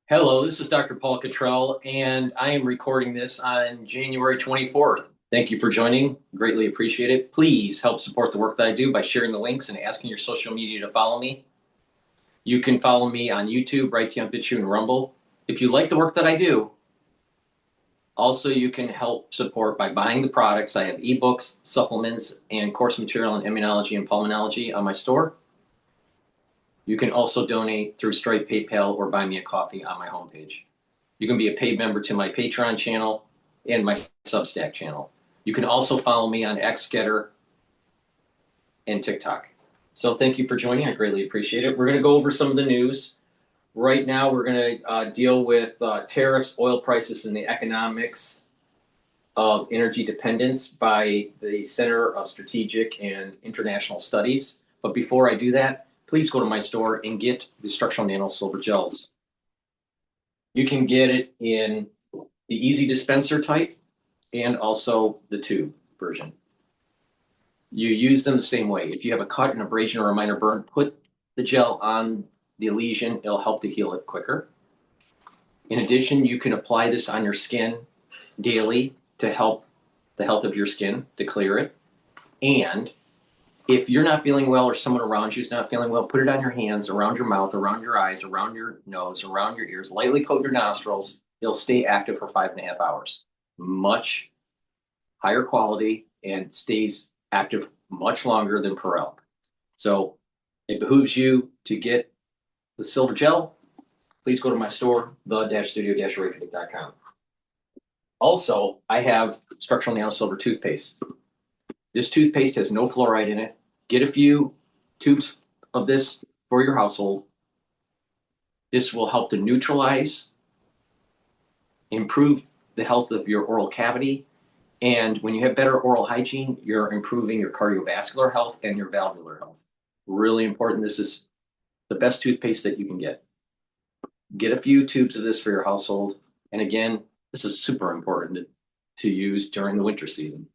Hello, this is Dr. Paul Cottrell, and I am recording this on January 24th. Thank you for joining. Greatly appreciate it. Please help support the work that I do by sharing the links and asking your social media to follow me. You can follow me on YouTube, Brighteon, Bitchute, and Rumble. If you like the work that I do, also you can help support by buying the products. I have ebooks, supplements, and course material in immunology and pulmonology on my store. You can also donate through Stripe, PayPal, or buy me a coffee on my homepage. You can be a paid member to my Patreon channel and my Substack channel. You can also follow me on X, GETTR, and TikTok. So thank you for joining. I greatly appreciate it. We're going to go over some of the news. Right now, we're going to deal with tariffs, oil prices, and the economics of energy dependence by the Center of Strategic and International Studies. But before I do that, please go to my store and get the structural nano silver gels. You can get it in the easy dispenser type and also the tube version. You use them the same way. If you have a cut, an abrasion, or a minor burn, put the gel on the lesion. It'll help to heal it quicker. In addition, you can apply this on your skin daily to help the health of your skin, to clear it. And if you're not feeling well or someone around you is not feeling well, put it on your hands, around your mouth, around your eyes, around your nose, around your ears. Lightly coat your nostrils. It'll stay active for 5.5 hours. Much higher quality and stays active much longer than Perel. So it behooves you to get the silver gel. Please go to my store, the-studio-reykjavik.com. Also, I have structural nano silver toothpaste. This toothpaste has no fluoride in it. Get a few tubes of this for your household. This will help to neutralize, improve the health of your oral cavity. And when you have better oral hygiene, you're improving your cardiovascular health and your valvular health. Really important. This is the best toothpaste that you can get. Get a few tubes of this for your household. And again, this is super important to use during the winter season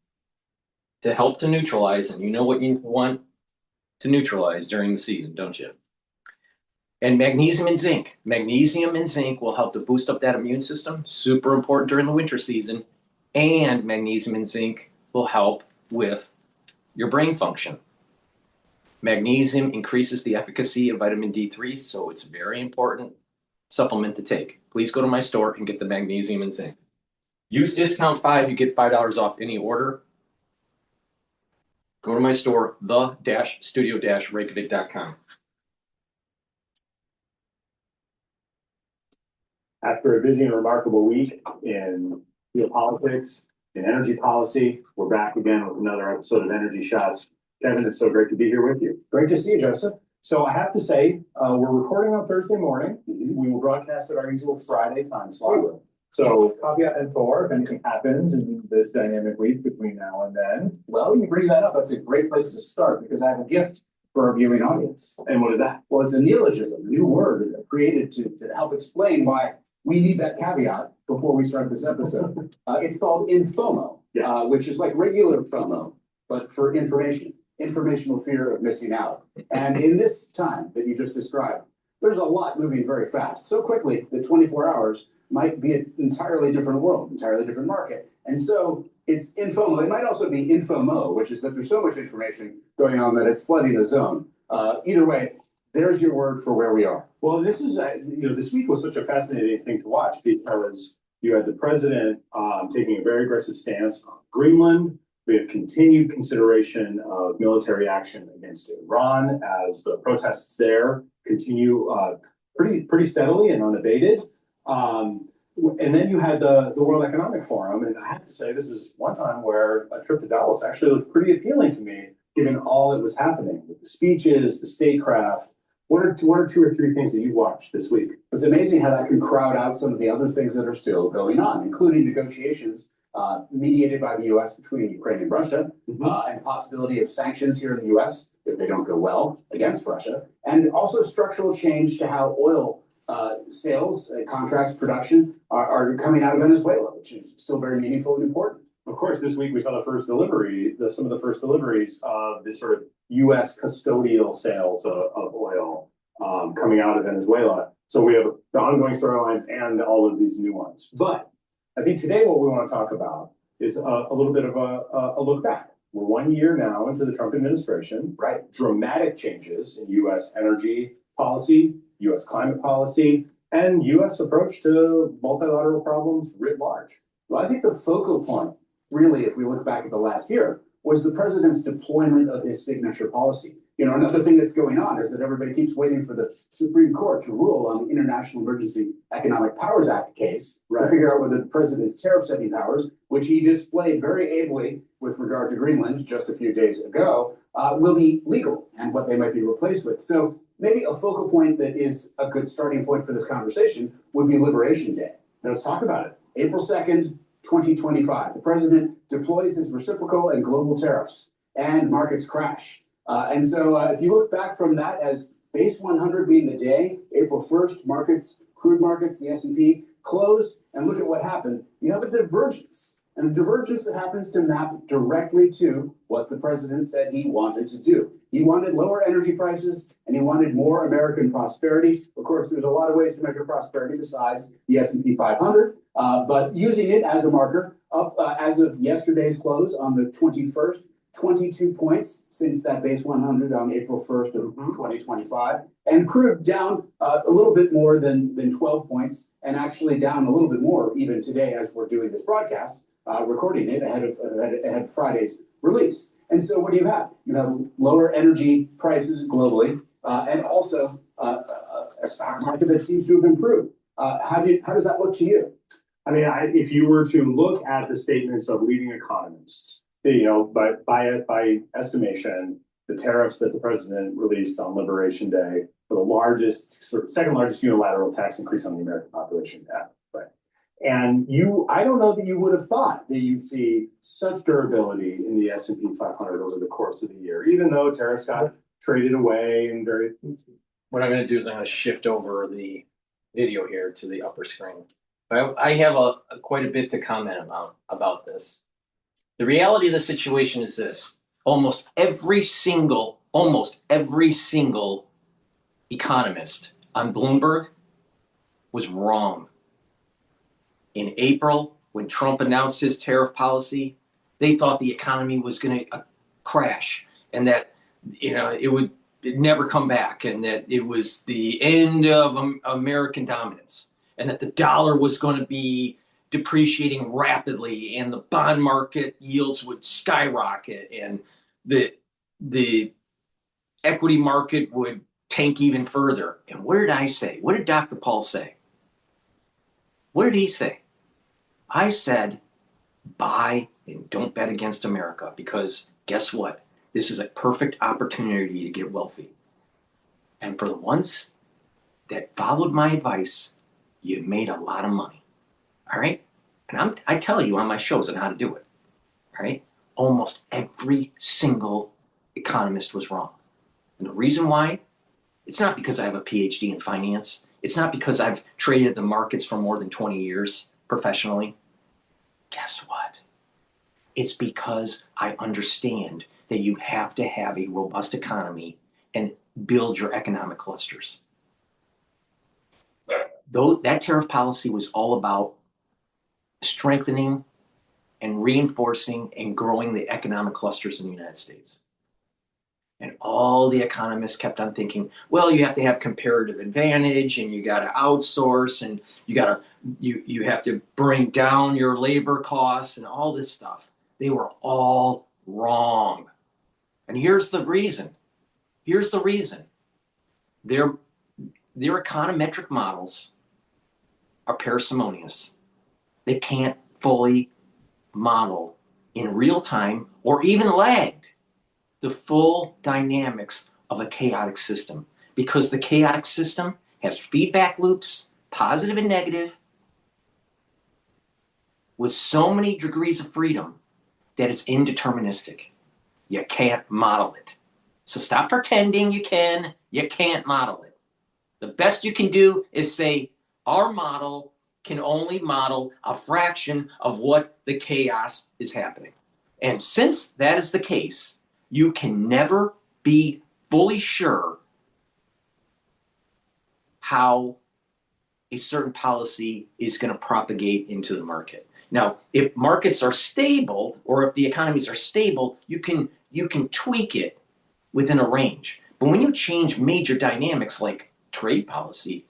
to help to neutralize, and you know what you want to neutralize during the season, don't you? And magnesium and zinc. Magnesium and zinc will help to boost up that immune system, super important during the winter season, and magnesium and zinc will help with your brain function. Magnesium increases the efficacy of vitamin D3, so it's a very important supplement to take. Please go to my store and get the magnesium and zinc. Use discount 5, you get $5 off any order. Go to my store, the-studio-reykjavik.com. After a busy and remarkable week in geopolitics, in energy policy, we're back again with another episode of Energy Shots. Kevin, it's so great to be here with you. Great to see you, Joseph. So I have to say, we're recording on Thursday morning. We will broadcast at our usual Friday time slot. So caveat emptor, if anything happens in this dynamic week between now and then. Well, you bring that up. That's a great place to start because I have a gift for our viewing audience. And what is that? Well, it's a neologism, a new word created to help explain why we need that caveat before we start this episode. It's called InFOMO, which is like regular FOMO, but for information, informational fear of missing out. And in this time that you just described, there's a lot moving very fast, so quickly that 24 hours might be an entirely different world, entirely different market. And so it's InFOMO. It might also be InFOMO, which is that there's so much information going on that it's flooding the zone. Either way, there's your word for where we are. Well, this is, this week was such a fascinating thing to watch because you had the president taking a very aggressive stance on Greenland. We have continued consideration of military action against Iran as the protests there continue pretty steadily and unabated. And then you had the World Economic Forum, and I have to say this is one time where a trip to Davos actually looked pretty appealing to me, given all that was happening with the speeches, the statecraft. What are two or three things that you watched this week? It's amazing how that can crowd out some of the other things that are still going on, including negotiations mediated by the U.S. between Ukraine and Russia, and possibility of sanctions here in the U.S. if they don't go well against Russia, and also structural change to how oil sales, contracts, production are coming out of Venezuela, which is still very meaningful and important. Of course, this week we saw the first delivery, some of the first deliveries of this sort of U.S. custodial sales of oil coming out of Venezuela. So we have the ongoing storylines and all of these new ones. But I think today what we want to talk about is a little bit of a look back. We're 1 year now into the Trump administration, right? Dramatic changes in U.S. energy policy, U.S. climate policy, and U.S. approach to multilateral problems writ large. Well, I think the focal point, really, if we look back at the last year, was the president's deployment of his signature policy. You know, another thing that's going on is that everybody keeps waiting for the Supreme Court to rule on the International Emergency Economic Powers Act case to figure out whether the president's tariff-setting powers, which he displayed very ably with regard to Greenland just a few days ago, will be legal and what they might be replaced with. So maybe a focal point that is a good starting point for this conversation would be Liberation Day. Now let's talk about it. April 2nd, 2025. The president deploys his reciprocal and global tariffs, and markets crash. And so if you look back from that as base 100 being the day, April 1st, markets, crude markets, the S&P closed, and look at what happened. You have a divergence, and a divergence that happens to map directly to what the president said he wanted to do. He wanted lower energy prices, and he wanted more American prosperity. Of course, there's a lot of ways to measure prosperity besides the S&P 500, but using it as a marker, up as of yesterday's close on the 21st, 22 points since that base 100 on April 1st of 2025, and crude down a little bit more than 12 points, and actually down a little bit more even today as we're doing this broadcast, recording it ahead of Friday's release. And so what do you have? You have lower energy prices globally, and also a stock market that seems to have improved. How does that look to you? I mean, if you were to look at the statements of leading economists, you know, but by estimation, the tariffs that the president released on Liberation Day were the largest, sort of second largest unilateral tax increase on the American population ever, right? And I don't know that you would have thought that you'd see such durability in the S&P 500 over the course of the year, even though tariffs got traded away and very. What I'm going to do is I'm going to shift over the video here to the upper screen. I have quite a bit to comment about this. The reality of the situation is this: almost every single economist on Bloomberg was wrong. In April, when Trump announced his tariff policy, they thought the economy was going to crash, and that it would never come back, and that it was the end of American dominance, and that the dollar was going to be depreciating rapidly, and the bond market yields would skyrocket, and the equity market would tank even further. And what did I say? What did Dr. Paul say? What did he say? I said, buy and don't bet against America, because guess what? This is a perfect opportunity to get wealthy. And for the ones that followed my advice, you made a lot of money. All right? And I tell you on my shows on how to do it. All right? Almost every single economist was wrong. And the reason why, it's not because I have a Ph.D. in finance. It's not because I've traded the markets for more than 20 years professionally. Guess what? It's because I understand that you have to have a robust economy and build your economic clusters. Though that tariff policy was all about strengthening and reinforcing and growing the economic clusters in the United States. And all the economists kept on thinking, well, you have to have comparative advantage, and you got to outsource, and you have to bring down your labor costs and all this stuff. They were all wrong. And here's the reason. Their econometric models are parsimonious. They can't fully model in real time or even lagged the full dynamics of a chaotic system, because the chaotic system has feedback loops, positive and negative, with so many degrees of freedom that it's indeterministic. You can't model it. So stop pretending you can. You can't model it. The best you can do is say, our model can only model a fraction of what the chaos is happening. And since that is the case, you can never be fully sure how a certain policy is going to propagate into the market. Now, if markets are stable or if the economies are stable, you can tweak it within a range. But when you change major dynamics like trade policy,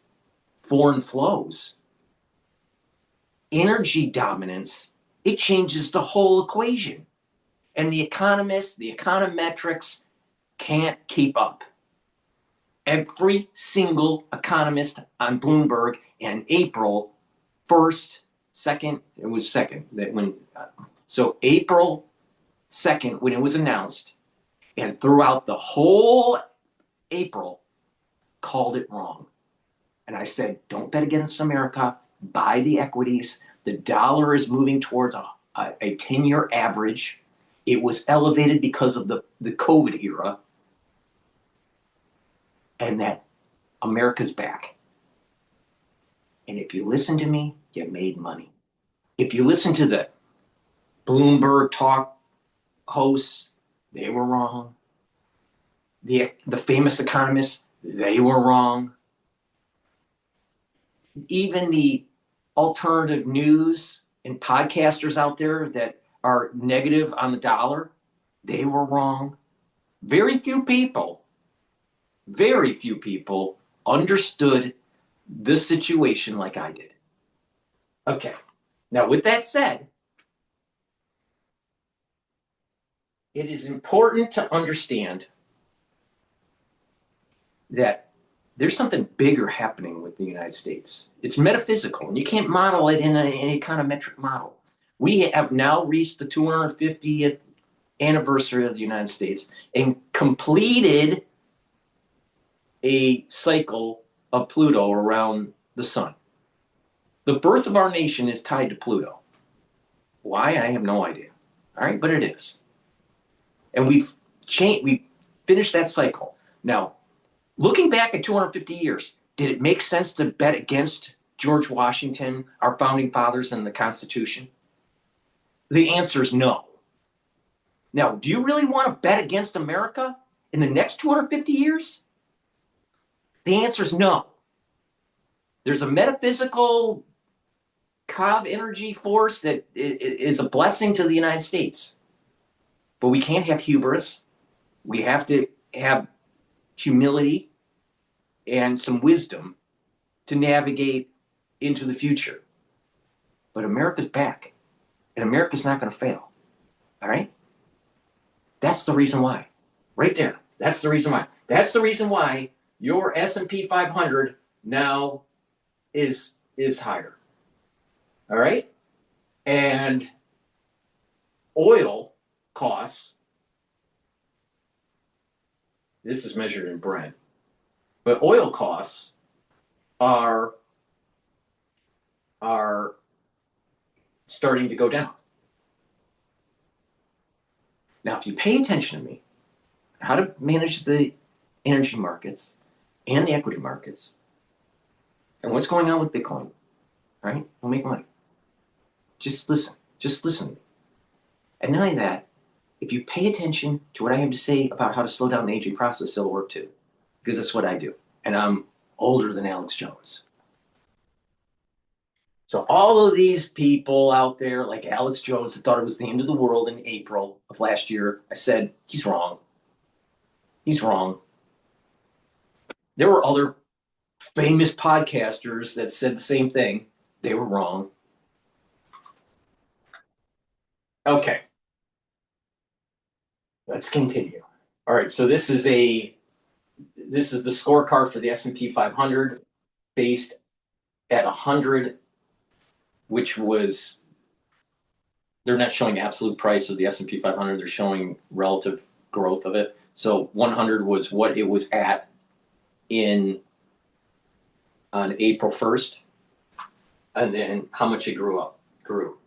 foreign flows, energy dominance, it changes the whole equation. And the economists, the econometrics can't keep up. Every single economist on Bloomberg in April 1st, 2nd, it was 2nd, that when, so April 2nd, when it was announced, and throughout the whole April, called it wrong. And I said, don't bet against America, buy the equities. The dollar is moving towards a 10-year average. It was elevated because of the COVID era. And that America's back. And if you listen to me, you made money. If you listen to the Bloomberg talk hosts, they were wrong. The famous economists, they were wrong. Even the alternative news and podcasters out there that are negative on the dollar, they were wrong. Very few people understood the situation like I did. Okay, now with that said, it is important to understand that there's something bigger happening with the United States. It's metaphysical, and you can't model it in any kind of metric model. We have now reached the 250th anniversary of the United States and completed a cycle of Pluto around the sun. The birth of our nation is tied to Pluto. Why? I have no idea. All right, but it is. And we've finished that cycle. Now, looking back at 250 years, did it make sense to bet against George Washington, our founding fathers, and the Constitution? The answer is no. Now, do you really want to bet against America in the next 250 years? The answer is no. There's a metaphysical Cobb energy force that is a blessing to the United States. But we can't have hubris. We have to have humility and some wisdom to navigate into the future. But America's back, and America's not going to fail. All right? That's the reason why. Right there. That's the reason why. That's the reason why your S&P 500 now is higher. All right? And oil costs, this is measured in Brent, but oil costs are starting to go down. Now, if you pay attention to me, how to manage the energy markets and the equity markets, and what's going on with Bitcoin, right? We'll make money. Just listen. Just listen to me. And not only that, if you pay attention to what I have to say about how to slow down the aging process, it'll work too. Because that's what I do. And I'm older than Alex Jones. So all of these people out there, like Alex Jones, that thought it was the end of the world in April of last year, I said, he's wrong. He's wrong. There were other famous podcasters that said the same thing. They were wrong. Okay. Let's continue. All right, so this is the scorecard for the S&P 500 based at 100, which was, they're not showing absolute price of the S&P 500, they're showing relative growth of it. So 100 was what it was at on April 1st, and then how much it grew.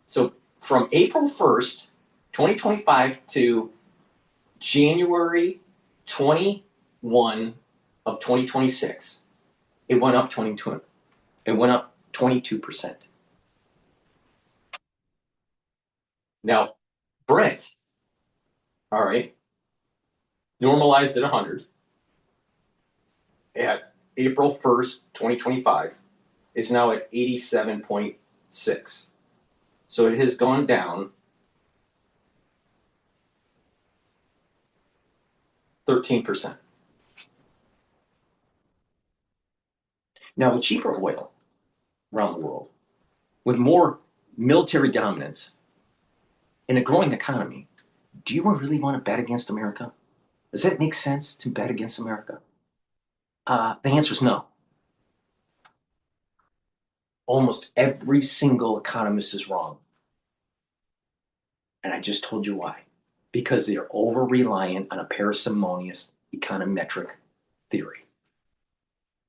So from April 1st, 2025 to January 21 of 2026, it went up 22%. Now, Brent, all right, normalized at 100 at April 1st, 2025, is now at 87.6. So it has gone down 13%. Now, with cheaper oil around the world, with more military dominance in a growing economy, do you really want to bet against America? Does that make sense to bet against America? The answer is no. Almost every single economist is wrong. And I just told you why. Because they are over-reliant on a parsimonious econometric theory.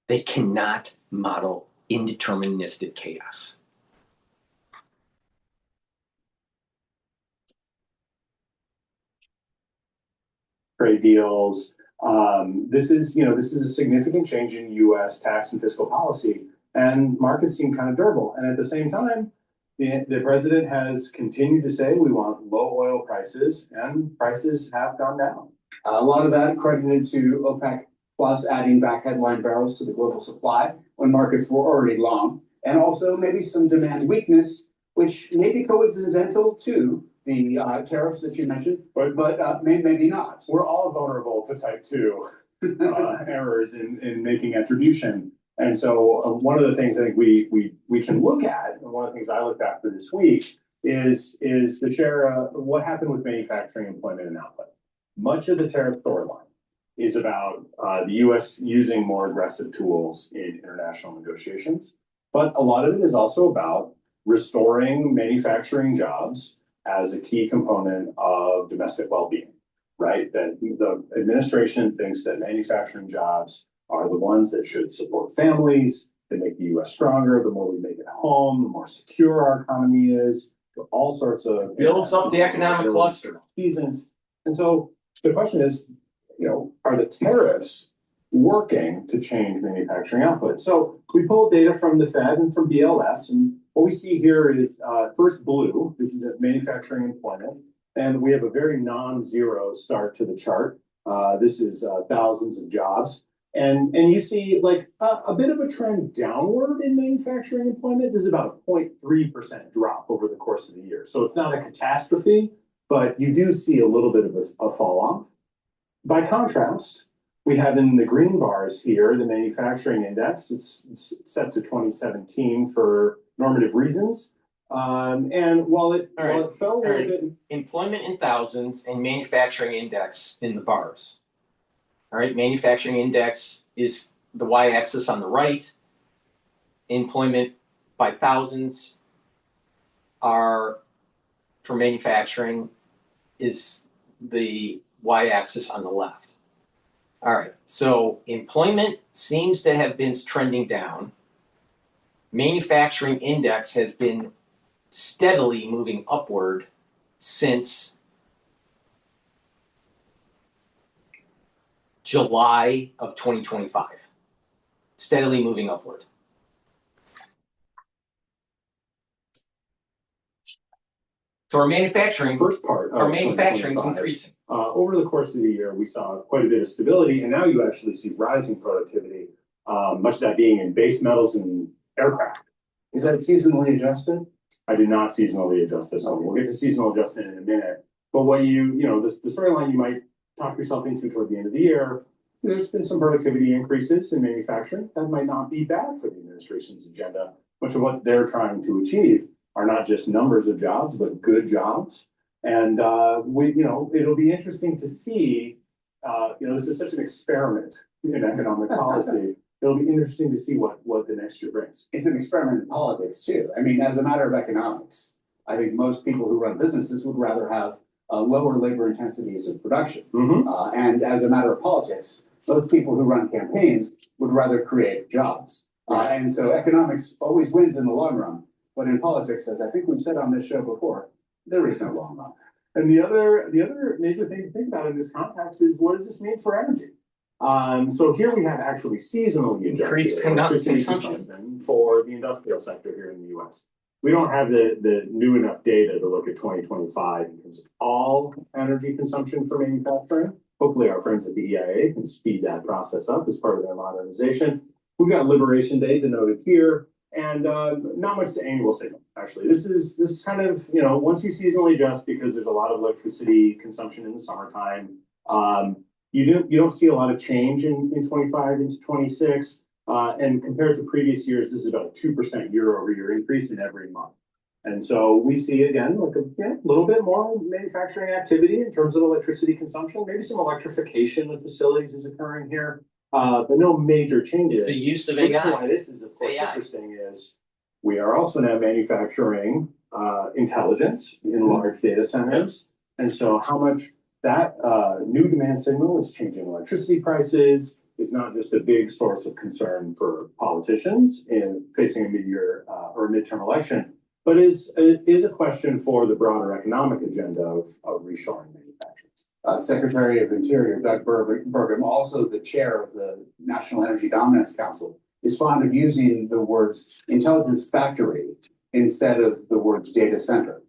They cannot model indeterministic chaos. Trade deals. This is a significant change in U.S. tax and fiscal policy, and markets seem kind of durable. And at the same time, the president has continued to say we want low oil prices, and prices have gone down. A lot of that credited to OPEC plus adding back headline barrels to the global supply when markets were already long, and also maybe some demand weakness, which may be coincidental to the tariffs that you mentioned, but maybe not. We're all vulnerable to type 2 errors in making attribution. And so one of the things I think we can look at, and one of the things I looked at for this week is to share what happened with manufacturing employment and output. Much of the tariff storyline is about the U.S. using more aggressive tools in international negotiations, but a lot of it is also about restoring manufacturing jobs as a key component of domestic well-being, right? That the administration thinks that manufacturing jobs are the ones that should support families, they make the U.S. stronger. The more we make it home, the more secure our economy is. All sorts of builds up the economic cluster. Seasons. And so the question is, are the tariffs working to change manufacturing output? So we pulled data from the Fed and from BLS, and what we see here is first blue, which is manufacturing employment, and we have a very non-zero start to the chart. This is thousands of jobs. And you see like a bit of a trend downward in manufacturing employment. This is about a 0.3% drop over the course of the year. So it's not a catastrophe, but you do see a little bit of a fall off. By contrast, we have in the green bars here, the manufacturing index. It's set to 2017 for normative reasons. And while it fell a little bit. Employment in thousands and manufacturing index in the bars. All right, manufacturing index is the y-axis on the right. Employment by thousands are for manufacturing is the y-axis on the left. All right, so employment seems to have been trending down. Manufacturing index has been steadily moving upward since July of 2025, steadily moving upward. So our manufacturing, manufacturing is increasing. Over the course of the year, we saw quite a bit of stability, and now you actually see rising productivity, much of that being in base metals and aircraft. Is that seasonally adjusted? I did not seasonally adjust this one. We'll get to seasonal adjustment in a minute. But what the storyline you might talk yourself into toward the end of the year, there's been some productivity increases in manufacturing. That might not be bad for the administration's agenda. Much of what they're trying to achieve are not just numbers of jobs, but good jobs. And it'll be interesting to see. This is such an experiment in economic policy. It'll be interesting to see what the next year brings. It's an experiment in politics too. I mean, as a matter of economics, I think most people who run businesses would rather have lower labor intensities of production. Mm-hmm. And as a matter of politics, most people who run campaigns would rather create jobs. Right. And so economics always wins in the long run. But in politics, as I think we've said on this show before, there is no long run. And the other major thing to think about in this context is, what does this mean for energy? So here we have actually seasonally increased consumption for the industrial sector here in the U.S. We don't have the new enough data to look at 2025 in terms of all energy consumption for manufacturing. Hopefully our friends at the EIA can speed that process up as part of their modernization. We've got Liberation Day denoted here. And not much to annual signal, actually. This is kind of, once you seasonally adjust, because there's a lot of electricity consumption in the summertime, you don't see a lot of change in 25 into 26. And compared to previous years, this is about a 2% year-over-year increase in every month. And so we see, again, like a little bit more manufacturing activity in terms of electricity consumption. Maybe some electrification of facilities is occurring here, but no major changes. The use of Reason AI. why this is, of course, interesting is we are also now manufacturing intelligence in large data centers. And so how much that new demand signal is changing electricity prices is not just a big source of concern for politicians in facing a mid-year or midterm election, but is a question for the broader economic agenda of reshoring manufacturing. Secretary of Interior Doug Burgum, also the chair of the National Energy Dominance Council, is fond of using the words intelligence factory instead of the words data center,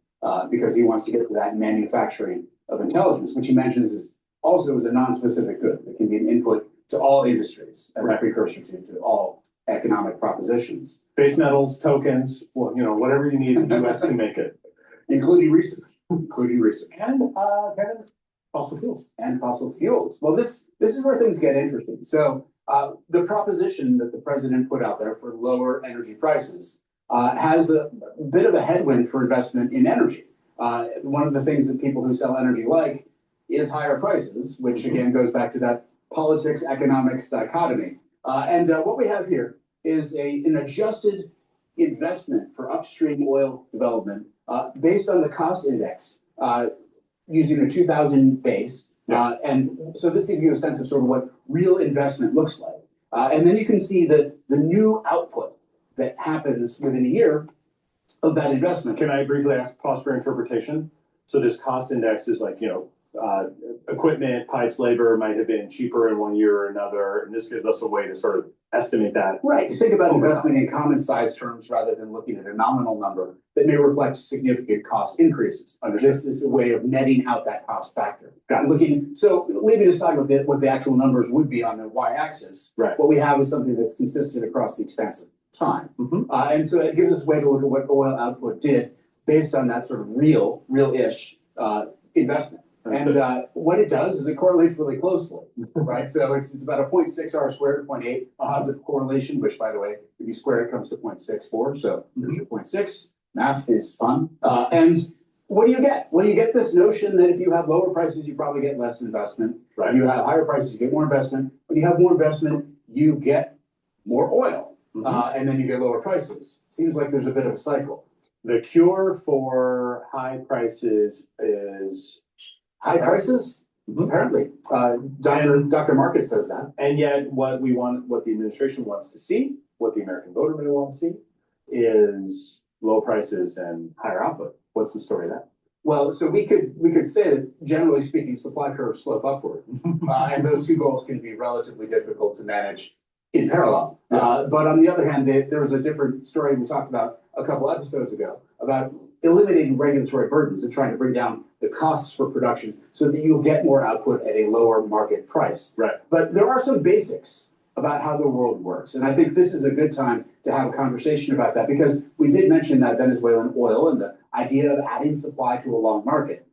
because he wants to get to that manufacturing of intelligence, which he mentions is also as a non-specific good that can be an input to all industries as a precursor to all economic propositions. Base metals, tokens, well, whatever you need, the US can make it. Including research. And Kevin, fossil fuels. And fossil fuels. Well, this is where things get interesting. So the proposition that the president put out there for lower energy prices has a bit of a headwind for investment in energy. One of the things that people who sell energy like is higher prices, which again goes back to that politics economics dichotomy. And what we have here is an adjusted investment for upstream oil development based on the cost index using a 2000 base. And so this gives you a sense of sort of what real investment looks like. And then you can see that the new output that happens within a year of that investment. Can I briefly pause for interpretation? So this cost index is like, equipment, pipes, labor might have been cheaper in one year or another. And this gives us a way to sort of estimate that. Right. To think about investment in common size terms rather than looking at a nominal number that may reflect significant cost increases. This is a way of netting out that cost factor. So leaving aside what the actual numbers would be on the y-axis, what we have is something that's consistent across the expanse of time. And so it gives us a way to look at what oil output did based on that sort of real-ish investment. And what it does is it correlates really closely, right? So it's about a 0.6 R squared, 0.8 positive correlation, which, by the way, if you square it, comes to 0.64. So there's your 0.6. Math is fun. And what do you get? Well, you get this notion that if you have lower prices, you probably get less investment. Right. You have higher prices, you get more investment. When you have more investment, you get more oil. And then you get lower prices. Seems like there's a bit of a cycle. The cure for high prices is high prices, apparently. Dr. Market says that. And yet what the administration wants to see, what the American voter may want to see, is low prices and higher output. What's the story of that? Well, so we could say that generally speaking, supply curves slope upward. And those two goals can be relatively difficult to manage in parallel. But on the other hand, there was a different story we talked about a couple episodes ago about eliminating regulatory burdens and trying to bring down the costs for production so that you'll get more output at a lower market price. Right. But there are some basics about how the world works. And I think this is a good time to have a conversation about that, because we did mention that Venezuelan oil and the idea of adding supply to a long market.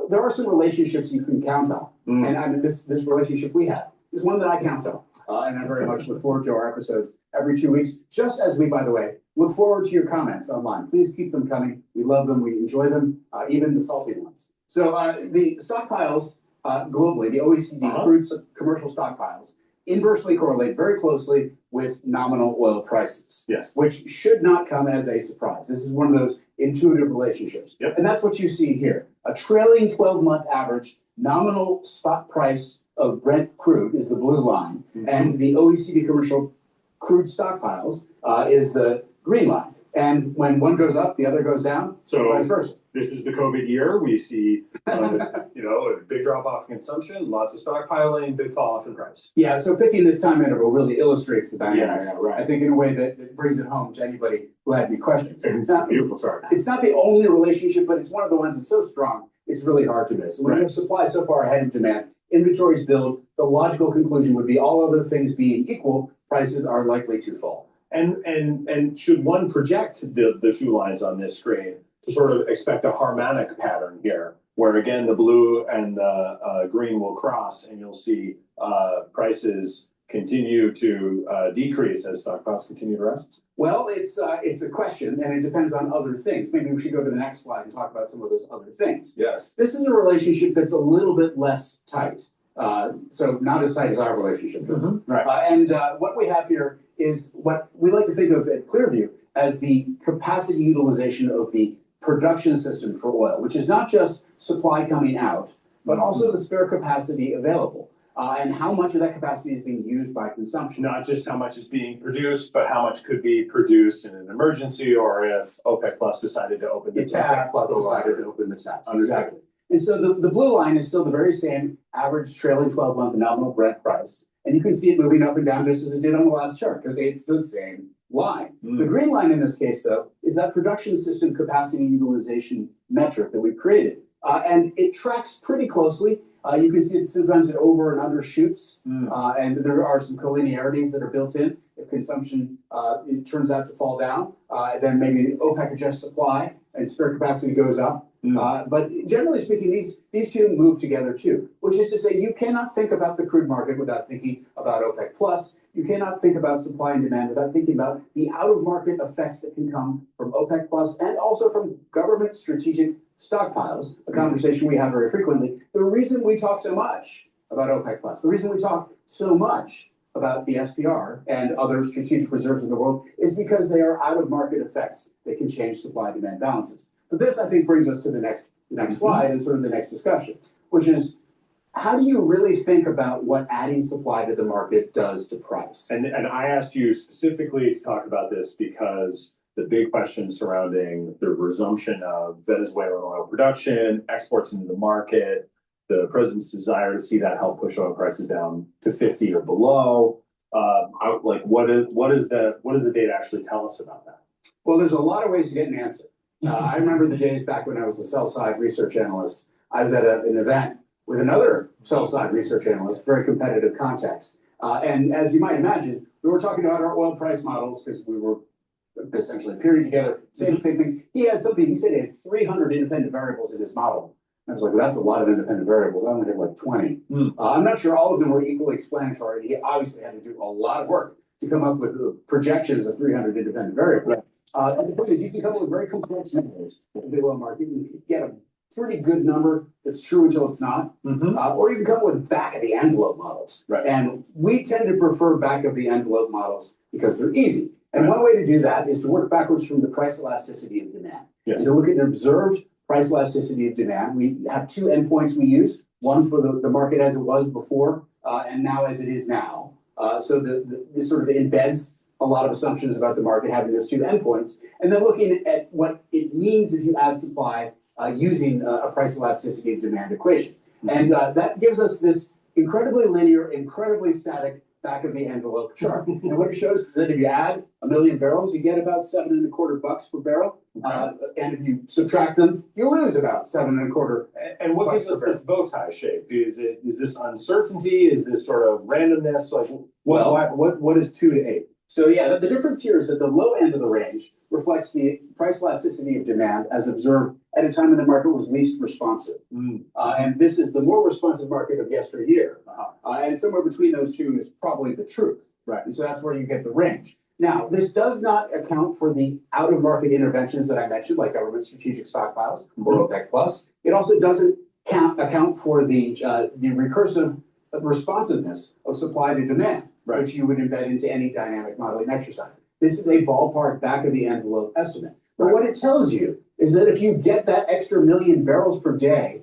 There are some relationships you can count on. And I mean, this relationship we have is one that I count on. And I very much look forward to our episodes every 2 weeks, just as we, by the way, look forward to your comments online. Please keep them coming. We love them. We enjoy them, even the salty ones. So the stockpiles globally, the OECD crude commercial stockpiles, inversely correlate very closely with nominal oil prices, which should not come as a surprise. This is one of those intuitive relationships. And that's what you see here. A trailing 12-month average nominal spot price of Brent crude is the blue line, and the OECD commercial crude stockpiles is the green line. And when one goes up, the other goes down, so vice versa. This is the COVID year. We see, a big drop off in consumption, lots of stockpiling, big fall off in price. Yeah, so picking this time interval really illustrates the dynamics. Right. I think in a way that brings it home to anybody who had any questions. It's a beautiful chart. It's not the only relationship, but it's one of the ones that's so strong, it's really hard to miss. When you have supply so far ahead of demand, inventories build, the logical conclusion would be all other things being equal, prices are likely to fall. And should one project the two lines on this screen to sort of expect a harmonic pattern here, where again, the blue and the green will cross and you'll see prices continue to decrease as stock costs continue to rise? Well, it's a question, and it depends on other things. Maybe we should go to the next slide and talk about some of those other things. Yes. This is a relationship that's a little bit less tight. So not as tight as our relationship. Right. And what we have here is what we like to think of at Clearview as the capacity utilization of the production system for oil, which is not just supply coming out, but also the spare capacity available. And how much of that capacity is being used by consumption. Not just how much is being produced, but how much could be produced in an emergency, or if OPEC Plus decided to open the tap. Decided to open the taps. Exactly. And so the blue line is still the very same average trailing 12-month nominal Brent price. And you can see it moving up and down just as it did on the last chart, because it's the same line. The green line in this case, though, is that production system capacity utilization metric that we've created. And it tracks pretty closely. You can see it sometimes it over and undershoots, and there are some collinearities that are built in. If consumption it turns out to fall down, then maybe OPEC adjusts supply and spare capacity goes up. But generally speaking, these two move together too, which is to say you cannot think about the crude market without thinking about OPEC Plus. You cannot think about supply and demand without thinking about the out-of-market effects that can come from OPEC Plus and also from government strategic stockpiles, a conversation we have very frequently. The reason we talk so much about OPEC Plus, the reason we talk so much about the SPR and other strategic reserves in the world is because they are out-of-market effects that can change supply-demand balances. But this, I think, brings us to the next slide and sort of the next discussion, which is how do you really think about what adding supply to the market does to price? And I asked you specifically to talk about this because the big questions surrounding the resumption of Venezuelan oil production, exports into the market, the president's desire to see that help push oil prices down to 50 or below. What does the data actually tell us about that? Well, there's a lot of ways to get an answer. I remember the days back when I was a sell-side research analyst. I was at an event with another sell-side research analyst, very competitive context. And as you might imagine, we were talking about our oil price models because we were essentially peering together, saying the same things. He said he had 300 independent variables in his model. I was like, well, that's a lot of independent variables. I only have like 20. I'm not sure all of them were equally explanatory. He obviously had to do a lot of work to come up with projections of 300 independent variables. And the point is, you can come up with very complex numbers in the oil market. You can get a pretty good number that's true until it's not. Or you can come up with back-of-the-envelope models. Right. And we tend to prefer back-of-the-envelope models because they're easy. And one way to do that is to work backwards from the price elasticity of demand. Yes. And to look at an observed price elasticity of demand. We have two endpoints we use, one for the market as it was before and now as it is now. So this sort of embeds a lot of assumptions about the market having those two endpoints. And then looking at what it means if you add supply using a price elasticity of demand equation. And that gives us this incredibly linear, incredibly static back of the envelope chart. And what it shows is that if you add 1 million barrels, you get about $7.25 per barrel. And if you subtract them, you lose about $7.25. And what gives us this bow tie shape? Is this uncertainty? Is this sort of randomness? Like what is 2 to 8? So yeah, the difference here is that the low end of the range reflects the price elasticity of demand as observed at a time when the market was least responsive. And this is the more responsive market of yesteryear. And somewhere between those two is probably the truth. Right. And so that's where you get the range. Now, this does not account for the out-of-market interventions that I mentioned, like government strategic stockpiles or OPEC Plus. It also doesn't account for the recursive responsiveness of supply to demand, which you would embed into any dynamic modeling exercise. This is a ballpark back-of-the-envelope estimate. But what it tells you is that if you get that extra 1 million barrels per day,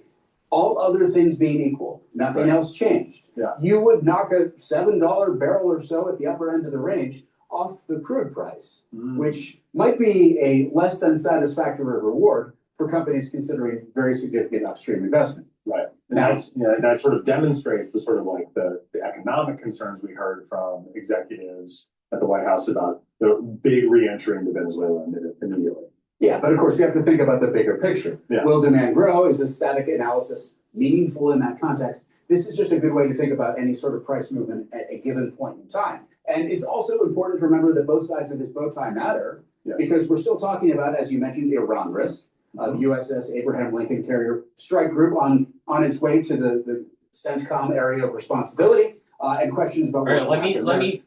all other things being equal, nothing else changed, you would knock a $7 barrel or so at the upper end of the range off the crude price, which might be a less than satisfactory reward for companies considering very significant upstream investment. Right. And that sort of demonstrates the sort of like the economic concerns we heard from executives at the White House about the big re-entry into Venezuela immediately. Yeah, but of course you have to think about the bigger picture. Will demand grow? Is this static analysis meaningful in that context. This is just a good way to think about any sort of price movement at a given point in time. And it's also important to remember that both sides of this bow tie matter, because we're still talking about, as you mentioned, Iran risk. The USS Abraham Lincoln Carrier strike group on its way to the CENTCOM area of responsibility, and questions about All right, let me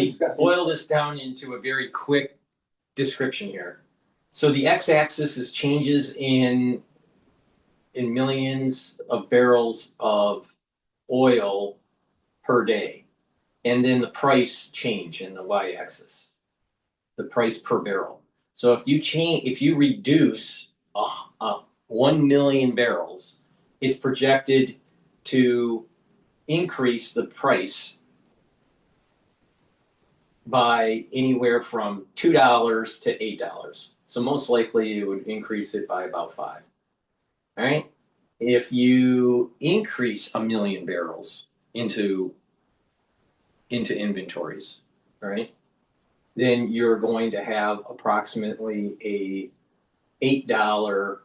discuss boil this down into a very quick description here. So the x-axis is changes in millions of barrels of oil per day, and then the price change in the y-axis, the price per barrel. So if you reduce 1 million barrels, it's projected to increase the price by anywhere from $2 to $8. So most likely it would increase it by about 5. All right. If you increase 1 million barrels into inventories, all right, then you're going to have approximately a $8,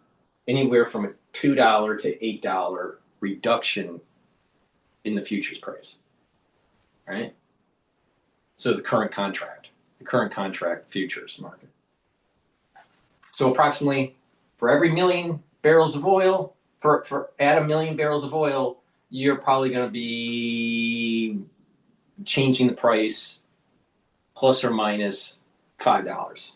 anywhere from a $2 to $8 reduction in the futures price, right? So the current contract futures market. So approximately for every million barrels of oil, at 1 million barrels of oil, you're probably going to be changing the price plus or minus $5.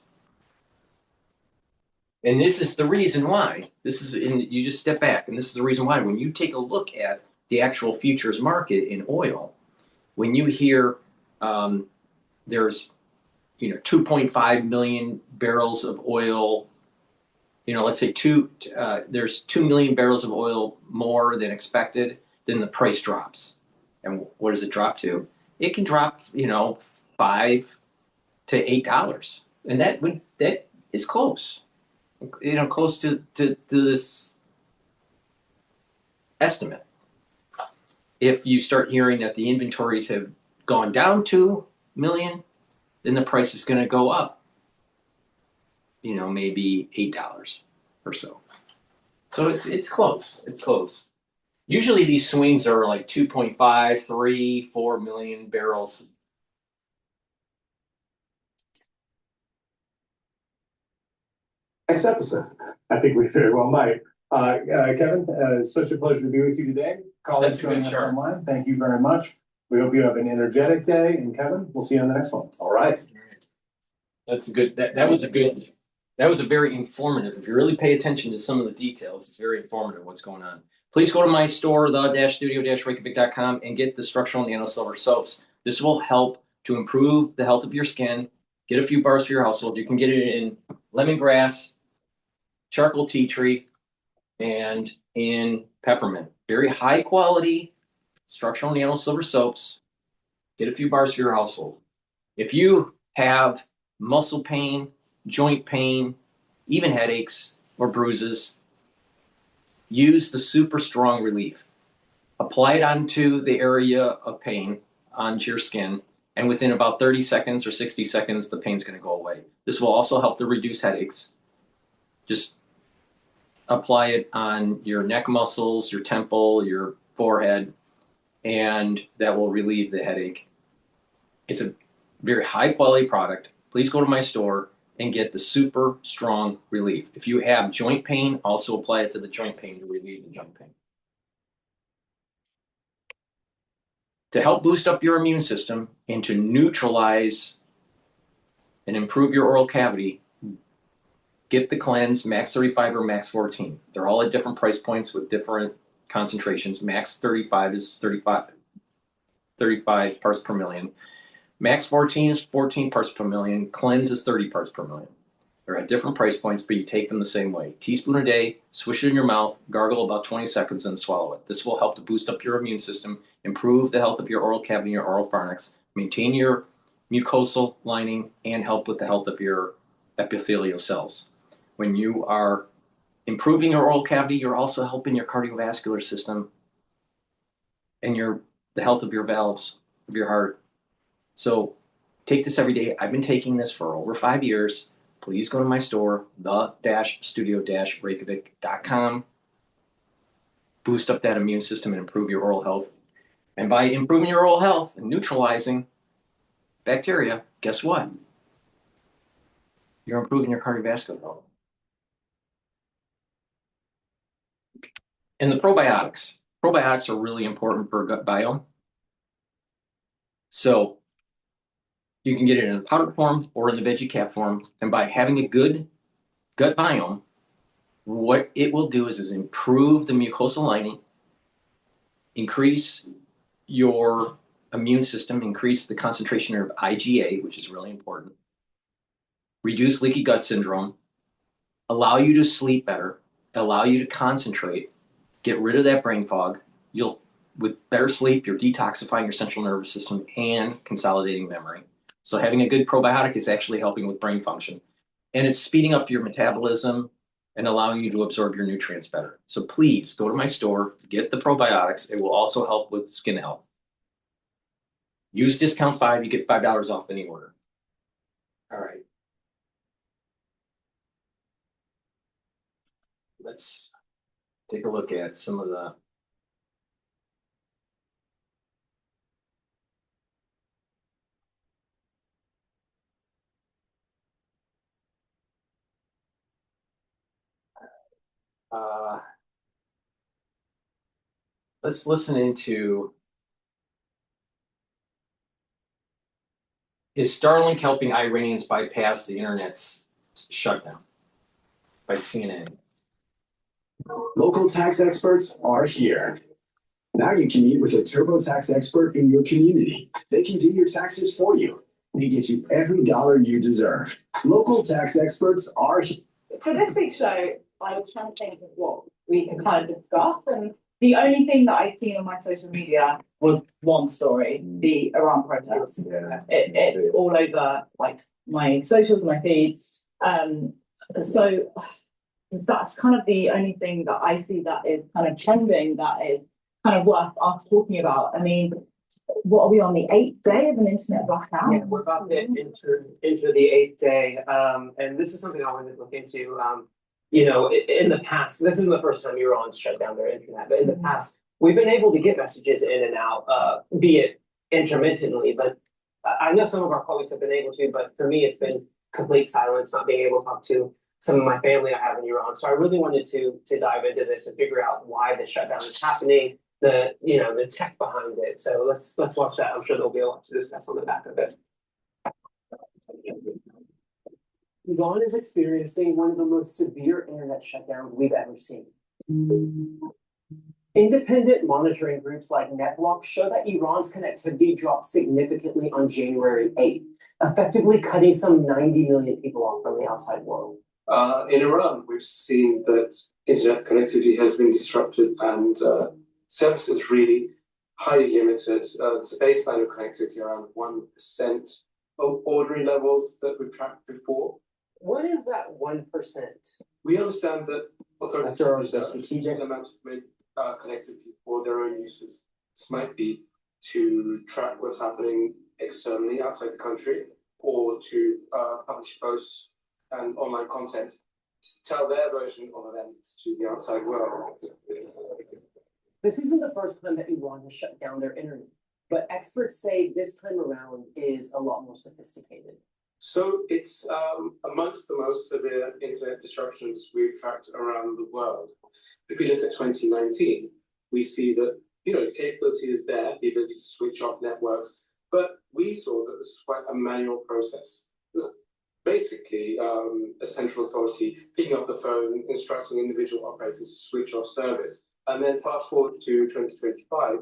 And this is the reason why. You just step back, and this is the reason why. When you take a look at the actual futures market in oil, when you hear there's 2.5 million barrels of oil, let's say there's 2 million barrels of oil more than expected, then the price drops. And what does it drop to? It can drop, $5 to $8, and that is close. Close to this estimate. If you start hearing that the inventories have gone down 2 million, then the price is going to go up, maybe $8 or so. So it's close. It's close. Usually these swings are like 2.5, 3, 4 million barrels. Next episode. I think we very well might. Kevin, it's such a pleasure to be with you today. Colleagues joining us online, thank you very much. We hope you have an energetic day. And Kevin, we'll see you on the next one. All right. That's a good. That was a good. That was a very informative. If you really pay attention to some of the details, it's very informative what's going on. Please go to my store, the-studio-reykjavik.com, and get the structural nano silver soaps. This will help to improve the health of your skin. Get a few bars for your household. You can get it in lemongrass, charcoal tea tree, and in peppermint. Very high quality structural nano silver soaps. Get a few bars for your household. If you have muscle pain, joint pain, even headaches or bruises, use the super strong relief. Apply it onto the area of pain, onto your skin, and within about 30 seconds or 60 seconds, the pain's going to go away. This will also help to reduce headaches. Just apply it on your neck muscles, your temple, your forehead, and that will relieve the headache. It's a very high quality product. Please go to my store and get the super strong relief. If you have joint pain, also apply it to the joint pain to relieve the joint pain. To help boost up your immune system and to neutralize and improve your oral cavity, get the Cleanse Max 35 or Max 14. They're all at different price points with different concentrations. Max 35 is 35 parts per million. Max 14 is 14 parts per million. Cleanse is 30 parts per million. They're at different price points, but you take them the same way. Teaspoon a day, swish it in your mouth, gargle about 20 seconds, and swallow it. This will help to boost up your immune system, improve the health of your oral cavity, your oral pharynx, maintain your mucosal lining, and help with the health of your epithelial cells. When you are improving your oral cavity, you're also helping your cardiovascular system and the health of your valves, of your heart. So take this every day. I've been taking this for over 5 years. Please go to my store, the-studio-reykjavik.com. boost up that immune system and improve your oral health. And by improving your oral health and neutralizing bacteria, guess what? You're improving your cardiovascular health. And the probiotics. Probiotics are really important for a gut biome. So you can get it in a powder form or in the veggie cap form. And by having a good gut biome, what it will do is improve the mucosal lining, increase your immune system, increase the concentration of IgA, which is really important, reduce leaky gut syndrome, allow you to sleep better, allow you to concentrate, get rid of that brain fog. With better sleep, you're detoxifying your central nervous system and consolidating memory. So having a good probiotic is actually helping with brain function. And it's speeding up your metabolism and allowing you to absorb your nutrients better. So please go to my store, get the probiotics. It will also help with skin health. Use discount 5, you get $5 off any order. All right. Let's take a look at some of the let's listen into, is Starlink helping Iranians bypass the internet's shutdown? By CNN. Local tax experts are here. Now you can meet with a TurboTax expert in your community. They can do your taxes for you. They get you every dollar you deserve. Local tax experts are here. For this week's show, I was trying to think of what we can kind of discuss, and the only thing that I'd seen on my social media was one story, the Iran protests. It's all over like my socials and my feeds. So that's kind of the only thing that I see that is kind of trending, that is kind of worth us talking about. I mean, what are we on, the 8th day of an internet blackout? Yeah, we're about to enter the 8th day. And this is something I wanted to look into. You know, in the past, this isn't the first time Iran's shut down their internet, but in the past, we've been able to get messages in and out, be it intermittently. But I know some of our colleagues have been able to, but for me, it's been complete silence, not being able to talk to some of my family I have in Iran. So I really wanted to dive into this and figure out why the shutdown is happening, the tech behind it. So let's watch that. I'm sure there'll be a lot to discuss on the back of it. Iran is experiencing one of the most severe internet shutdowns we've ever seen. Independent monitoring groups like NetWalk show that Iran's connectivity dropped significantly on January 8th, effectively cutting some 90 million people off from the outside world. In Iran, we've seen that internet connectivity has been disrupted and services really highly limited. There's a baseline of connectivity around 1% of ordinary levels that we've tracked before. What is that 1%? We understand that authorities That's use strategic amount of connectivity for their own uses. This might be to track what's happening externally outside the country, or to publish posts and online content to tell their version of events to the outside world. This isn't the first time that Iran has shut down their internet, but experts say this time around is a lot more sophisticated. So it's amongst the most severe internet disruptions we've tracked around the world. If we look at 2019, we see that the capability is there, the ability to switch off networks, but we saw that this was quite a manual process. It was basically a central authority picking up the phone, instructing individual operators to switch off service. And then fast forward to 2025,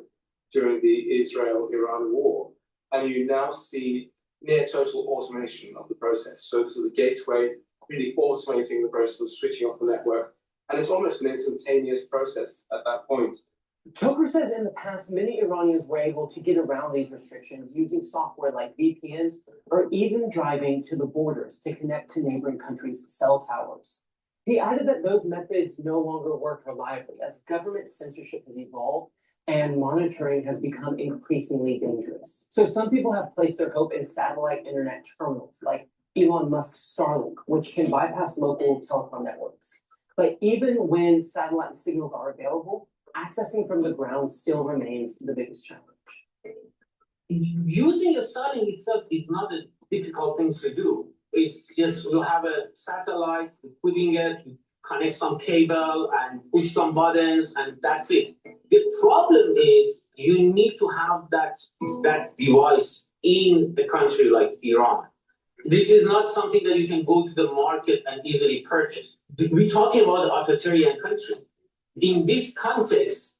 during the Israel-Iran war, and you now see near total automation of the process. So this is the gateway, really automating the process of switching off the network. And it's almost an instantaneous process at that point. Toker says in the past, many Iranians were able to get around these restrictions using software like VPNs, or even driving to the borders to connect to neighboring countries' cell towers. He added that those methods no longer work reliably as government censorship has evolved and monitoring has become increasingly dangerous. So some people have placed their hope in satellite internet terminals like Elon Musk's Starlink, which can bypass local telecom networks. But even when satellite signals are available, accessing from the ground still remains the biggest challenge. Using a Starlink itself is not a difficult thing to do. It's just you have a satellite, putting it, you connect some cable and push some buttons, and that's it. The problem is you need to have that device in a country like Iran. This is not something that you can go to the market and easily purchase. We're talking about an authoritarian country. In this context,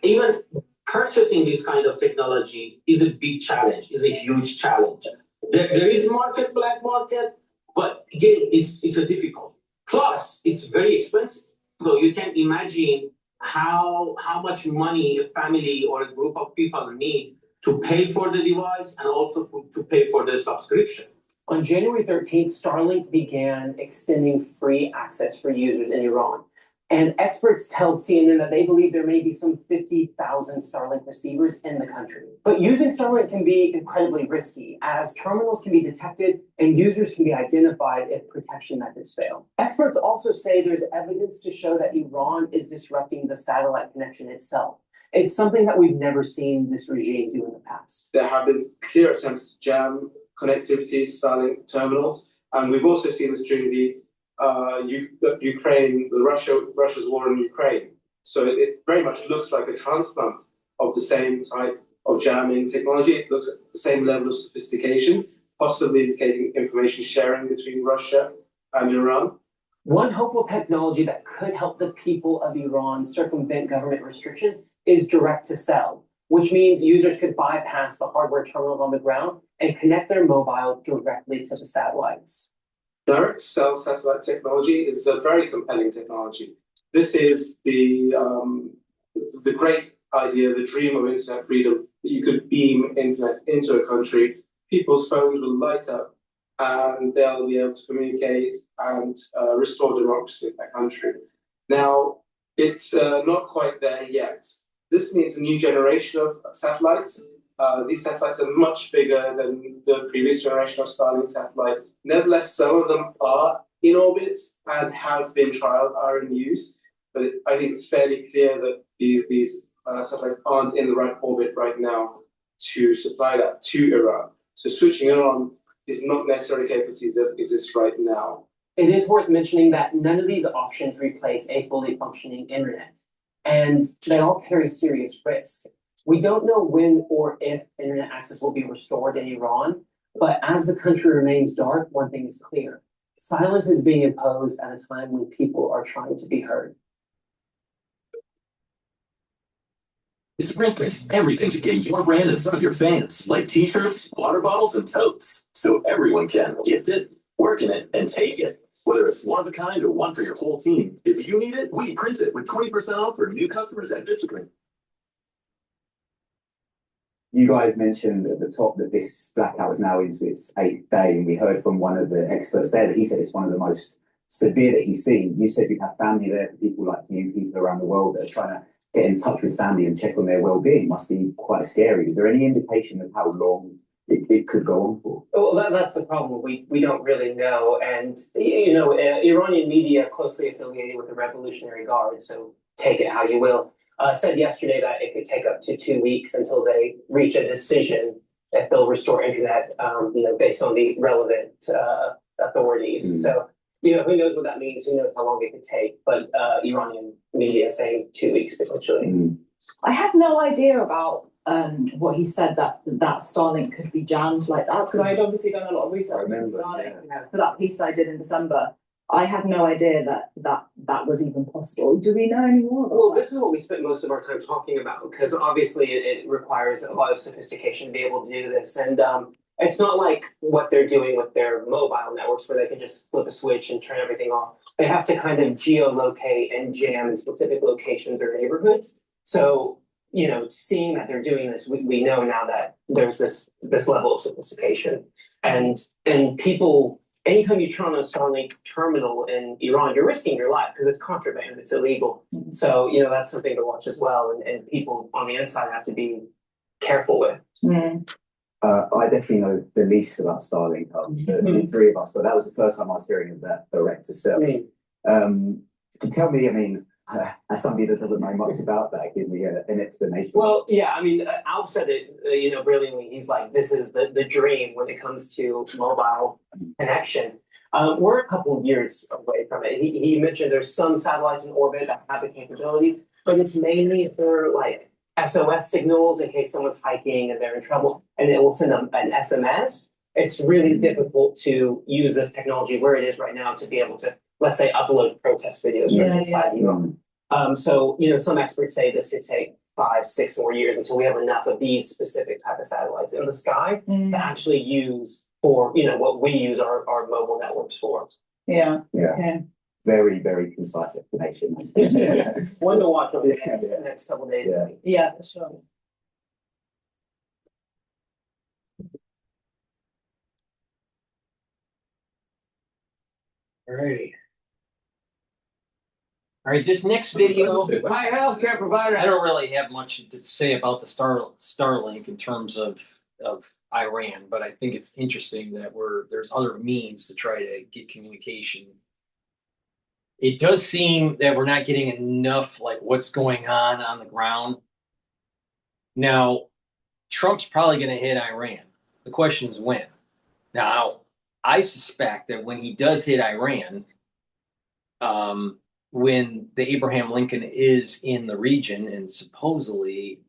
even purchasing this kind of technology is a big challenge, is a huge challenge. There is market, black market, but again, it's a difficult. Plus, it's very expensive. So you can imagine how much money a family or a group of people need to pay for the device and also to pay for the subscription. On January 13th, Starlink began extending free access for users in Iran. And experts tell CNN that they believe there may be some 50,000 Starlink receivers in the country. But using Starlink can be incredibly risky, as terminals can be detected and users can be identified if protection methods fail. Experts also say there's evidence to show that Iran is disrupting the satellite connection itself. It's something that we've never seen this regime do in the past. There have been clear attempts to jam connectivity, Starlink terminals, and we've also seen this during the Russia's war in Ukraine. So it very much looks like a transplant of the same type of jamming technology. It looks at the same level of sophistication, possibly indicating information sharing between Russia and Iran. One hopeful technology that could help the people of Iran circumvent government restrictions is direct to cell, which means users could bypass the hardware terminals on the ground and connect their mobile directly to the satellites. Direct cell satellite technology is a very compelling technology. This is the great idea, the dream of internet freedom, that you could beam internet into a country, people's phones will light up, and they'll be able to communicate and restore democracy in that country. Now, it's not quite there yet. This needs a new generation of satellites. These satellites are much bigger than the previous generation of Starlink satellites. Nevertheless, some of them are in orbit and have been trialed, are in use. But I think it's fairly clear that these satellites aren't in the right orbit right now to supply that to Iran. So switching it on is not necessarily a capability that exists right now. It is worth mentioning that none of these options replace a fully functioning internet, and they all carry serious risk. We don't know when or if internet access will be restored in Iran, but as the country remains dark, one thing is clear. Silence is being imposed at a time when people are trying to be heard. Sprint brings everything to get your brand in front of your fans, like t-shirts, water bottles, and totes, so everyone can gift it, work in it, and take it. Whether it's one of a kind or one for your whole team, if you need it, we print it with 20% off for new customers at Bitchute. You guys mentioned at the top that this blackout is now into its 8th day, and we heard from one of the experts there that he said it's one of the most severe that he's seen. You said you have family there for people like you, people around the world that are trying to get in touch with family and check on their well-being. Must be quite scary. Is there any indication of how long it could go on for? Well, that's the problem. We don't really know. And, you know, Iranian media closely affiliated with the Revolutionary Guard, so take it how you will, said yesterday that it could take up to 2 weeks until they reach a decision if they'll restore internet, you know, based on the relevant authorities. So, you know, who knows what that means? Who knows how long it could take? But Iranian media is saying 2 weeks potentially. I had no idea about what he said that Starlink could be jammed like that, because I had obviously done a lot of research on Starlink for that piece I did in December. I had no idea that was even possible. Do we know any more about Well, that? this is what we spent most of our time talking about, because obviously it requires a lot of sophistication to be able to do this. And it's not like what they're doing with their mobile networks where they can just flip a switch and turn everything off. They have to kind of geolocate and jam in specific locations or neighborhoods. So, you know, seeing that they're doing this, we know now that there's this level of sophistication. And people, anytime you turn on a Starlink terminal in Iran, you're risking your life because it's contraband, it's illegal. So, you know, that's something to watch as well. And people on the inside have to be careful with. I definitely know the least about Starlink, the three of us, but that was the first time I was hearing of that direct to cell. Can you tell me, I mean, as somebody that doesn't know much about that, give me an explanation. Well, yeah, I mean, Alp said it, brilliantly. He's like, this is the dream when it comes to mobile connection. We're a couple of years away from it. He mentioned there's some satellites in orbit that have the capabilities, but it's mainly for like SOS signals in case someone's hiking and they're in trouble, and it will send them an SMS. It's really difficult to use this technology where it is right now to be able to, let's say, upload protest videos from inside you. So, some experts say this could take 5, 6 more years until we have enough of these specific type of satellites in the sky to actually use for, what we use our mobile networks for. Yeah. Yeah. Very, very concise explanation. One to watch over the next couple of days. Yeah, for sure. Alrighty. All right, this next video, My healthcare provider. I don't really have much to say about the Starlink in terms of Iran, but I think it's interesting that there's other means to try to get communication. It does seem that we're not getting enough like what's going on the ground. Now, Trump's probably going to hit Iran. The question is when. Now, I suspect that when he does hit Iran, when the Abraham Lincoln is in the region, and supposedly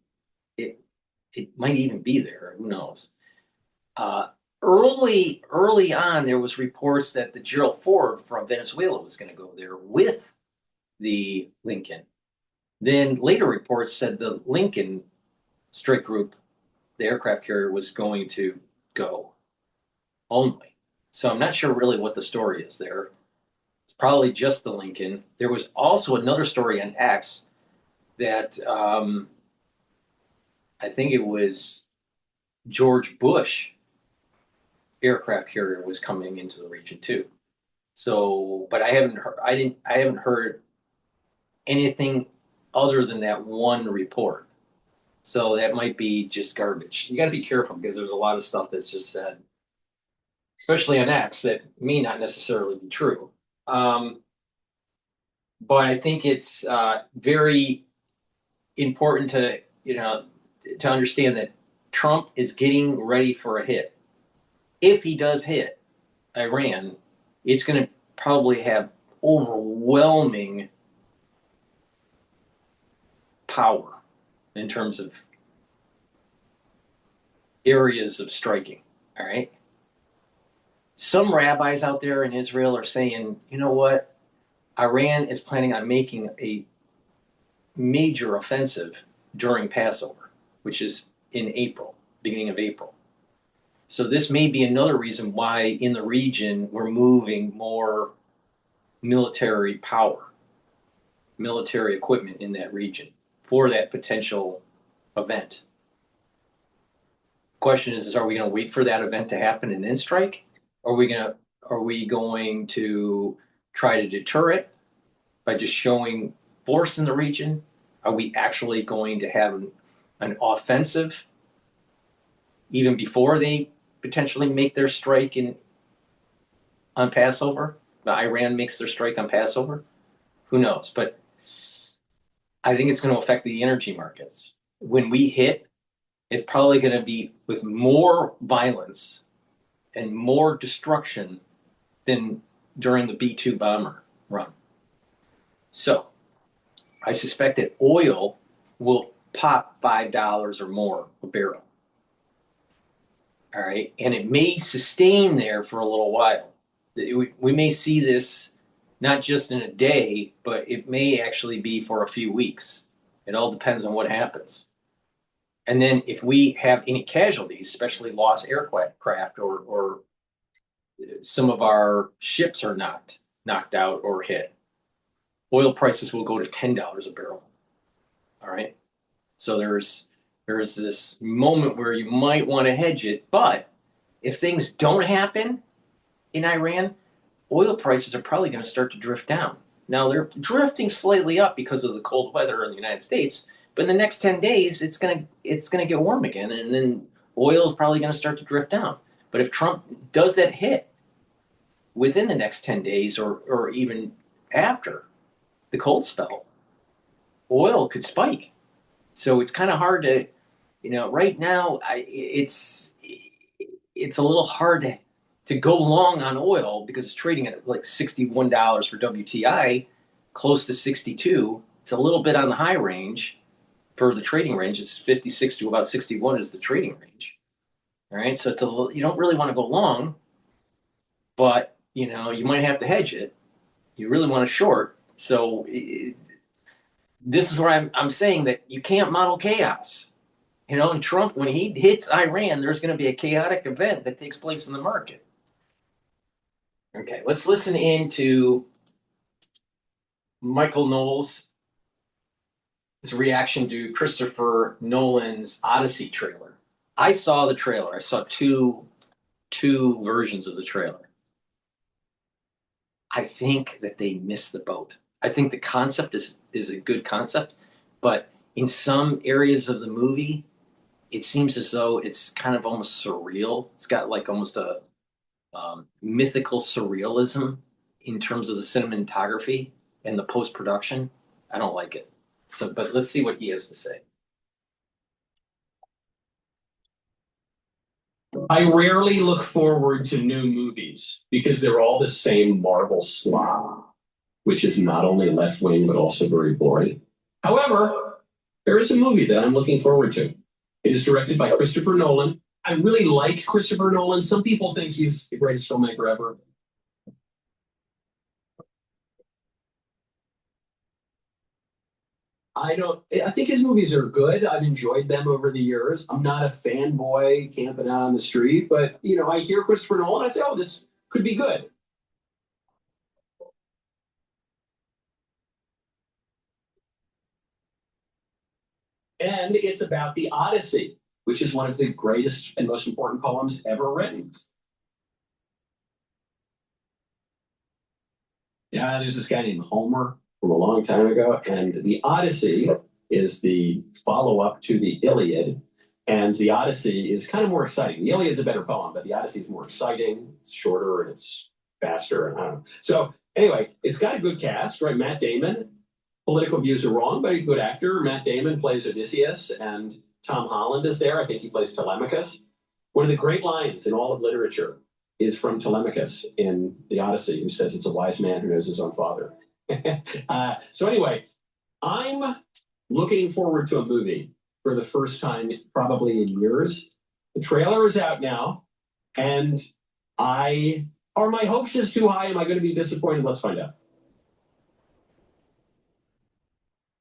it might even be there, who knows? Early on, there was reports that the Gerald Ford from Venezuela was going to go there with the Lincoln. Then later reports said the Lincoln strike group, the aircraft carrier, was going to go only. So I'm not sure really what the story is there. It's probably just the Lincoln. There was also another story on X that I think it was George Bush aircraft carrier was coming into the region too. So, but I haven't heard anything other than that one report. So that might be just garbage. You got to be careful because there's a lot of stuff that's just said, especially on X, that may not necessarily be true. But I think it's very important to understand that Trump is getting ready for a hit. If he does hit Iran, it's going to probably have overwhelming power in terms of areas of striking. All right. Some rabbis out there in Israel are saying, you know what? Iran is planning on making a major offensive during Passover, which is in April, beginning of April. So this may be another reason why in the region we're moving more military power, military equipment in that region for that potential event. Question is are we going to wait for that event to happen and then strike? Are we going to try to deter it by just showing force in the region? Are we actually going to have an offensive even before they potentially make their strike on Passover? Iran makes their strike on Passover? Who knows? But I think it's going to affect the energy markets. When we hit, it's probably going to be with more violence and more destruction than during the B-2 bomber run. So I suspect that oil will pop $5 or more a barrel. All right. And it may sustain there for a little while. We may see this not just in a day, but it may actually be for a few weeks. It all depends on what happens. And then if we have any casualties, especially lost aircraft or some of our ships are knocked out or hit, oil prices will go to $10 a barrel. All right. So there's this moment where you might want to hedge it, but if things don't happen in Iran, oil prices are probably going to start to drift down. Now they're drifting slightly up because of the cold weather in the United States, but in the next 10 days, it's going to get warm again, and then oil is probably going to start to drift down. But if Trump does that hit within the next 10 days or even after the cold spell, oil could spike. So it's kind of hard to, right now, it's a little hard to go long on oil because it's trading at like $61 for WTI, close to 62. It's a little bit on the high range for the trading range. It's 56 to about 61 is the trading range. All right, so it's a little, you don't really want to go long, but you might have to hedge it. You really want to short. So this is where I'm saying that you can't model chaos. And Trump, when he hits Iran, there's going to be a chaotic event that takes place in the market. Okay, let's listen into Michael Knowles' reaction to Christopher Nolan's Odyssey trailer. I saw the trailer. I saw two versions of the trailer. I think that they missed the boat. I think the concept is a good concept, but in some areas of the movie, it seems as though it's kind of almost surreal. It's got like almost a mythical surrealism in terms of the cinematography and the post-production. I don't like it. So, but let's see what he has to say. I rarely look forward to new movies because they're all the same Marvel slop, which is not only left-wing but also very boring. However, there is a movie that I'm looking forward to. It is directed by Christopher Nolan. I really like Christopher Nolan. Some people think he's the greatest filmmaker ever. I think his movies are good. I've enjoyed them over the years. I'm not a fanboy camping out on the street, but I hear Christopher Nolan, I say, oh, this could be good. And it's about the Odyssey, which is one of the greatest and most important poems ever written. Yeah, there's this guy named Homer from a long time ago, and the Odyssey is the follow-up to the Iliad, and the Odyssey is kind of more exciting. The Iliad's a better poem, but the Odyssey is more exciting. It's shorter and it's faster, and I don't know. So anyway, it's got a good cast, right? Matt Damon. Political views are wrong, but he's a good actor. Matt Damon plays Odysseus, and Tom Holland is there. I think he plays Telemachus. One of the great lines in all of literature is from Telemachus in the Odyssey, who says it's a wise man who knows his own father. So anyway, I'm looking forward to a movie for the first time probably in years. The trailer is out now, and are my hopes just too high? Am I going to be disappointed? Let's find out.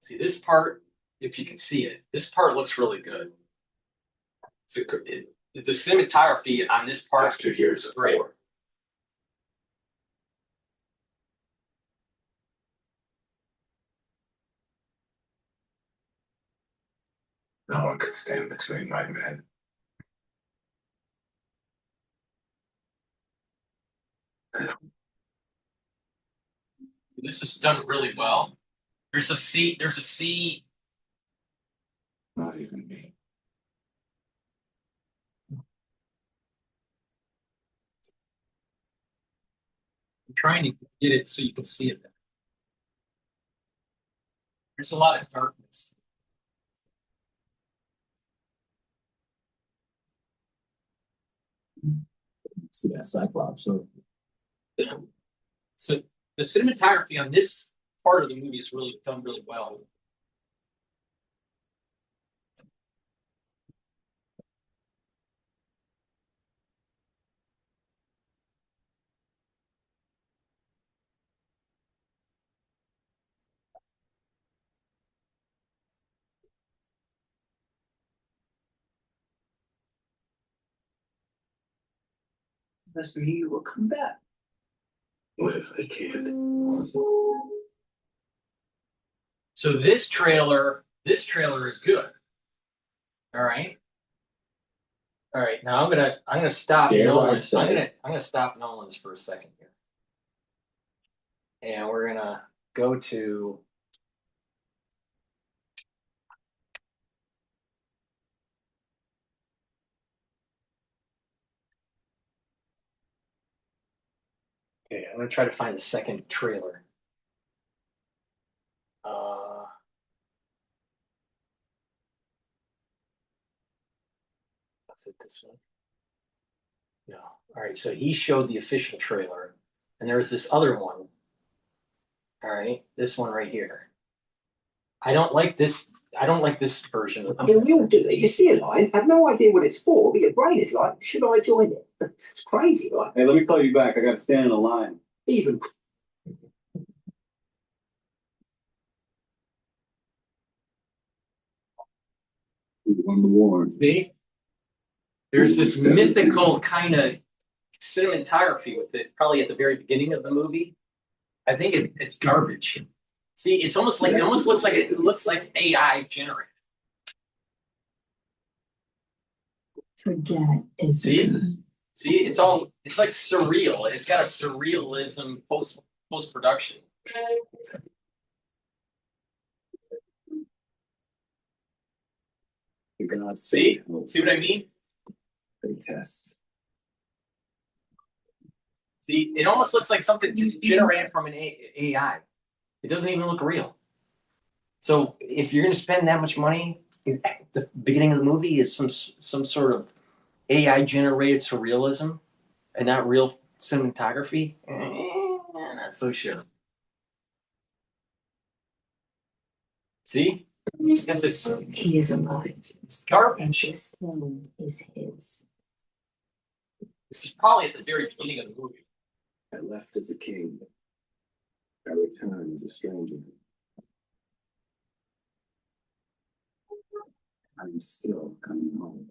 See this part, if you can see it, this part looks really good. The cinematography on this part is great. No one could stand between my men. This is done really well. There's a sea. Not even me. I'm trying to get it so you can see it. There's a lot of darkness. See that Cyclops. So the cinematography on this part of the movie is really done really well. That's me. You will come back. What if I can't? So this trailer is good. All right. All right. Now I'm gonna stop Nolan's. I'm gonna stop Nolan's for a second here. And we're gonna go to okay, I'm gonna try to find the second trailer. Is it this one? No. All right. So he showed the official trailer, and there's this other one. All right, this one right here. I don't like this. I don't like this version of I mean, we all do it. You see a line, have no idea what it's for, but your brain is like, should I join it? It's crazy, right? Hey, let me call you back. I got to stand in a line. Even We won the war. See? There's this mythical kind of cinematography with it, probably at the very beginning of the movie. I think it's garbage. See, it's almost like it looks like AI generated. Forget is See? good. See, it's like surreal. It's got a surrealism post production. See what I mean? Great test. See, it almost looks like something generated from an AI. It doesn't even look real. So if you're going to spend that much money, at the beginning of the movie is some sort of AI generated surrealism and not real cinematography. Not so sure. See, he's got this. He is alive. It's garbage. This throne is his. This is probably at the very beginning of the movie. I left as a king. I return as a stranger. I'm still coming home.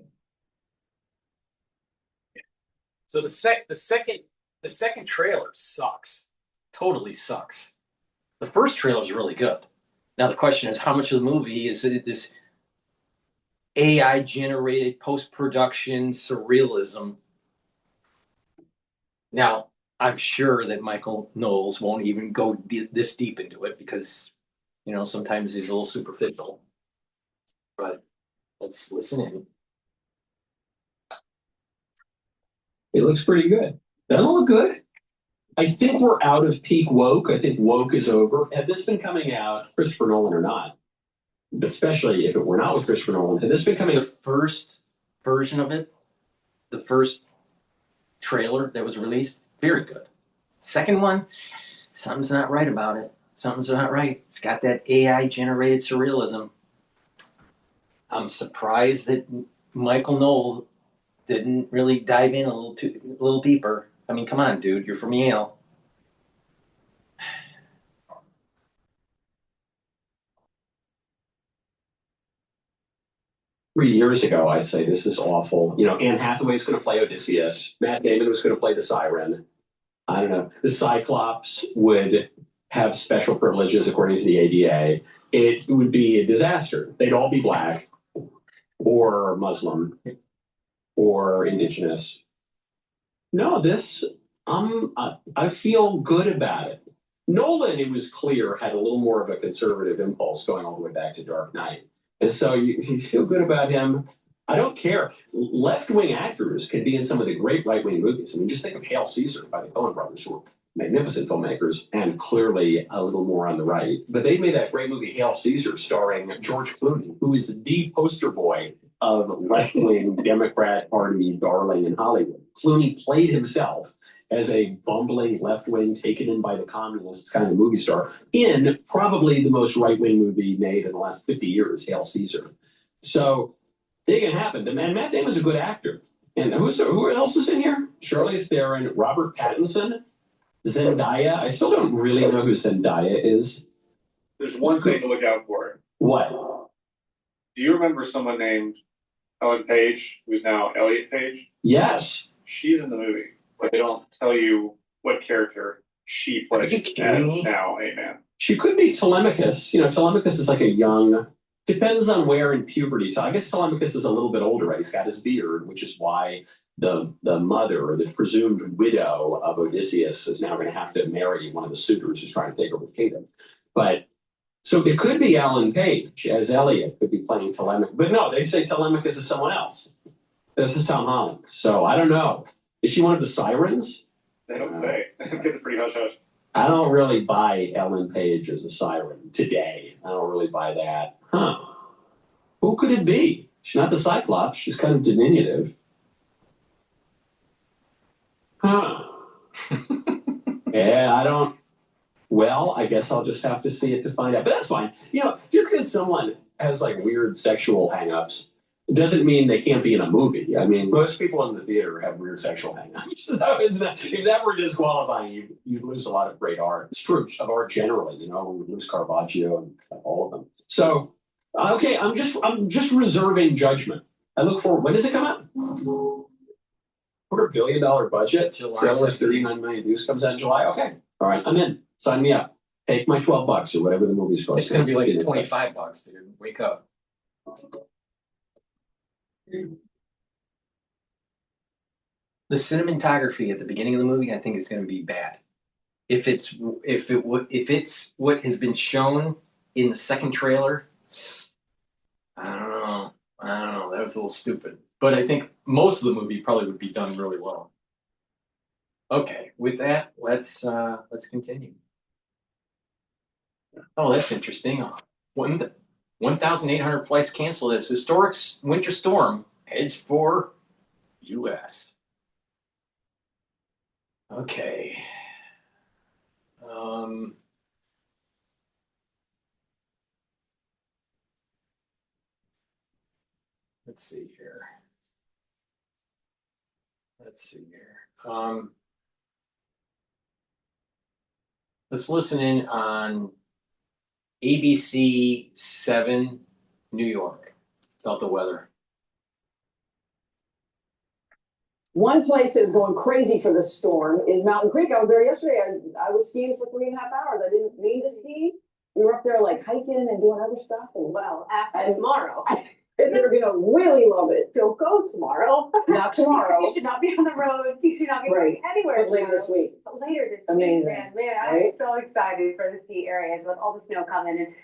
So the second trailer sucks. Totally sucks. The first trailer is really good. Now the question is, how much of the movie is it this AI generated post-production surrealism? Now, I'm sure that Michael Knowles won't even go this deep into it because, sometimes he's a little superficial. But let's listen in. It looks pretty good. Doesn't it look good? I think we're out of peak woke. I think woke is over. Had this been coming out, Christopher Nolan or not, especially if it were not with Christopher Nolan, had this been coming The first version of it, the first trailer that was released, very good. Second one, something's not right about it. Something's not right. It's got that AI generated surrealism. I'm surprised that Michael Knoll didn't really dive in a little deeper. I mean, come on, dude, you're from Yale. 3 years ago, I'd say this is awful. Anne Hathaway's going to play Odysseus. Matt Damon was going to play the Siren. I don't know. The Cyclops would have special privileges according to the ADA. It would be a disaster. They'd all be black or Muslim or indigenous. No, I feel good about it. Nolan, it was clear, had a little more of a conservative impulse going all the way back to Dark Knight. And so you feel good about him. I don't care. Left-wing actors can be in some of the great right-wing movies. I mean, just think of Hail Caesar by the Coen brothers, who are magnificent filmmakers and clearly a little more on the right. But they made that great movie Hail Caesar starring George Clooney, who is the poster boy of left-wing Democrat Party darling in Hollywood. Clooney played himself as a bumbling left-wing, taken in by the communists kind of movie star in probably the most right-wing movie made in the last 50 years, Hail Caesar. So it can happen. And Matt Damon's a good actor. And who else is in here? Charlize Theron, Robert Pattinson, Zendaya. I still don't really know who Zendaya is. There's one thing to look out for. What? Do you remember someone named Ellen Page, who's now Elliot Page? Yes. She's in the movie, but they don't tell you what character she plays as now a man. She could be Telemachus. Telemachus is like a young, depends on where in puberty. I guess Telemachus is a little bit older, right? He's got his beard, which is why the mother, or the presumed widow of Odysseus, is now going to have to marry one of the suitors who's trying to take over the kingdom. But so it could be Ellen Page as Elliot, could be playing Telemachus. But no, they say Telemachus is someone else. This is Tom Holland. So I don't know. Is she one of the sirens? They don't say. It's pretty hush hush. I don't really buy Ellen Page as a siren today. I don't really buy that. Who could it be? She's not the Cyclops. She's kind of diminutive. Huh. Yeah, I don't. Well, I guess I'll just have to see it to find out. But that's fine. You know, just because someone has like weird sexual hangups doesn't mean they can't be in a movie. I mean, most people in the theater have weird sexual hangups. So if that were disqualifying, you'd lose a lot of great art. It's true of art generally. You know, we would lose Caravaggio and all of them. So, okay, I'm just reserving judgment. I look forward. When does it come out? $250 million budget. July Trailer 17th. 39 million views comes out in July. Okay, all right, I'm in. Sign me up. Take my $12 or whatever the movie's called. It's going to be like $25, dude. Wake up. The cinematography at the beginning of the movie, I think, is going to be bad. If it's what has been shown in the second trailer, I don't know. That was a little stupid. But I think most of the movie probably would be done really well. Okay, with that, let's continue. Oh, that's interesting. 1,800 flights canceled as historic winter storm heads for U.S. Okay. Let's see here. Let's listen in on ABC 7 New York about the weather. One place that is going crazy for this storm is Mountain Creek. I was there yesterday. I was skiing for 3.5 hours. I didn't mean to ski. We were up there like hiking and doing other stuff. And well, after tomorrow, they're gonna really love it. Don't go tomorrow. Not tomorrow. You should not be on the roads. You should not be going anywhere. But later this week. But later this Amazing. week, man, I'm so excited for the ski areas with all the snow coming in.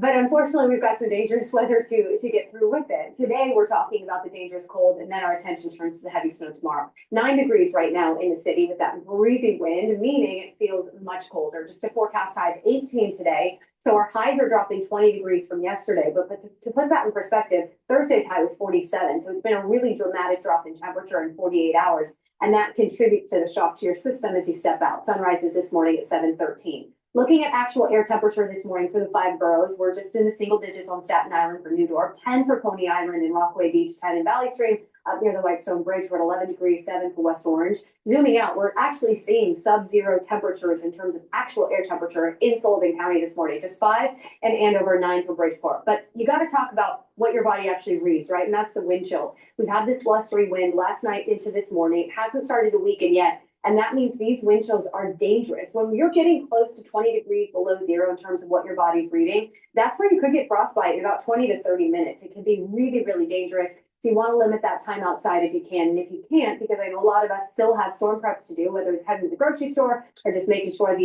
But unfortunately, we've got some dangerous weather to get through with it. Today, we're talking about the dangerous cold, and then our attention turns to the heavy snow tomorrow. 9 degrees right now in the city with that breezy wind, meaning it feels much colder. Just a forecast high of 18 today. So our highs are dropping 20 degrees from yesterday. But to put that in perspective, Thursday's high was 47. So it's been a really dramatic drop in temperature in 48 hours. And that contributes to the shock to your system as you step out. Sunrise is this morning at 7:13. Looking at actual air temperature this morning for the 5 boroughs, we're just in the single digits on Staten Island for New Dorp, 10 for Coney Island and Rockaway Beach, 10 in Valley Stream. Up near the Whitestone Bridge, we're at 11 degrees, 7 for West Orange. Zooming out, we're actually seeing sub-zero temperatures in terms of actual air temperature in Sullivan County this morning, just 5 and Andover, 9 for Bridgeport. But you got to talk about what your body actually reads, right? And that's the wind chill. We've had this blustery wind last night into this morning. It hasn't started to weaken yet. And that means these wind chills are dangerous. When you're getting close to 20 degrees below zero in terms of what your body's reading, that's where you could get frostbite in about 20 to 30 minutes. It can be really, really dangerous. So you want to limit that time outside if you can. And if you can't, because I know a lot of us still have storm preps to do, whether it's heading to the grocery store or just making sure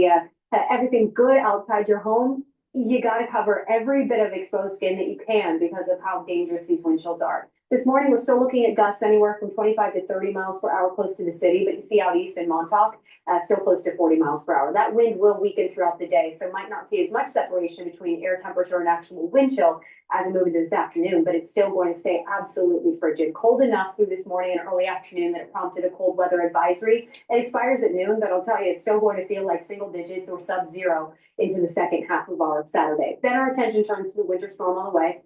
everything's good outside your home, you got to cover every bit of exposed skin that you can because of how dangerous these wind chills are. This morning, we're still looking at gusts anywhere from 25 to 30 miles per hour close to the city, but you see out east in Montauk, still close to 40 miles per hour. That wind will weaken throughout the day, so might not see as much separation between air temperature and actual wind chill as we move into this afternoon, but it's still going to stay absolutely frigid. Cold enough through this morning and early afternoon that it prompted a cold weather advisory. It expires at noon, but I'll tell you, it's still going to feel like single digits or sub-zero into the second half of our Saturday. Then our attention turns to the winter storm on the way.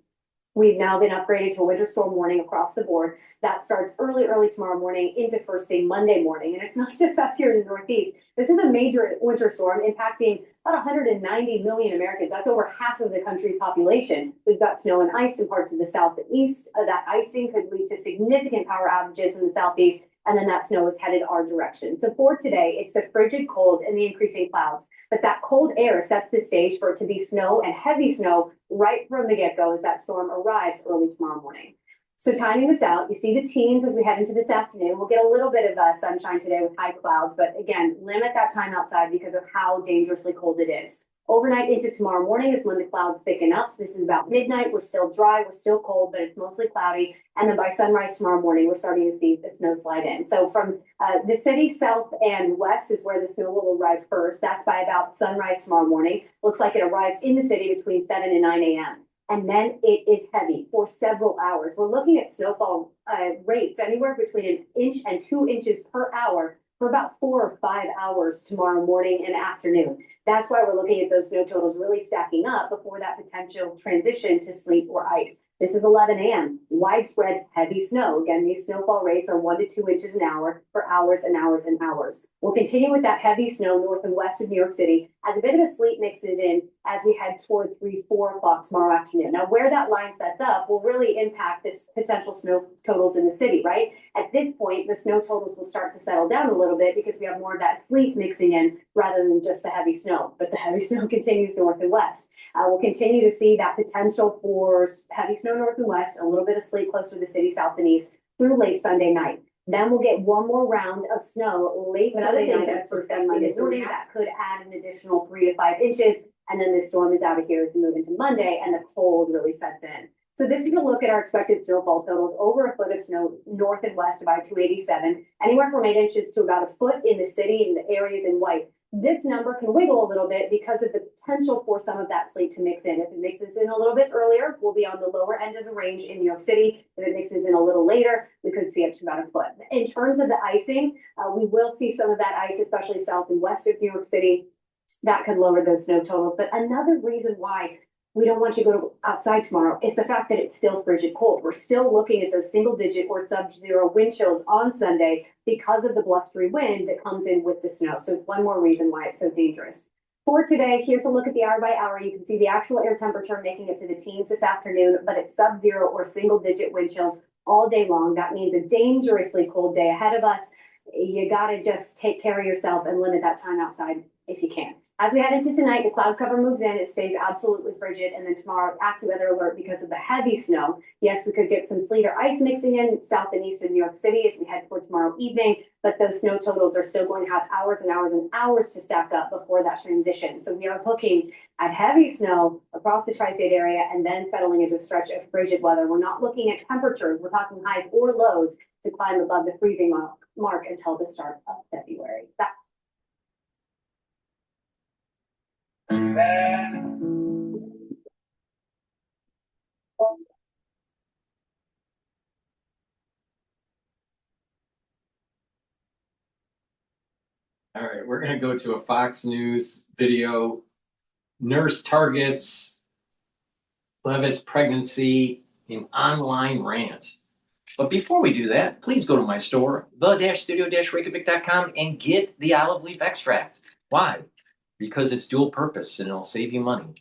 We've now been upgraded to a winter storm warning across the board. That starts early tomorrow morning into first thing Monday morning. And it's not just us here in the Northeast. This is a major winter storm impacting about 190 million Americans. That's over half of the country's population. We've got snow and ice in parts of the south and east. That icing could lead to significant power outages in the southeast. And then that snow is headed our direction. So for today, it's the frigid cold and the increasing clouds. But that cold air sets the stage for it to be snow and heavy snow right from the get-go as that storm arrives early tomorrow morning. So timing this out, you see the teens as we head into this afternoon. We'll get a little bit of sunshine today with high clouds, but again, limit that time outside because of how dangerously cold it is. Overnight into tomorrow morning is when the clouds thicken up. So this is about midnight. We're still dry, we're still cold, but it's mostly cloudy. And then by sunrise tomorrow morning, we're starting to see the snow slide in. So from the city south and west is where the snow will arrive first. That's by about sunrise tomorrow morning. Looks like it arrives in the city between 7 and 9 a.m. and then it is heavy for several hours. We're looking at snowfall rates anywhere between 1 inch and 2 inches per hour for about 4 or 5 hours tomorrow morning and afternoon. That's why we're looking at those snow totals really stacking up before that potential transition to sleet or ice. This is 11 a.m. Widespread heavy snow. Again, these snowfall rates are 1 to 2 inches an hour for hours and hours and hours. We'll continue with that heavy snow north and west of New York City as a bit of a sleet mixes in as we head toward 3, 4 o'clock tomorrow afternoon. Now, where that line sets up will really impact this potential snow totals in the city, right? At this point, the snow totals will start to settle down a little bit because we have more of that sleet mixing in rather than just the heavy snow. But the heavy snow continues north and west. We'll continue to see that potential for heavy snow north and west, a little bit of sleet closer to the city south and east through late Sunday night. Then we'll get one more round of snow late Sunday night for Monday morning. That could add an additional 3 to 5 inches. And then this storm is out of here as we move into Monday and the cold really sets in. So this is a look at our expected snowfall totals. Over a foot of snow north and west of I-287, anywhere from 8 inches to about a foot in the city in the areas in white. This number can wiggle a little bit because of the potential for some of that sleet to mix in. If it mixes in a little bit earlier, we'll be on the lower end of the range in New York City. If it mixes in a little later, we could see up to about a foot. In terms of the icing, we will see some of that ice, especially south and west of New York City. That could lower those snow totals. But another reason why we don't want you to go outside tomorrow is the fact that it's still frigid cold. We're still looking at those single digit or sub-zero wind chills on Sunday because of the blustery wind that comes in with the snow. So it's one more reason why it's so dangerous. For today, here's a look at the hour by hour. You can see the actual air temperature making it to the teens this afternoon, but it's sub-zero or single digit wind chills all day long. That means a dangerously cold day ahead of us. You got to just take care of yourself and limit that time outside if you can. As we head into tonight, the cloud cover moves in. It stays absolutely frigid. And then tomorrow, active weather alert because of the heavy snow. Yes, we could get some sleet or ice mixing in south and east of New York City as we head toward tomorrow evening. But those snow totals are still going to have hours and hours and hours to stack up before that transition. So we are looking at heavy snow across the tri-state area and then settling into a stretch of frigid weather. We're not looking at temperatures. We're talking highs or lows to climb above the freezing mark until the start of February. All right, we're going to go to a Fox News video. Nurse targets Levitt's pregnancy in online rant. But before we do that, please go to my store, the-studio-reykjavik.com, and get the olive leaf extract. Why? Because it's dual purpose and it'll save you money.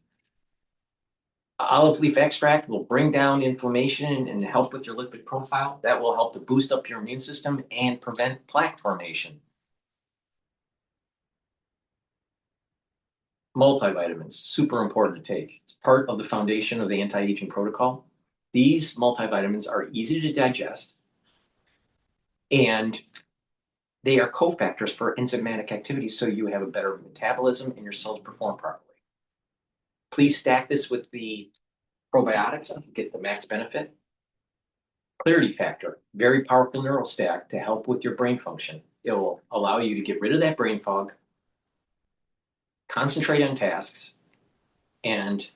Olive leaf extract will bring down inflammation and help with your lipid profile. That will help to boost up your immune system and prevent plaque formation. Multivitamins, super important to take. It's part of the foundation of the anti-aging protocol. These multivitamins are easy to digest, and they are cofactors for enzymatic activity, so you have a better metabolism and your cells perform properly. Please stack this with the probiotics to get the max benefit. Clarity factor, very powerful neural stack to help with your brain function. It will allow you to get rid of that brain fog, concentrate on tasks, and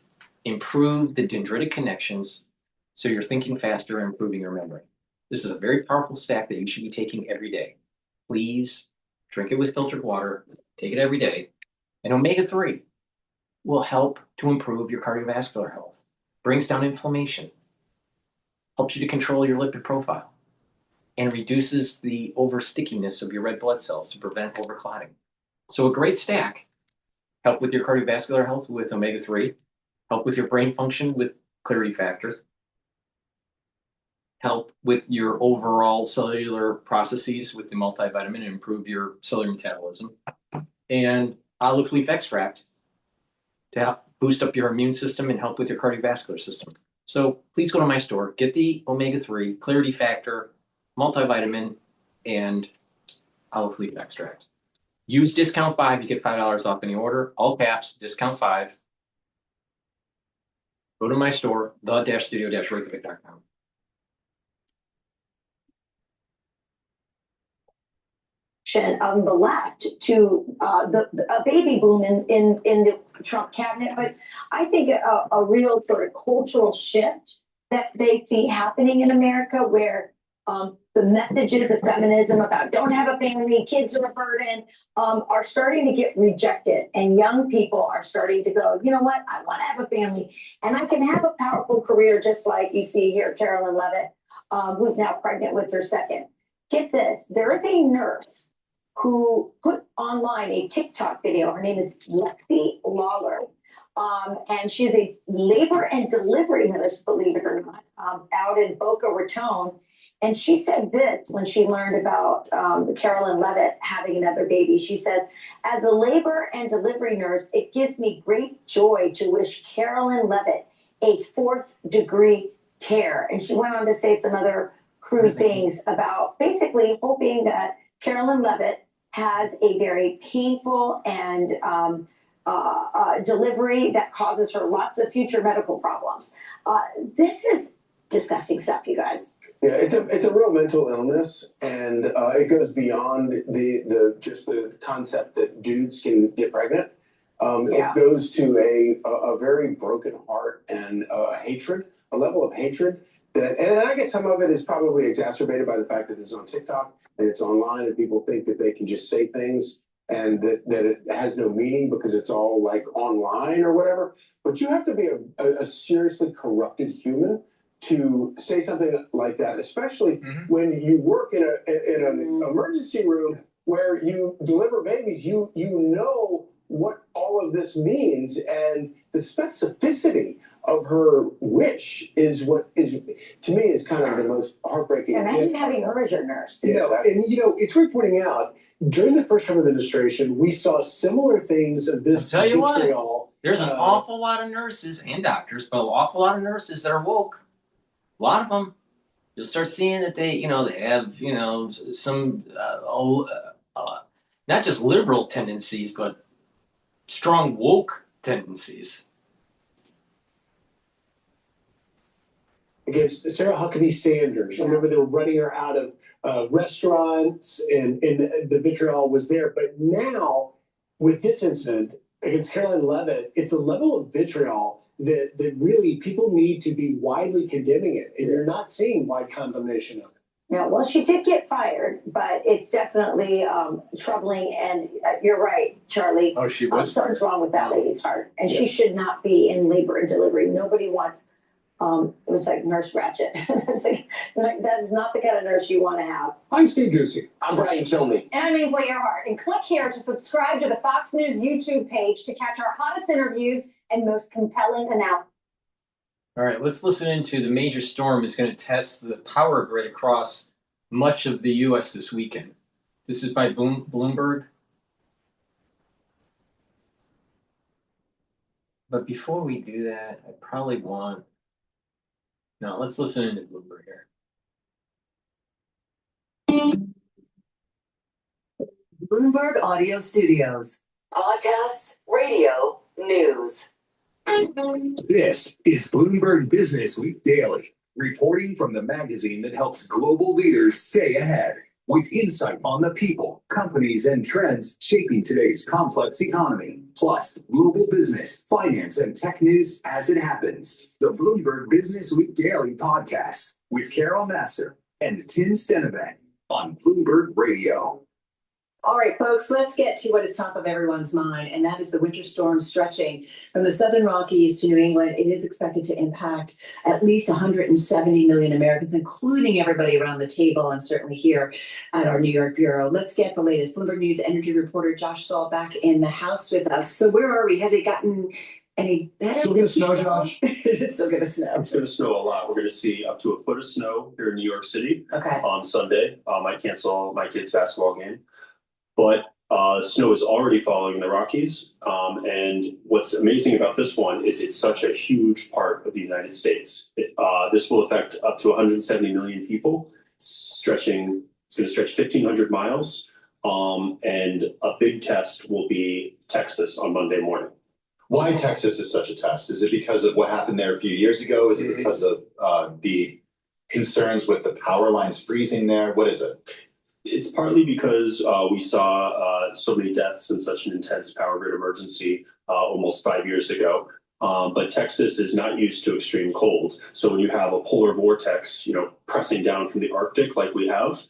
improve the dendritic connections so you're thinking faster and improving your memory. This is a very powerful stack that you should be taking every day. Please drink it with filtered water, take it every day. And omega-3 will help to improve your cardiovascular health, brings down inflammation, helps you to control your lipid profile, and reduces the over stickiness of your red blood cells to prevent overclotting. So a great stack. Help with your cardiovascular health with omega-3, help with your brain function with clarity factors, help with your overall cellular processes with the multivitamin and improve your cellular metabolism, and olive leaf extract to help boost up your immune system and help with your cardiovascular system. So please go to my store, get the omega-3, clarity factor, multivitamin, and olive leaf extract. Use discount 5, you get $5 off any order. All caps, discount 5. Go to my store, the-studio-reykjavik.com. On the left to a baby boom in the Trump cabinet, but I think a real sort of cultural shift that they see happening in America where the messages of feminism about don't have a family, kids are a burden, are starting to get rejected. And young people are starting to go, you know what, I want to have a family and I can have a powerful career just like you see here, Carolyn Levitt, who's now pregnant with her second. Get this, there is a nurse who put online a TikTok video. Her name is Lexi Lawler. And she's a labor and delivery nurse, believe it or not, out in Boca Raton. And she said this when she learned about Carolyn Levitt having another baby. She says, as a labor and delivery nurse, it gives me great joy to wish Carolyn Levitt a 4th degree tear. And she went on to say some other crude things about basically hoping that Carolyn Levitt has a very painful and delivery that causes her lots of future medical problems. This is disgusting stuff, you guys. Yeah, it's a real mental illness, and it goes beyond the just the concept that dudes can get pregnant. It goes to a very broken heart and hatred, a level of hatred that, and I guess some of it is probably exacerbated by the fact that this is on TikTok and it's online, and people think that they can just say things and that it has no meaning because it's all like online or whatever. But you have to be a seriously corrupted human to say something like that, especially when you work in an emergency room where you deliver babies. You know what all of this means, and the specificity of her wish is what is, to me, is kind of the most heartbreaking. Imagine having her as your nurse. You know, and you know, it's worth pointing out, during the first Trump administration, we saw similar things of this I'll tell you vitriol. what, there's an awful lot of nurses and doctors, but an awful lot of nurses that are woke. A lot of them, you'll start seeing that they have, some, not just liberal tendencies, but strong woke tendencies. Against Sarah Huckabee Sanders. Remember, they were running her out of restaurants, and the vitriol was there. But now, with this incident against Carolyn Levitt, it's a level of vitriol that really people need to be widely condemning it, and you're not seeing wide condemnation of it. Yeah, well, she did get fired, but it's definitely troubling. And you're right, Charlie. Oh, she was something's wrong with that lady's heart, and Yeah. she should not be in labor and delivery. Nobody wants. It was like Nurse Ratchet. It's like that is not the kind of nurse you want to have. I'm Steve Ducey. I'm Brighteon Channel. And I'm Ainsley Earhart. And click here to subscribe to the Fox News YouTube page to catch our hottest interviews and most compelling analysis. All right, let's listen into the major storm is going to test the power grid across much of the U.S. this weekend. This is by Bloomberg. But before we do that, I probably want... No, let's listen into Bloomberg here. Bloomberg Audio Studios. Podcasts, radio, news. This is Bloomberg Business Week Daily, reporting from the magazine that helps global leaders stay ahead with insight on the people, companies, and trends shaping today's complex economy, plus global business, finance, and tech news as it happens. The Bloomberg Business Week Daily podcast with Carol Nasser and Tim Stenevang on Bloomberg Radio. All right, folks, let's get to what is top of everyone's mind, and that is the winter storm stretching from the southern Rockies to New England. It is expected to impact at least 170 million Americans, including everybody around the table and certainly here at our New York bureau. Let's get the latest. Bloomberg News energy reporter Josh Saul back in the house with us. So where are we? Has it gotten any better? Still gonna snow, Josh? It's still gonna snow. It's gonna snow a lot. We're gonna see up to a foot of snow here in New York City. Okay. On Sunday. I cancel my kids' basketball game. But snow is already falling in the Rockies. And what's amazing about this one is it's such a huge part of the United States. This will affect up to 170 million people, it's going to stretch 1,500 miles. And a big test will be Texas on Monday morning. Why Texas is such a test? Is it because of what happened there a few years ago? Is it because of the concerns with the power lines freezing there? What is it? It's partly because we saw so many deaths in such an intense power grid emergency almost 5 years ago. But Texas is not used to extreme cold. So when you have a polar vortex, pressing down from the Arctic like we have,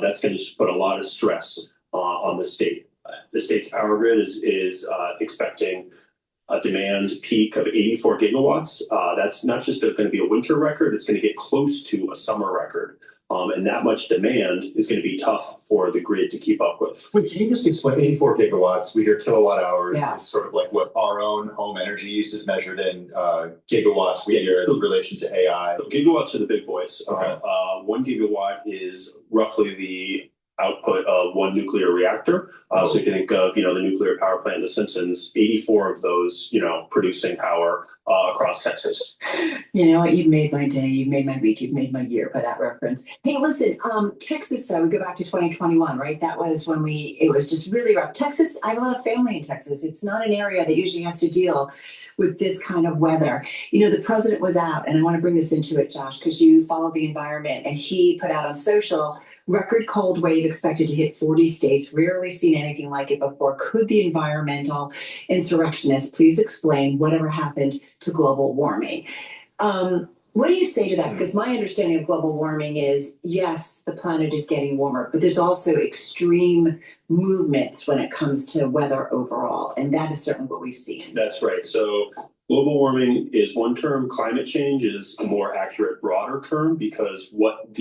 that's going to put a lot of stress on the state. The state's power grid is expecting a demand peak of 84 gigawatts. That's not just going to be a winter record, it's going to get close to a summer record. And that much demand is going to be tough for the grid to keep up with. Wait, can you just explain 84 gigawatts? We hear kilowatt hours. Yeah. Is sort of like what our own home energy use is measured in. Gigawatts we hear in relation to AI. So gigawatts are the big boys. Okay. 1 gigawatt is roughly the output of one nuclear reactor. So if you think of, the nuclear power plant in The Simpsons, 84 of those, producing power across Texas. You know what? You've made my day. You've made my week. You've made my year by that reference. Hey, listen, Texas, though, we go back to 2021, right? That was when it was just really rough. Texas, I have a lot of family in Texas. It's not an area that usually has to deal with this kind of weather. The president was out, and I want to bring this into it, Josh, because you follow the environment, and he put out on social, record cold wave expected to hit 40 states. Rarely seen anything like it before. Could the environmental insurrectionists please explain whatever happened to global warming? What do you say to that? Because my understanding of global warming is, yes, the planet is getting warmer, but there's also extreme movements when it comes to weather overall. And that is certainly what we've seen. That's right. So global warming is one term. Climate change is a more accurate, broader term, because what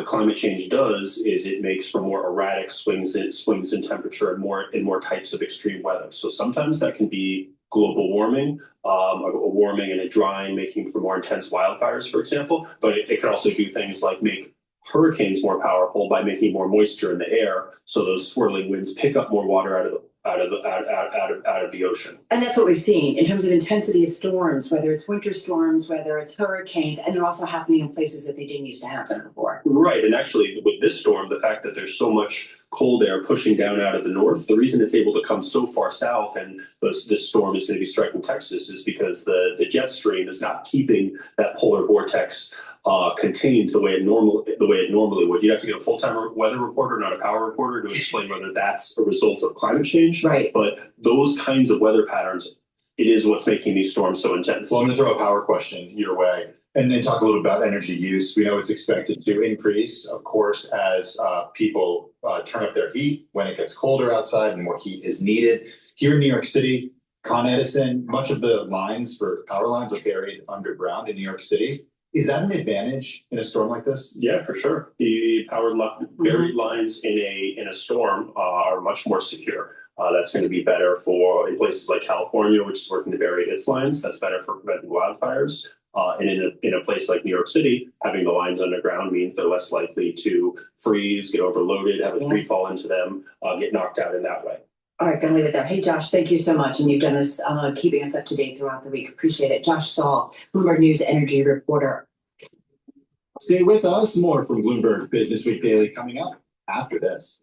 climate change does is it makes for more erratic swings in temperature and more types of extreme weather. So sometimes that can be global warming, a warming and a drying, making for more intense wildfires, for example. But it can also do things like make hurricanes more powerful by making more moisture in the air, so those swirling winds pick up more water out of the ocean. And that's what we've seen in terms of intensity of storms, whether it's winter storms, whether it's hurricanes, and they're also happening in places that they didn't used to happen before. Right, and actually with this storm, the fact that there's so much cold air pushing down out of the north, the reason it's able to come so far south and this storm is going to be striking Texas is because the jet stream is not keeping that polar vortex contained the way it normally would. You'd have to get a full-time weather reporter, not a power reporter, to explain whether that's a result of climate change. Right. But those kinds of weather patterns, it is what's making these storms so intense. Well, I'm going to throw a power question your way and then talk a little about energy use. We know it's expected to increase, of course, as people turn up their heat when it gets colder outside and more heat is needed. Here in New York City, Con Edison, much of the lines for power lines are buried underground in New York City. Is that an advantage in a storm like this? Yeah, for sure. The buried lines in a storm are much more secure. That's going to be better in places like California, which is working to bury its lines. That's better for preventing wildfires. And in a place like New York City, having the lines underground means they're less likely to freeze, get overloaded, have a tree fall into them, get knocked out in that way. All right, gonna leave it there. Hey, Josh, thank you so much. And you've done this, keeping us up to date throughout the week. Appreciate it. Josh Saul, Bloomberg News energy reporter. Stay with us. More from Bloomberg Business Week Daily coming up after this.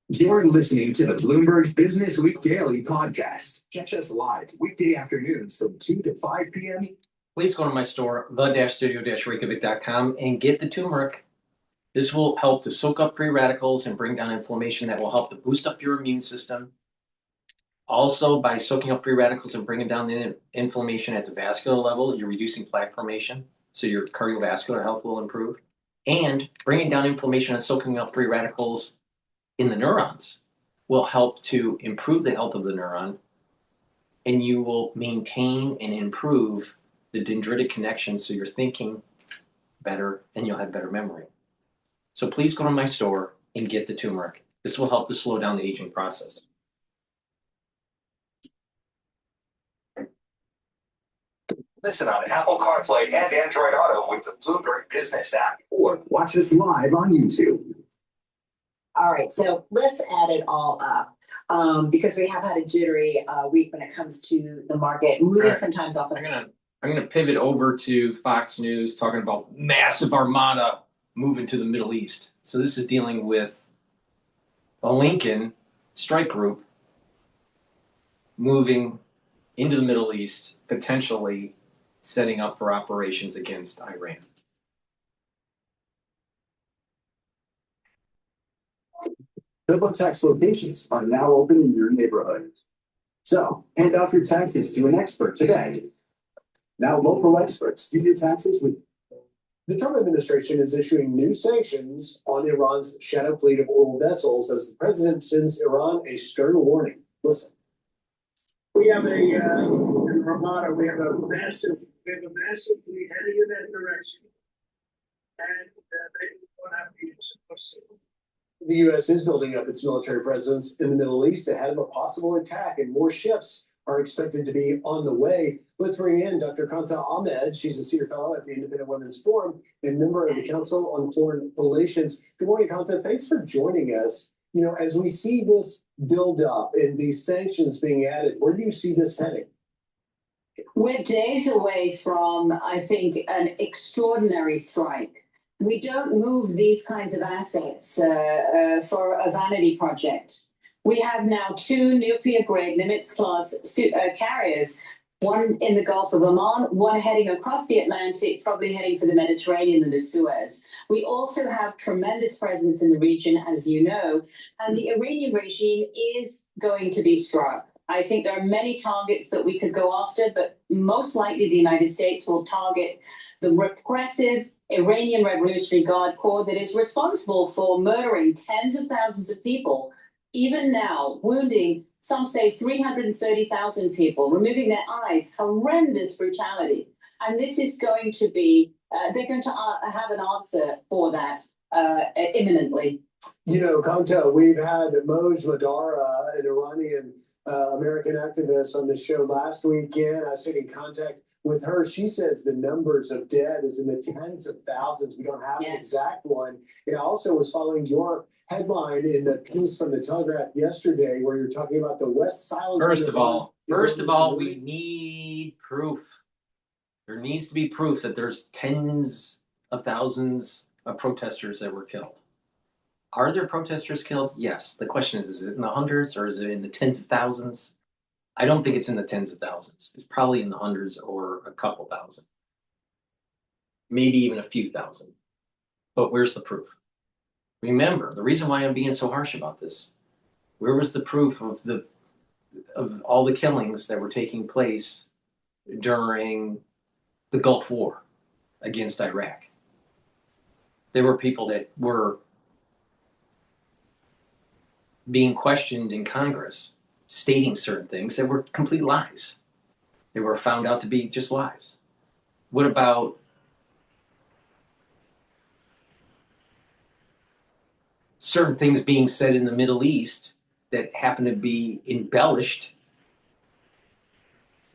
You're listening to the Bloomberg Business Week Daily podcast. Catch us live weekday afternoons from 2 to 5 p.m. Please go to my store, the-studio-reykjavik.com, and get the turmeric. This will help to soak up free radicals and bring down inflammation. That will help to boost up your immune system. Also, by soaking up free radicals and bringing down the inflammation at the vascular level, you're reducing plaque formation, so your cardiovascular health will improve. And bringing down inflammation and soaking up free radicals in the neurons will help to improve the health of the neuron, and you will maintain and improve the dendritic connections, so you're thinking better and you'll have better memory. So please go to my store and get the turmeric. This will help to slow down the aging process. Listen on Apple CarPlay and Android Auto with the Bloomberg Business app. Or watch us live on YouTube. All right, so let's add it all up. Because we have had a jittery week when it comes to the market, moving right. sometimes off. I'm gonna pivot over to Fox News, talking about massive armada moving to the Middle East. So this is dealing with the Lincoln strike group moving into the Middle East, potentially setting up for operations against Iran. TurboTax locations are now open in your neighborhood. So hand off your taxes to an expert today. Now local experts do your taxes with. The Trump administration is issuing new sanctions on Iran's shadow fleet of oil vessels as the president sends Iran a stern warning. Listen. We have in Ramada, we have a massive fleet heading in that direction. And they won't have to use it. The U.S. is building up its military presence in the Middle East ahead of a possible attack, and more ships are expected to be on the way. Let's bring in Dr. Kanta Ahmed. She's a senior fellow at the Independent Women's Forum and member of the Council on Foreign Relations. Good morning, Kanta. Thanks for joining us. You know, as we see this build up and these sanctions being added, where do you see this heading? We're days away from, I think, an extraordinary strike. We don't move these kinds of assets for a vanity project. We have now 2 nuclear-grade Nimitz-class carriers, one in the Gulf of Oman, one heading across the Atlantic, probably heading for the Mediterranean and the Suez. We also have tremendous presence in the region, as you know, and the Iranian regime is going to be struck. I think there are many targets that we could go after, but most likely the United States will target the repressive Iranian Revolutionary Guard Corps that is responsible for murdering tens of thousands of people, even now, wounding, some say 330,000 people, removing their eyes, horrendous brutality. And this is going to be, they're going to have an answer for that imminently. You know, Kanta, we've had Moj Madara, an Iranian American activist, on the show last weekend. I was in contact with her. She says the numbers of dead is in the tens of thousands. We don't have an exact one. And I also was following your headline in the piece from the Telegraph yesterday where you're talking about the West silence. First of all, we need proof. There needs to be proof that there's tens of thousands of protesters that were killed. Are there protesters killed? Yes. The question is it in the hundreds or is it in the tens of thousands? I don't think it's in the tens of thousands. It's probably in the hundreds or a couple thousand. Maybe even a few thousand. But where's the proof? Remember, the reason why I'm being so harsh about this, where was the proof of all the killings that were taking place during the Gulf War against Iraq? There were people that were being questioned in Congress, stating certain things that were complete lies. They were found out to be just lies. What about certain things being said in the Middle East that happen to be embellished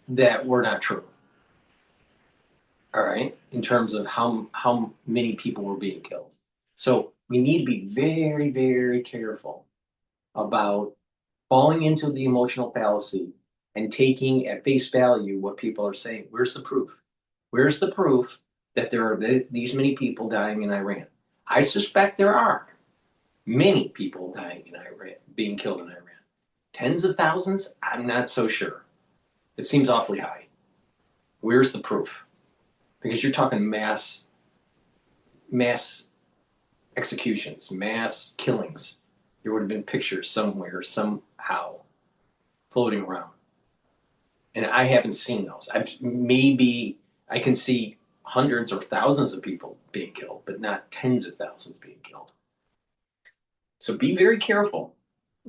that were not true? All right, in terms of how many people were being killed. So we need to be very, very careful about falling into the emotional fallacy and taking at face value what people are saying. Where's the proof? Where's the proof that there are these many people dying in Iran? I suspect there are many people dying in Iran, being killed in Iran. Tens of thousands? I'm not so sure. It seems awfully high. Where's the proof? Because you're talking mass executions, mass killings. There would have been pictures somewhere, somehow, floating around. And I haven't seen those. Maybe I can see hundreds or thousands of people being killed, but not tens of thousands being killed. So be very careful.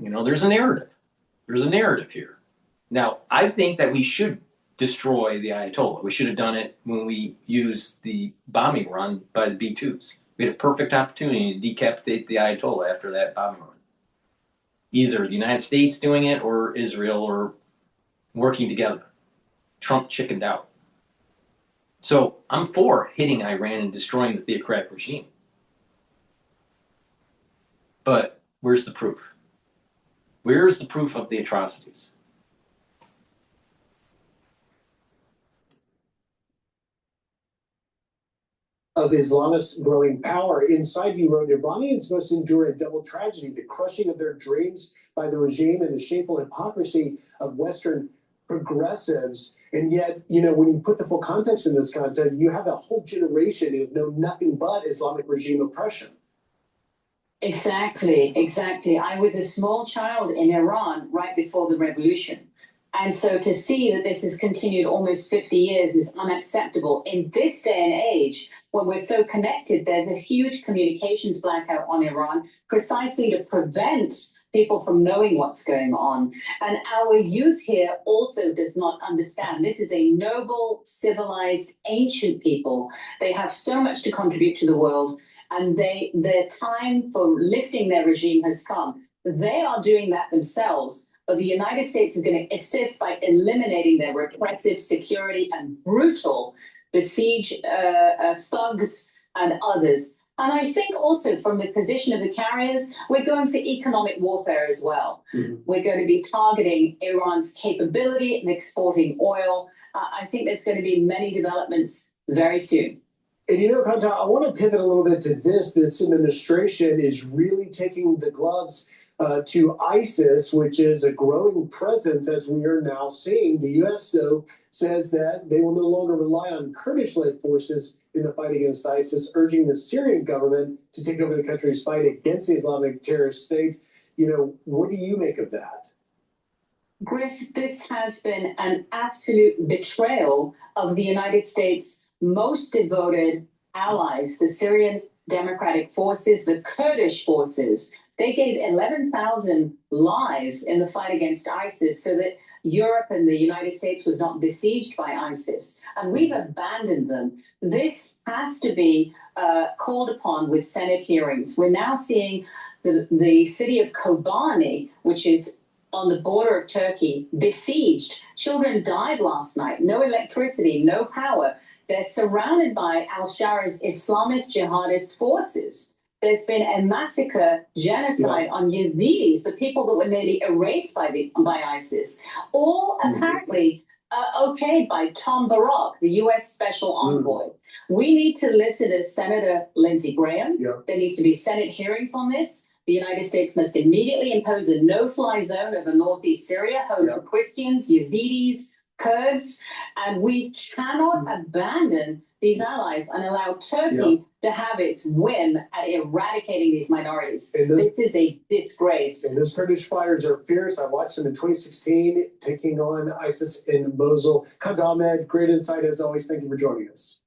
You know, there's a narrative. There's a narrative here. Now, I think that we should destroy the Ayatollah. We should have done it when we used the bombing run by the B-2s. We had a perfect opportunity to decapitate the Ayatollah after that bombing run. Either the United States doing it or Israel or working together. Trump chickened out. So I'm for hitting Iran and destroying the theocratic regime. But where's the proof? Where's the proof of the atrocities? Of Islamist growing power. Inside, you wrote, Iranians must endure a double tragedy, the crushing of their dreams by the regime and the shameful hypocrisy of Western progressives. And yet, you know, when you put the full context in this content, you have a whole generation who know nothing but Islamic regime oppression. Exactly, exactly. I was a small child in Iran right before the revolution. And so to see that this has continued almost 50 years is unacceptable. In this day and age, when we're so connected, there's a huge communications blackout on Iran precisely to prevent people from knowing what's going on. And our youth here also does not understand. This is a noble, civilized, ancient people. They have so much to contribute to the world, and their time for lifting their regime has come. They are doing that themselves, but the United States is going to assist by eliminating their repressive security and brutal besiege thugs and others. And I think also from the position of the carriers, we're going for economic warfare as well. We're going to be targeting Iran's capability of exporting oil. I think there's going to be many developments very soon. And you know, Cottrell, I want to pivot a little bit to this. This administration is really taking the gloves to ISIS, which is a growing presence, as we are now seeing. The U.S., though, says that they will no longer rely on Kurdish-led forces in the fight against ISIS, urging the Syrian government to take over the country's fight against the Islamic terrorist state. You know, what do you make of that? Griff, this has been an absolute betrayal of the United States' most devoted allies, the Syrian Democratic Forces, the Kurdish forces. They gave 11,000 lives in the fight against ISIS so that Europe and the United States was not besieged by ISIS. And we've abandoned them. This has to be called upon with Senate hearings. We're now seeing the city of Kobani, which is on the border of Turkey, besieged. Children died last night. No electricity, no power. They're surrounded by al-Shara's Islamist jihadist forces. There's been a massacre, genocide on Yazidis, the people that were nearly erased by ISIS, all apparently okayed by Tom Barak, the U.S. Special Envoy. We need to listen to Senator Lindsey Graham. There needs to be Senate hearings on this. The United States must immediately impose a no-fly zone over northeast Syria, home to Christians, Yazidis, Kurds, and we cannot abandon these allies and allow Turkey to have its whim at eradicating these minorities. This is a disgrace. And those Kurdish fighters are fierce. I watched them in 2016 taking on ISIS in Mosul. Kant Ahmed, great insight as always. Thank you for joining us.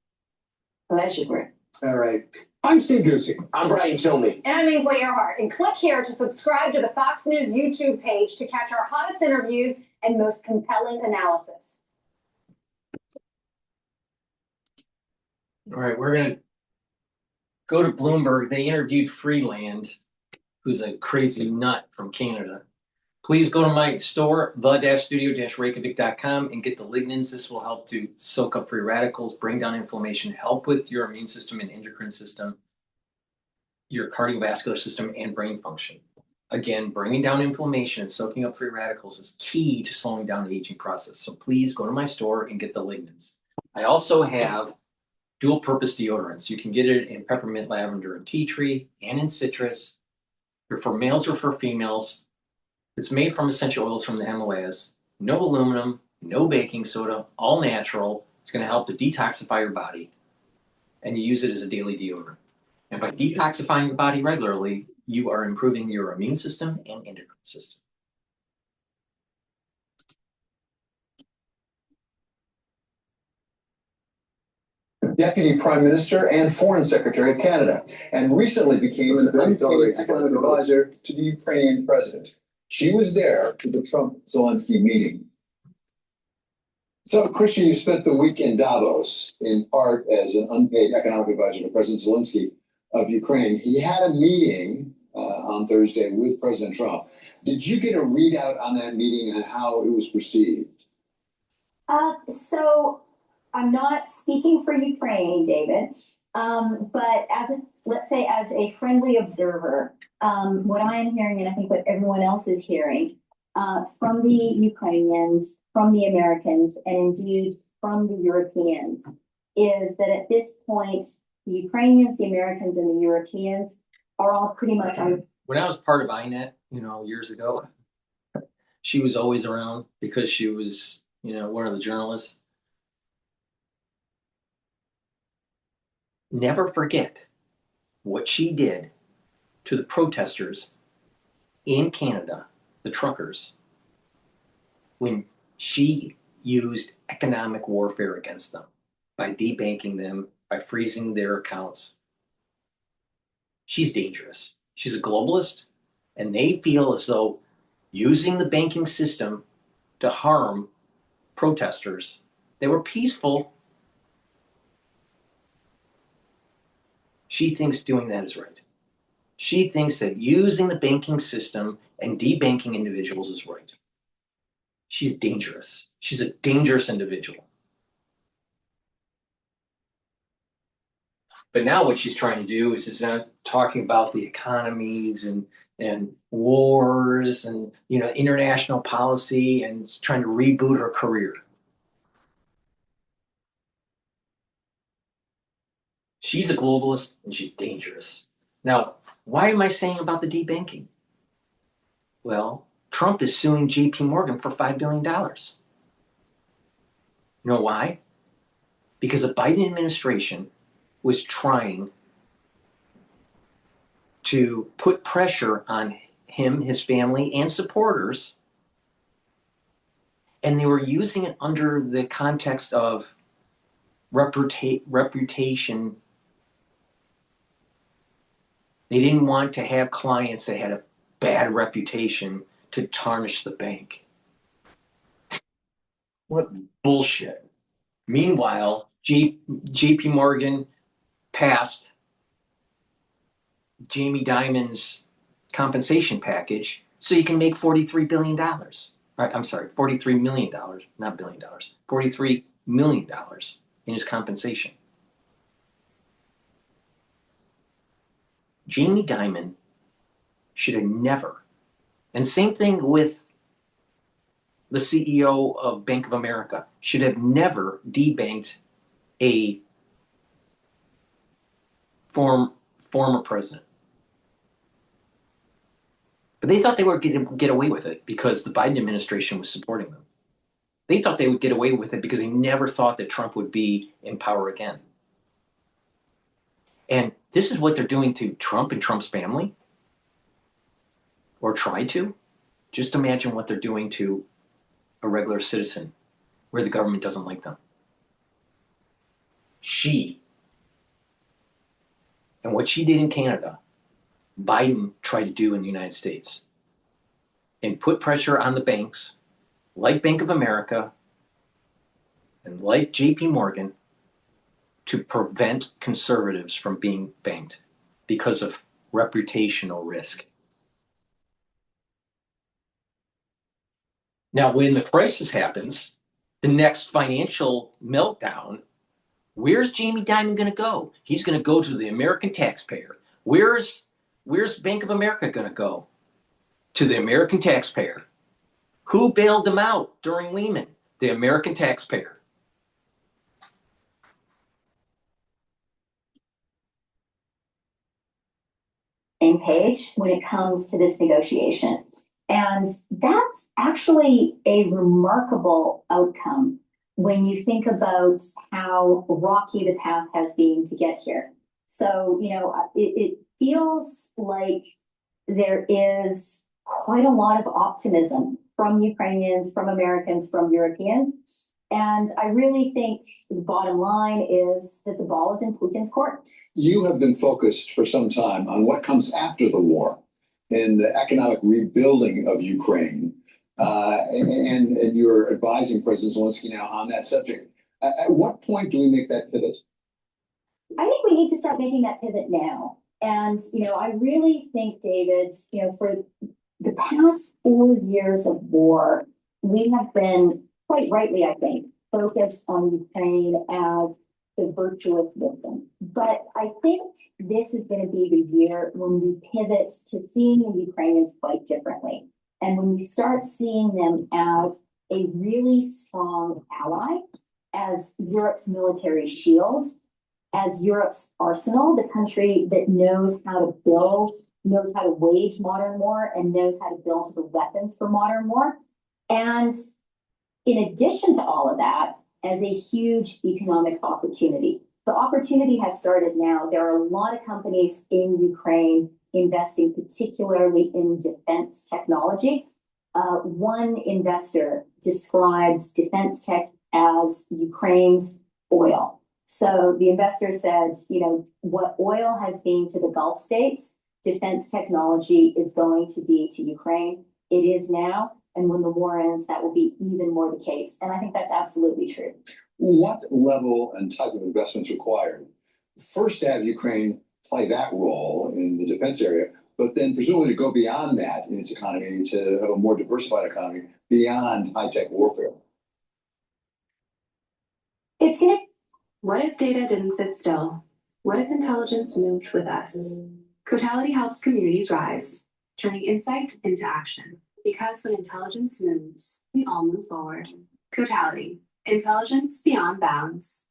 Pleasure, Greg. All right. I'm Steve Ducey. I'm Brian Kilmeade. And I'm Ainsley Earhart. And click here to subscribe to the Fox News YouTube page to catch our hottest interviews and most compelling analysis. All right, we're going to go to Bloomberg. They interviewed Freeland, who's a crazy nut from Canada. Please go to my store, the-studio-reykjavik.com, and get the lignins. This will help to soak up free radicals, bring down inflammation, help with your immune system and endocrine system, your cardiovascular system, and brain function. Again, bringing down inflammation and soaking up free radicals is key to slowing down the aging process. So please go to my store and get the lignins. I also have dual-purpose deodorants. You can get it in peppermint, lavender, and tea tree, and in citrus. They're for males or for females. It's made from essential oils from the Himalayas. No aluminum, no baking soda, all natural. It's going to help to detoxify your body. And you use it as a daily deodorant. And by detoxifying your body regularly, you are improving your immune system and endocrine system. Deputy Prime Minister and Foreign Secretary of Canada, and recently became an unpaid economic advisor to the Ukrainian president. She was there for the Trump-Zelensky meeting. So, Christian, you spent the week in Davos, in part as an unpaid economic advisor to President Zelensky of Ukraine. He had a meeting on Thursday with President Trump. Did you get a readout on that meeting and how it was perceived? So I'm not speaking for Ukraine, David, but let's say as a friendly observer, what I am hearing, and I think what everyone else is hearing, from the Ukrainians, from the Americans, and indeed from the Europeans, is that at this point, the Ukrainians, the Americans, and the Europeans are all pretty much on. When I was part of INET, years ago, she was always around because she was, one of the journalists. Never forget what she did to the protesters in Canada, the truckers, when she used economic warfare against them by debanking them, by freezing their accounts. She's dangerous. She's a globalist, and they feel as though using the banking system to harm protesters, they were peaceful. She thinks doing that is right. She thinks that using the banking system and debanking individuals is right. She's dangerous. She's a dangerous individual. But now what she's trying to do is now talking about the economies and wars and international policy, and trying to reboot her career. She's a globalist and she's dangerous. Now, why am I saying about the debanking? Well, Trump is suing JP Morgan for $5 billion. You know why? Because the Biden administration was trying to put pressure on him, his family, and supporters, and they were using it under the context of reputation. They didn't want to have clients that had a bad reputation to tarnish the bank. What bullshit. Meanwhile, JP Morgan passed Jamie Dimon's compensation package so you can make $43 billion. I'm sorry, $43 million, not $1 billion, $43 million in his compensation. Jamie Dimon should have never, and same thing with the CEO of Bank of America, should have never debanked a former president. But they thought they were going to get away with it because the Biden administration was supporting them. They thought they would get away with it because they never thought that Trump would be in power again. And this is what they're doing to Trump and Trump's family, or try to. Just imagine what they're doing to a regular citizen where the government doesn't like them. And what she did in Canada, Biden tried to do in the United States, and put pressure on the banks like Bank of America and like JP Morgan to prevent conservatives from being banked because of reputational risk. Now, when the crisis happens, the next financial meltdown, where's Jamie Dimon going to go? He's going to go to the American taxpayer. Where's Bank of America going to go? To the American taxpayer. Who bailed them out during Lehman? The American taxpayer. Same page when it comes to this negotiation. And that's actually a remarkable outcome when you think about how rocky the path has been to get here. So, it feels like there is quite a lot of optimism from Ukrainians, from Americans, from Europeans. And I really think the bottom line is that the ball is in Putin's court. You have been focused for some time on what comes after the war and the economic rebuilding of Ukraine. And you're advising President Zelensky now on that subject. At what point do we make that pivot? I think we need to start making that pivot now. And, I really think, David, for the past 4 years of war, we have been, quite rightly, I think, focused on Ukraine as the virtuous victim. But I think this is going to be the year when we pivot to seeing the Ukrainians fight differently. And when we start seeing them as a really strong ally, as Europe's military shield, as Europe's arsenal, the country that knows how to build, knows how to wage modern war, and knows how to build the weapons for modern war. And in addition to all of that, as a huge economic opportunity. The opportunity has started now. There are a lot of companies in Ukraine investing particularly in defense technology. One investor described defense tech as Ukraine's oil. So the investor said, you know, what oil has been to the Gulf states, defense technology is going to be to Ukraine. It is now. And when the war ends, that will be even more the case. And I think that's absolutely true. What level and type of investments required? First, to have Ukraine play that role in the defense area, but then presumably to go beyond that in its economy, to have a more diversified economy beyond high-tech warfare. It's going to... What if data didn't sit still? What if intelligence moved with us? Cotality helps communities rise, turning insight into action. Because when intelligence moves, we all move forward. Cotality, intelligence beyond bounds.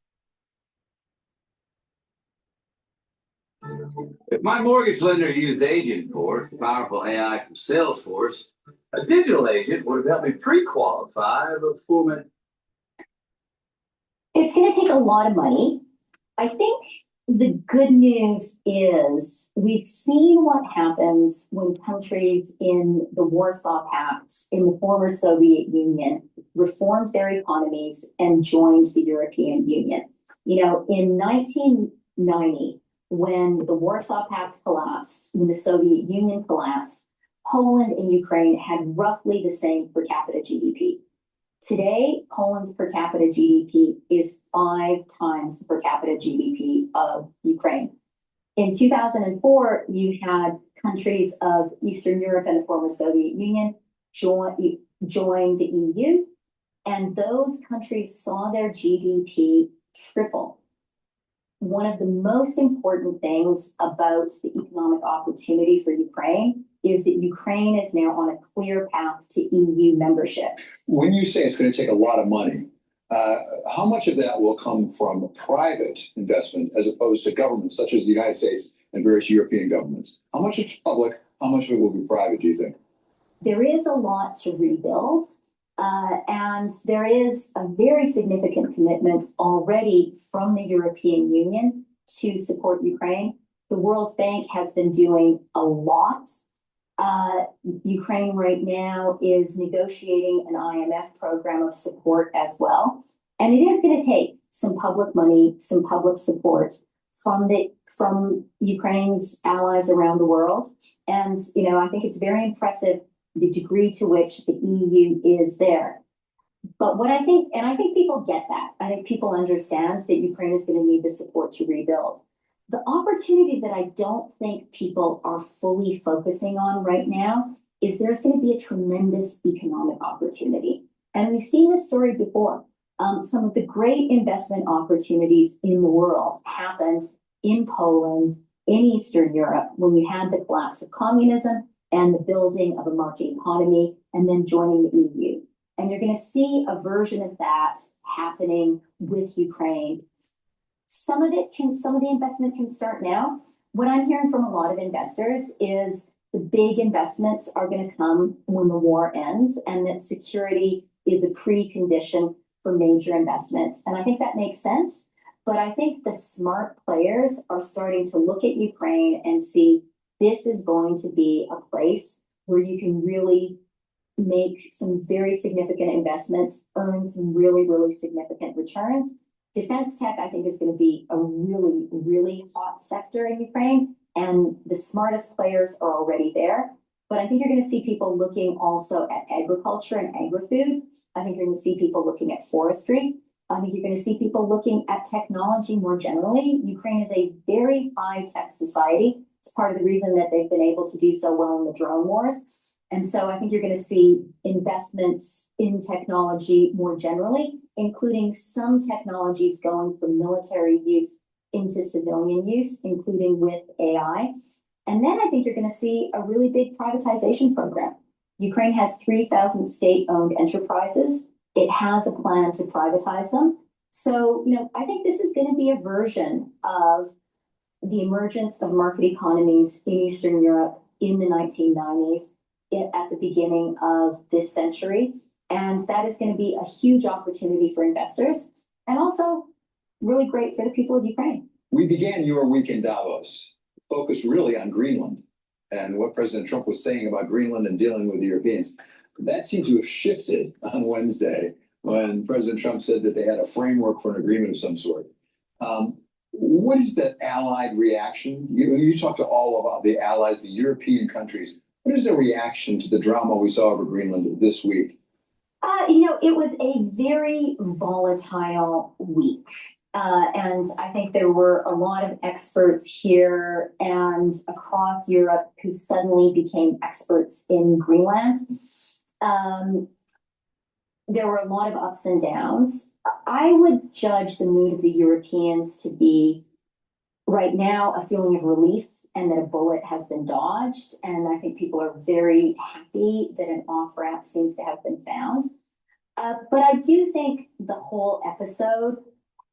If my mortgage lender used Agentforce, the powerful AI from Salesforce, a digital agent would have helped me pre-qualify before. It's going to take a lot of money. I think the good news is we've seen what happens when countries in the Warsaw Pact, in the former Soviet Union, reformed their economies and joined the European Union. You know, in 1990, when the Warsaw Pact collapsed, when the Soviet Union collapsed, Poland and Ukraine had roughly the same per capita GDP. Today, Poland's per capita GDP is 5 times the per capita GDP of Ukraine. In 2004, you had countries of Eastern Europe and the former Soviet Union join the EU, and those countries saw their GDP triple. One of the most important things about the economic opportunity for Ukraine is that Ukraine is now on a clear path to EU membership. When you say it's going to take a lot of money, how much of that will come from private investment as opposed to governments such as the United States and various European governments? How much is public? How much of it will be private, do you think? There is a lot to rebuild, and there is a very significant commitment already from the European Union to support Ukraine. The World Bank has been doing a lot. Ukraine right now is negotiating an IMF program of support as well. And it is going to take some public money, some public support from Ukraine's allies around the world. And, you know, I think it's very impressive the degree to which the EU is there. But what I think, and I think people get that. I think people understand that Ukraine is going to need the support to rebuild. The opportunity that I don't think people are fully focusing on right now is there's going to be a tremendous economic opportunity. And we've seen this story before. Some of the great investment opportunities in the world happened in Poland, in Eastern Europe, when we had the collapse of communism and the building of a market economy, and then joining the EU. And you're going to see a version of that happening with Ukraine. Some of the investment can start now. What I'm hearing from a lot of investors is the big investments are going to come when the war ends, and that security is a precondition for major investments. And I think that makes sense. But I think the smart players are starting to look at Ukraine and see this is going to be a place where you can really make some very significant investments, earn some really, really significant returns. Defense tech, I think, is going to be a really, really hot sector in Ukraine, and the smartest players are already there. But I think you're going to see people looking also at agriculture and agri-food. I think you're going to see people looking at forestry. I think you're going to see people looking at technology more generally. Ukraine is a very high-tech society. It's part of the reason that they've been able to do so well in the drone wars. And so I think you're going to see investments in technology more generally, including some technologies going from military use into civilian use, including with AI. And then I think you're going to see a really big privatization program. Ukraine has 3,000 state-owned enterprises. It has a plan to privatize them. So, you know, I think this is going to be a version of the emergence of market economies in Eastern Europe in the 1990s. At the beginning of this century. And that is going to be a huge opportunity for investors and also really great for the people of Ukraine. We began your week in Davos, focused really on Greenland. and what President Trump was saying about Greenland and dealing with the Europeans. That seemed to have shifted on Wednesday when President Trump said that they had a framework for an agreement of some sort. What is that allied reaction? You talk to all about the allies, the European countries. What is the reaction to the drama we saw over Greenland this week? It was a very volatile week. And I think there were a lot of experts here and across Europe who suddenly became experts in Greenland. There were a lot of ups and downs. I would judge the mood of the Europeans to be right now a feeling of relief and that a bullet has been dodged. And I think people are very happy that an off-ramp seems to have been found. But I do think the whole episode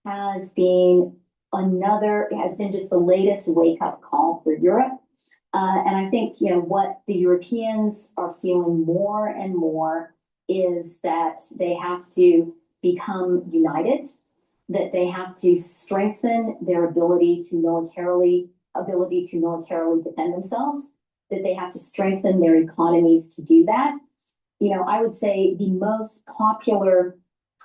has been just the latest wake-up call for Europe. And I think, what the Europeans are feeling more and more is that they have to become united, that they have to strengthen their ability to militarily defend themselves, that they have to strengthen their economies to do that. I would say the most popular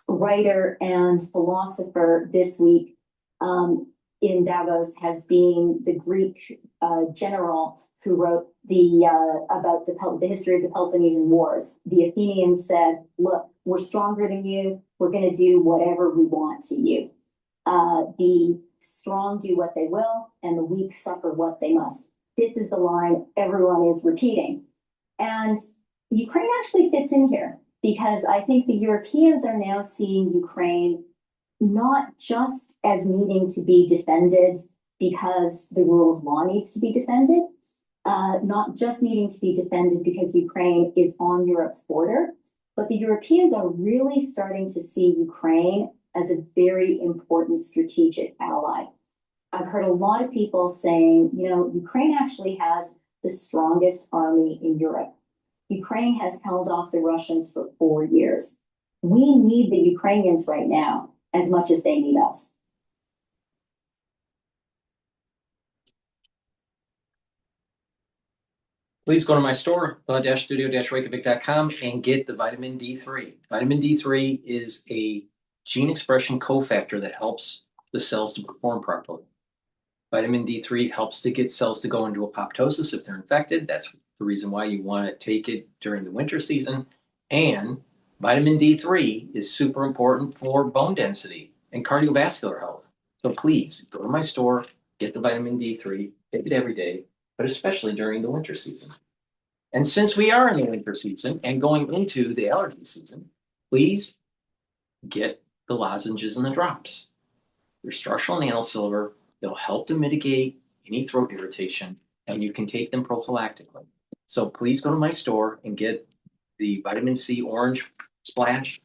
writer and philosopher this week in Davos has been the Greek general who wrote about the history of the Peloponnesian Wars. The Athenians said, look, we're stronger than you. We're going to do whatever we want to you. The strong do what they will, and the weak suffer what they must. This is the line everyone is repeating. And Ukraine actually fits in here because I think the Europeans are now seeing Ukraine not just as needing to be defended because the rule of law needs to be defended, not just needing to be defended because Ukraine is on Europe's border, but the Europeans are really starting to see Ukraine as a very important strategic ally. I've heard a lot of people saying, Ukraine actually has the strongest army in Europe. Ukraine has held off the Russians for 4 years. We need the Ukrainians right now as much as they need us. Please go to my store, the-studio-reykjavik.com, and get the vitamin D3. Vitamin D3 is a gene expression cofactor that helps the cells to perform properly. Vitamin D3 helps to get cells to go into apoptosis if they're infected. That's the reason why you want to take it during the winter season. And vitamin D3 is super important for bone density and cardiovascular health. So please go to my store, get the vitamin D3, take it every day, but especially during the winter season. And since we are in the winter season and going into the allergy season, please get the lozenges and the drops. They're structural nanosilver. They'll help to mitigate any throat irritation, and you can take them prophylactically. So please go to my store and get the vitamin C orange splash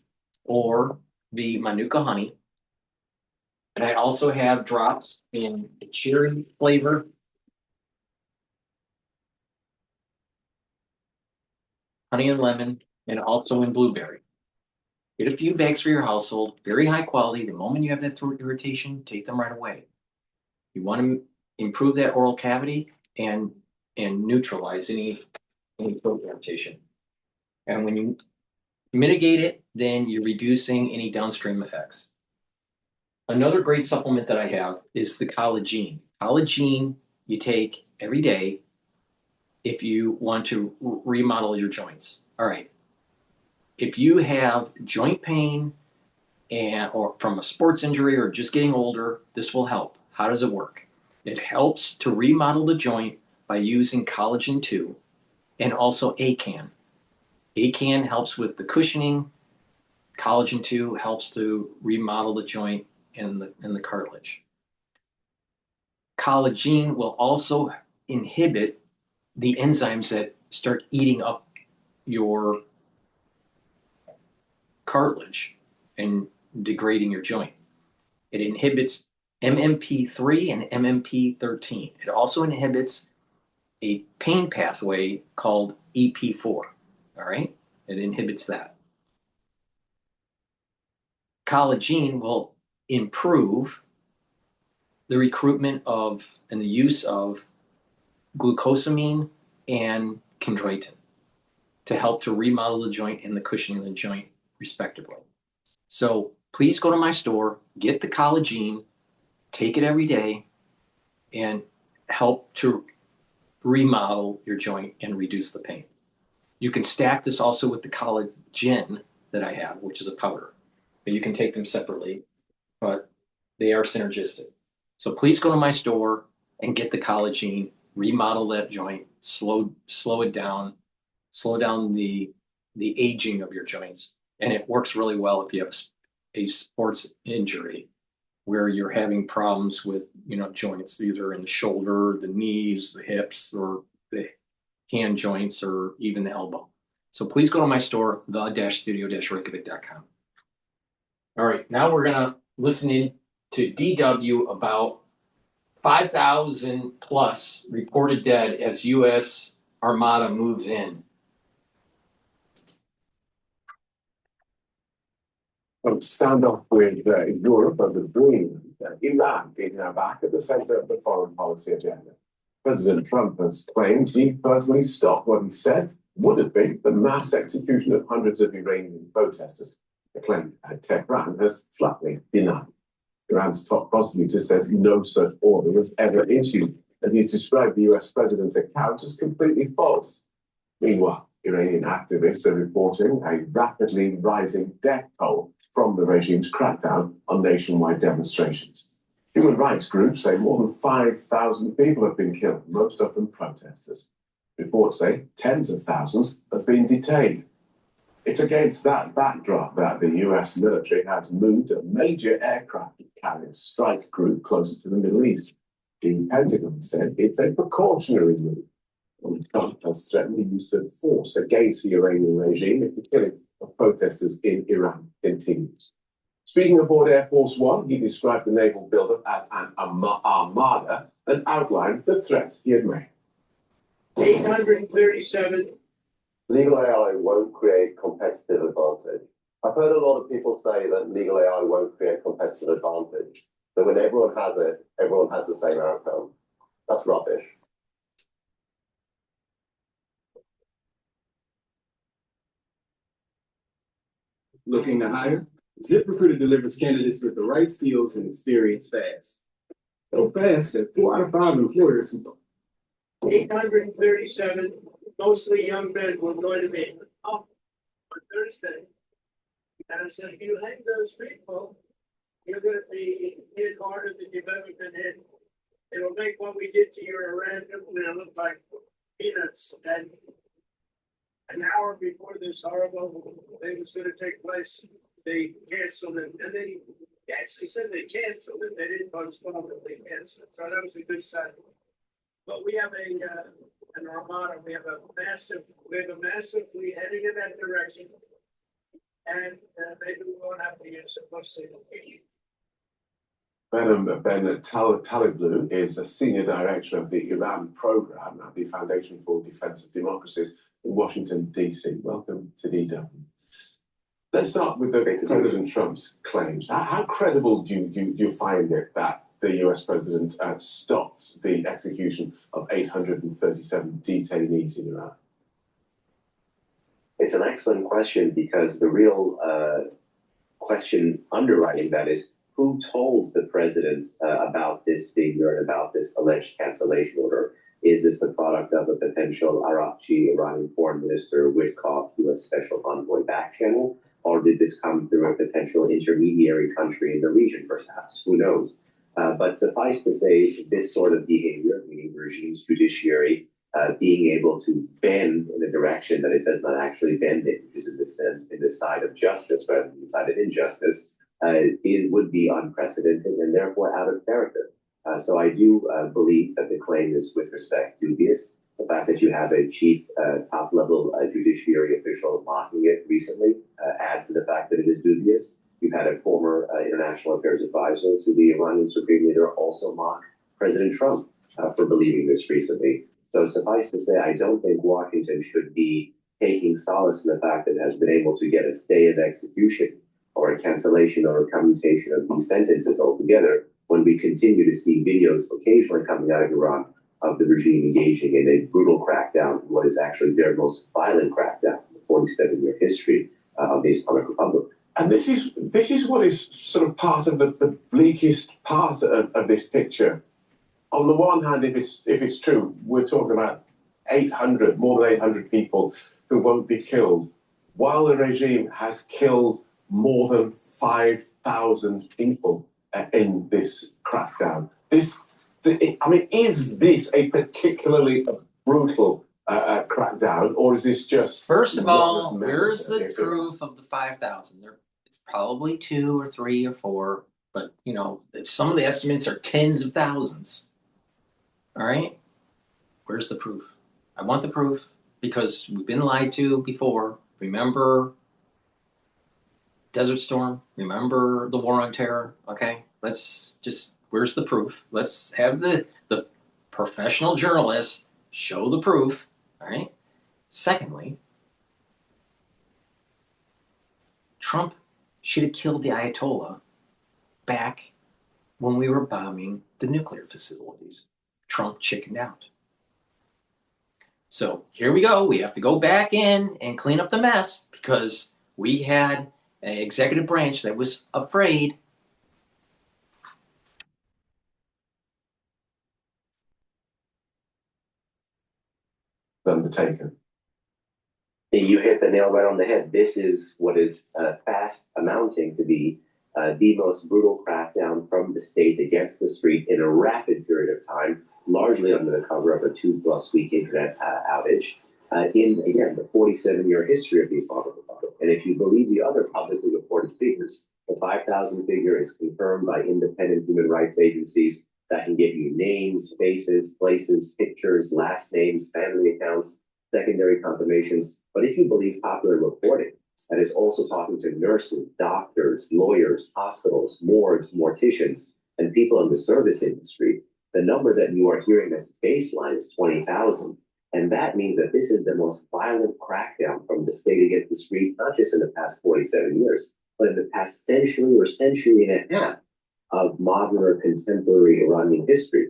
or the Manuka honey. And I also have drops in cherry flavor, honey and lemon, and also in blueberry. Get a few bags for your household, very high quality. The moment you have that throat irritation, take them right away. You want to improve that oral cavity and neutralize any throat irritation. And when you mitigate it, then you're reducing any downstream effects. Another great supplement that I have is the collagen. Collagen you take every day if you want to remodel your joints. All right. If you have joint pain or from a sports injury or just getting older, this will help. How does it work? It helps to remodel the joint by using collagen 2 and also ACAN. ACAN helps with the cushioning. Collagen 2 helps to remodel the joint and the cartilage. Collagen will also inhibit the enzymes that start eating up your cartilage and degrading your joint. It inhibits MMP3 and MMP13. It also inhibits a pain pathway called Ep4. All right? It inhibits that. Collagen will improve the recruitment of and the use of glucosamine and chondroitin to help to remodel the joint and the cushioning of the joint, respectively. So please go to my store, get the collagen, take it every day, and help to remodel your joint and reduce the pain. You can stack this also with the collagen that I have, which is a powder. But you can take them separately, but they are synergistic. So please go to my store and get the collagen, remodel that joint, slow it down, slow down the aging of your joints. And it works really well if you have a sports injury where you're having problems with, joints, either in the shoulder, the knees, the hips, or the hand joints, or even the elbow. So please go to my store, the-studio-reykjavik.com. All right, now we're gonna listen in to DW about 5,000 plus reported dead as U.S. Armada moves in. From standoff with Europe over Greenland, Iran is now back at the center of the foreign policy agenda. President Trump has claimed he personally stopped what he said would have been the mass execution of hundreds of Iranian protesters. The claim Tehran has flatly denied. Iran's top prosecutor says no such order was ever issued, and he's described the US president's account as completely false. Meanwhile, Iranian activists are reporting a rapidly rising death toll from the regime's crackdown on nationwide demonstrations. Human rights groups say more than 5,000 people have been killed, most of them protesters. Reports say tens of thousands have been detained. It's against that backdrop that the US military has moved a major aircraft carrier strike group closer to the Middle East. The Pentagon said it's a precautionary move. Trump has threatened the use of force against the Iranian regime if the killing of protesters in Iran continues. Speaking aboard Air Force One, he described the naval buildup as an armada and outlined the threats he had made. 837. Legal AI won't create competitive advantage. I've heard a lot of people say that legal AI won't create competitive advantage, that when everyone has it, everyone has the same outcome. That's rubbish. Looking to hire? ZipRecruiter delivers candidates with the right skills and experience fast. So fast that 4 out of 5 employers. 837, mostly young men, were going to be up on Thursday. And I said, if you hang those people, you're going to be hit harder than you've ever been hit. It'll make what we did to your Iran nuclear look like peanuts. And an hour before this horrible thing was going to take place, they canceled it. And they actually said they canceled it. They didn't postpone it, they canceled it. So that was a good sign. But we have an armada. We have a massive fleet heading in that direction. And maybe we won't have to use it mostly. Ben Taliblu is a senior director of the Iran program at the Foundation for Defense of Democracies in Washington, D.C. Welcome to DW. Let's start with President Trump's claims. How credible do you find it that the US president stopped the execution of 837 detainees in Iran? It's an excellent question because the real question underwriting that is, who told the president about this figure and about this alleged cancellation order? Is this the product of a potential Arabchi Iranian foreign minister Witkoff US special envoy back channel? Or did this come through a potential intermediary country in the region, perhaps? Who knows? But suffice to say, this sort of behavior, meaning the regime's judiciary being able to bend in a direction that it does not actually bend in, which is in the side of justice rather than the side of injustice, it would be unprecedented and therefore out of character. So I do believe that the claim is with respect dubious. The fact that you have a chief top-level judiciary official mocking it recently adds to the fact that it is dubious. You've had a former international affairs advisor to the Iranian Supreme Leader also mock President Trump for believing this recently. So suffice to say, I don't think Washington should be taking solace in the fact that it has been able to get a stay of execution or a cancellation or a commutation of these sentences altogether when we continue to see videos occasionally coming out of Iran of the regime engaging in a brutal crackdown, what is actually their most violent crackdown in the 47-year history of the Islamic Republic. And this is what is sort of part of the bleakest part of this picture. On the one hand, if it's true, we're talking about more than 800 people who won't be killed, while the regime has killed more than 5,000 people in this crackdown. Is this a particularly brutal crackdown, or is this just... First of all, where's the proof of the 5,000? It's probably 2 or 3 or 4, but some of the estimates are tens of thousands. All right, where's the proof? I want the proof because we've been lied to before. Remember Desert Storm? Remember the War on Terror? Okay, where's the proof? Let's have the professional journalists show the proof. All right. Secondly, Trump should have killed the Ayatollah back when we were bombing the nuclear facilities. Trump chickened out. So here we go. We have to go back in and clean up the mess because we had an executive branch that was afraid. Undertaken. You hit the nail right on the head. This is what is fast amounting to be the most brutal crackdown from the state against the street in a rapid period of time, largely under the cover of a 2+ week internet outage in, again, the 47-year history of the Islamic Republic. And if you believe the other publicly reported figures, the 5,000 figure is confirmed by independent human rights agencies that can give you names, faces, places, pictures, last names, family accounts, secondary confirmations. But if you believe popular reporting, that is also talking to nurses, doctors, lawyers, hospitals, morgues, morticians, and people in the service industry, the number that you are hearing as baseline is 20,000. And that means that this is the most violent crackdown from the state against the street, not just in the past 47 years, but in the past century or century and a half of modern or contemporary Iranian history.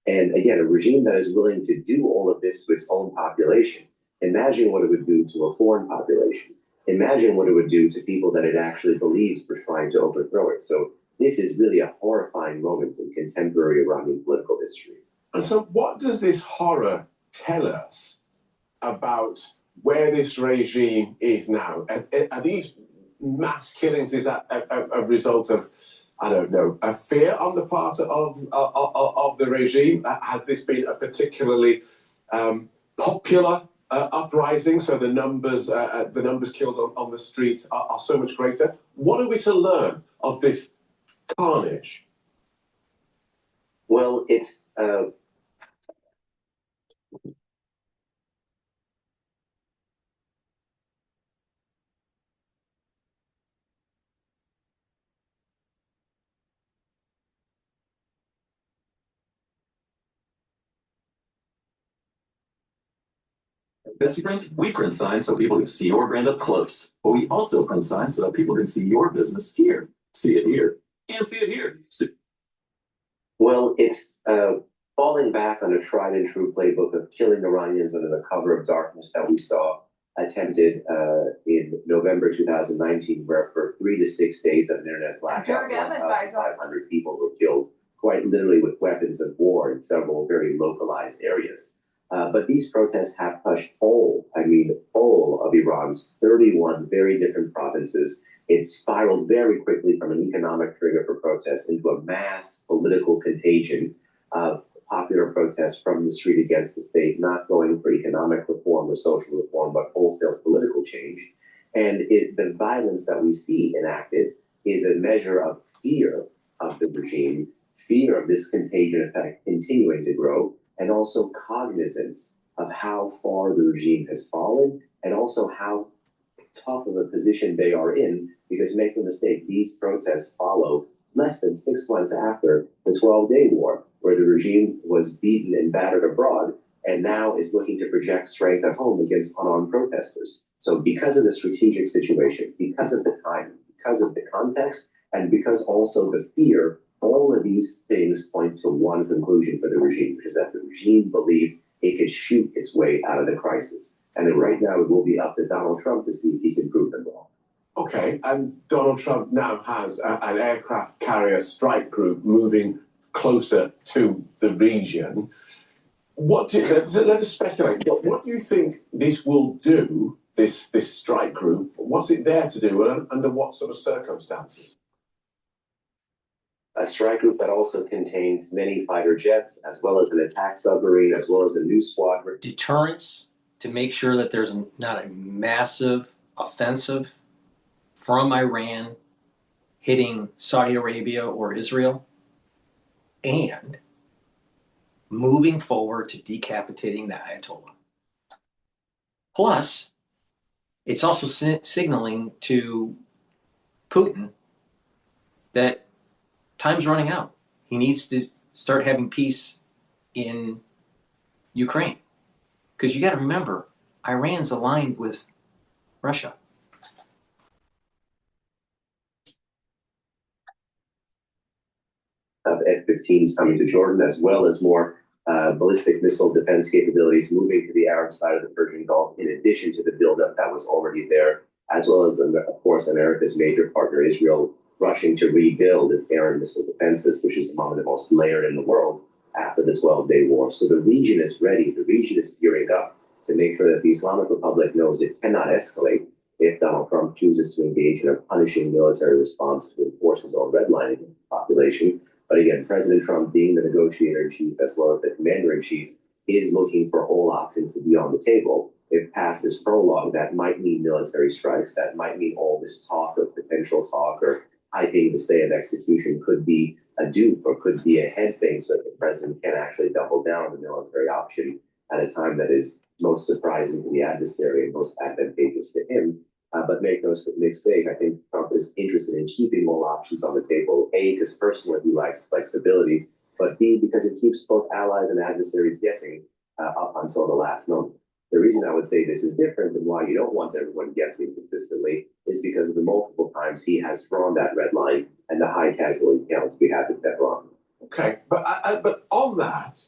And again, a regime that is willing to do all of this to its own population. Imagine what it would do to a foreign population. Imagine what it would do to people that it actually believes were trying to overthrow it. So this is really a horrifying moment in contemporary Iranian political history. And so what does this horror tell us about where this regime is now? Are these mass killings, is that a result of, I don't know, a fear on the part of the regime? Has this been a particularly popular uprising, so the numbers killed on the streets are so much greater? What are we to learn of this carnage? Well, it's This print, we print signs so people can see your brand up close, but we also print signs so that people can see your business here, see it here, and see it here. Well, it's falling back on a tried and true playbook of killing Iranians under the cover of darkness that we saw attempted in November 2019, where for 3 to 6 days of an internet blackout, 1,500 people were killed, quite literally with weapons of war in several very localized areas. But these protests have touched all of Iran's 31 very different provinces. It spiraled very quickly from an economic trigger for protests into a mass political contagion of popular protests from the street against the state, not going for economic reform or social reform, but wholesale political change. And the violence that we see enacted is a measure of fear of the regime, fear of this contagion effect continuing to grow, and also cognizance of how far the regime has fallen, and also how tough of a position they are in, because make no mistake, these protests follow less than 6 months after the 12-day war, where the regime was beaten and battered abroad, and now is looking to project strength at home against unarmed protesters. So because of the strategic situation, because of the time, because of the context, and because also the fear all of these things point to one conclusion for the regime, which is that the regime believed it could shoot its way out of the crisis. And then right now it will be up to Donald Trump to see if he can prove them wrong. Okay, and Donald Trump now has an aircraft carrier strike group moving closer to the region. Let us speculate. What do you think this will do, this strike group? What's it there to do, and under what sort of circumstances? A strike group that also contains many fighter jets, as well as an attack submarine, as well as a new squadron. Deterrence to make sure that there's not a massive offensive from Iran hitting Saudi Arabia or Israel, and moving forward to decapitating the Ayatollah. Plus, it's also signaling to Putin that time's running out. He needs to start having peace in Ukraine. Because you got to remember, Iran's aligned with Russia. Of F-15s coming to Jordan, as well as more ballistic missile defense capabilities moving to the Arab side of the Persian Gulf, in addition to the buildup that was already there, as well as, of course, America's major partner, Israel, rushing to rebuild its air and missile defenses, which is among the most layered in the world after the 12-day war. So the region is ready. The region is gearing up to make sure that the Islamic Republic knows it cannot escalate if Donald Trump chooses to engage in a punishing military response to enforce his own redlining population. But again, President Trump, being the negotiator-in-chief as well as the commander-in-chief, is looking for all options to be on the table. If past this prologue, that might mean military strikes, that might mean all this talk or potential talk or hyping the stay of execution could be a dupe or could be a head thing so that the president can actually double down on the military option at a time that is most surprising to the adversary and most advantageous to him. But make no mistake, I think Trump is interested in keeping all options on the table, A, because personally he likes flexibility, but B, because it keeps both allies and adversaries guessing up until the last moment. The reason I would say this is different and why you don't want everyone guessing consistently is because of the multiple times he has drawn that red line and the high casualty counts we have in Tehran. Okay, but on that,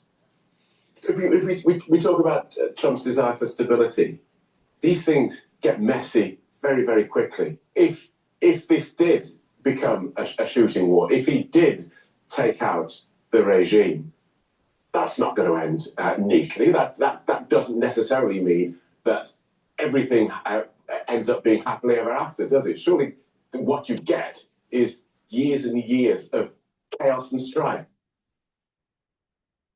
if we talk about Trump's desire for stability, these things get messy very, very quickly. If this did become a shooting war, if he did take out the regime, that's not going to end neatly. That doesn't necessarily mean that everything ends up being happily ever after, does it? Surely what you get is years and years of chaos and strife.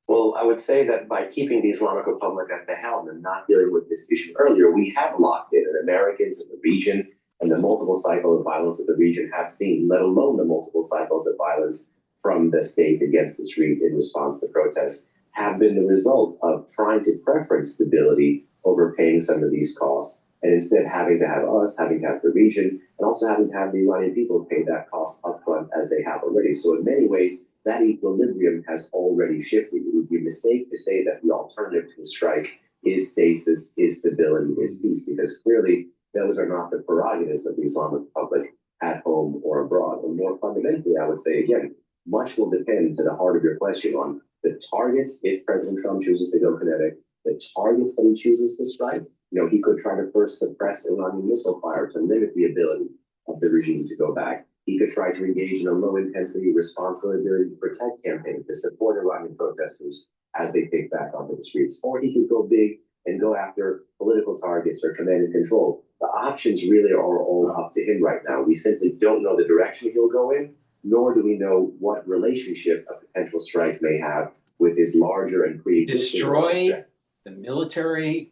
Well, I would say that by keeping the Islamic Republic at the helm and not dealing with this issue earlier, we have locked in, and Americans in the region and the multiple cycles of violence that the region have seen, let alone the multiple cycles of violence from the state against the street in response to protests, have been the result of trying to preference stability over paying some of these costs, and instead having to have us, having to have the region, and also having to have the Iranian people pay that cost upfront as they have already. So in many ways, that equilibrium has already shifted. It would be a mistake to say that the alternative to a strike is stasis, is stability, is peace, because clearly those are not the prerogatives of the Islamic Republic at home or abroad. And more fundamentally, I would say, again, much will depend to the heart of your question on the targets, if President Trump chooses to go kinetic, the targets that he chooses to strike. You know, he could try to first suppress Iranian missile fire to limit the ability of the regime to go back. He could try to engage in a low-intensity responsibility to protect campaign to support Iranian protesters as they take back onto the streets. Or he could go big and go after political targets or command and control. The options really are all up to him right now. We simply don't know the direction he'll go in, nor do we know what relationship a potential strike may have with his larger and pre-existing destroy the military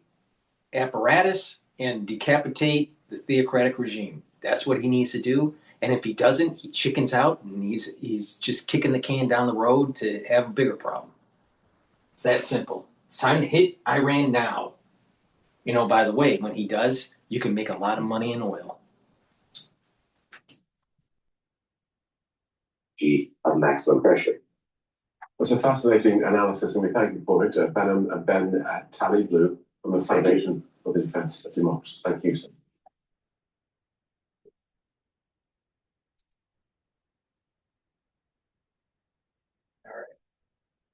apparatus and decapitate the theocratic regime. That's what he needs to do. And if he doesn't, he chickens out and he's just kicking the can down the road to have a bigger problem. It's that simple. It's time to hit Iran now. You know, by the way, when he does, you can make a lot of money in oil. Of maximum pressure. It's a fascinating analysis, and we thank you for it, Ben Taliblu from the Foundation for the Defense of Democracy. Thank you, sir.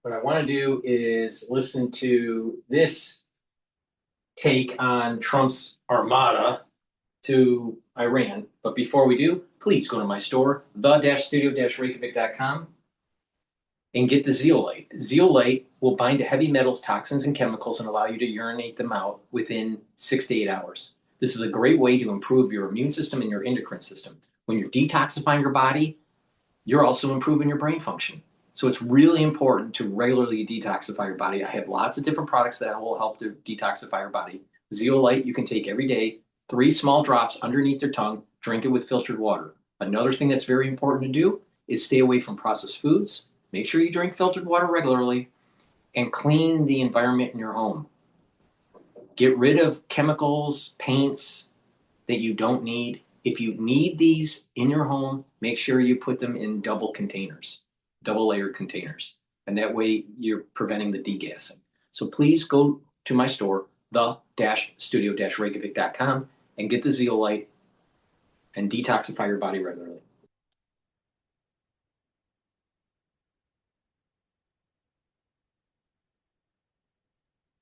what I want to do is listen to this take on Trump's armada to Iran. But before we do, please go to my store, the-studio-reykjavik.com, and get the zeolite. Zeolite will bind to heavy metals, toxins, and chemicals and allow you to urinate them out within 6 to 8 hours. This is a great way to improve your immune system and your endocrine system. When you're detoxifying your body, you're also improving your brain function. So it's really important to regularly detoxify your body. I have lots of different products that will help to detoxify your body. Zeolite you can take every day, 3 small drops underneath your tongue, drink it with filtered water. Another thing that's very important to do is stay away from processed foods. Make sure you drink filtered water regularly and clean the environment in your home. Get rid of chemicals, paints that you don't need. If you need these in your home, make sure you put them in double containers, double layered containers. And that way you're preventing the degassing. So please go to my store, the-studio-reykjavik.com, and get the zeolite and detoxify your body regularly.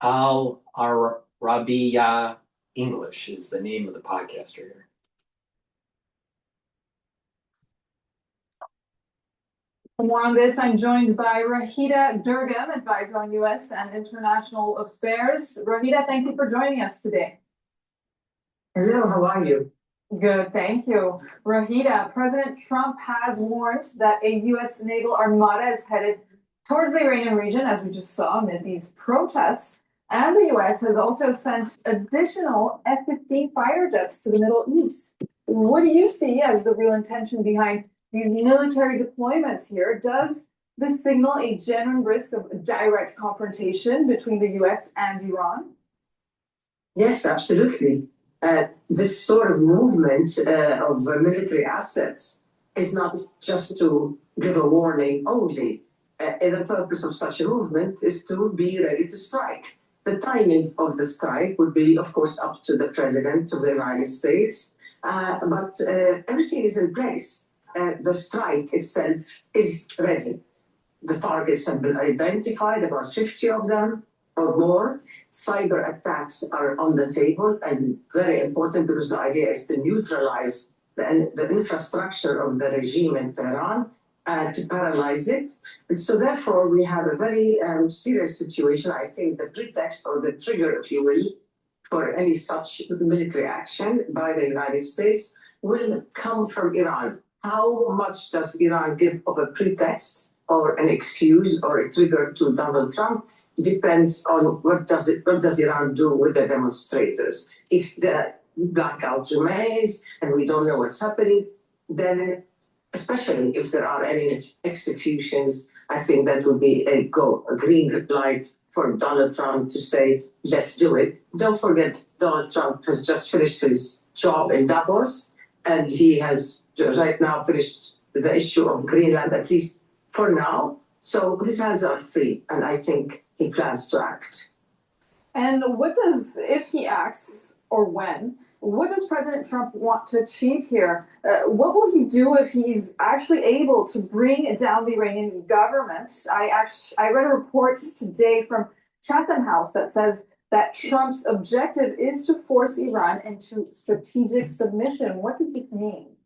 Al-Arabiya English is the name of the podcaster here. For more on this, I'm joined by Rahita Durgam, advisor on U.S. and international affairs. Rahita, thank you for joining us today. Hello, how are you? Good, thank you. Rahita, President Trump has warned that a U.S. naval armada is headed towards the Iranian region, as we just saw amid these protests. And the U.S. has also sent additional F-15 fighter jets to the Middle East. What do you see as the real intention behind these military deployments here? Does this signal a genuine risk of direct confrontation between the U.S. and Iran? Yes, absolutely. This sort of movement of military assets is not just to give a warning only. The purpose of such a movement is to be ready to strike. The timing of the strike would be, of course, up to the President of the United States, but everything is in place. The strike itself is ready. The targets have been identified, about 50 of them or more. Cyber attacks are on the table and very important because the idea is to neutralize the infrastructure of the regime in Tehran, to paralyze it. And so therefore we have a very serious situation. I think the pretext or the trigger, if you will, for any such military action by the United States will come from Iran. How much does Iran give of a pretext or an excuse or a trigger to Donald Trump depends on what does Iran do with the demonstrators. If the blackout remains and we don't know what's happening, then especially if there are any executions, I think that would be a green light for Donald Trump to say, let's do it. Don't forget, Donald Trump has just finished his job in Davos, and he has right now finished the issue of Greenland, at least for now. So his hands are free, and I think he plans to act. And what does, if he acts or when, what does President Trump want to achieve here? What will he do if he's actually able to bring down the Iranian government? I read a report today from Chatham House that says that Trump's objective is to force Iran into strategic submission. What does this mean?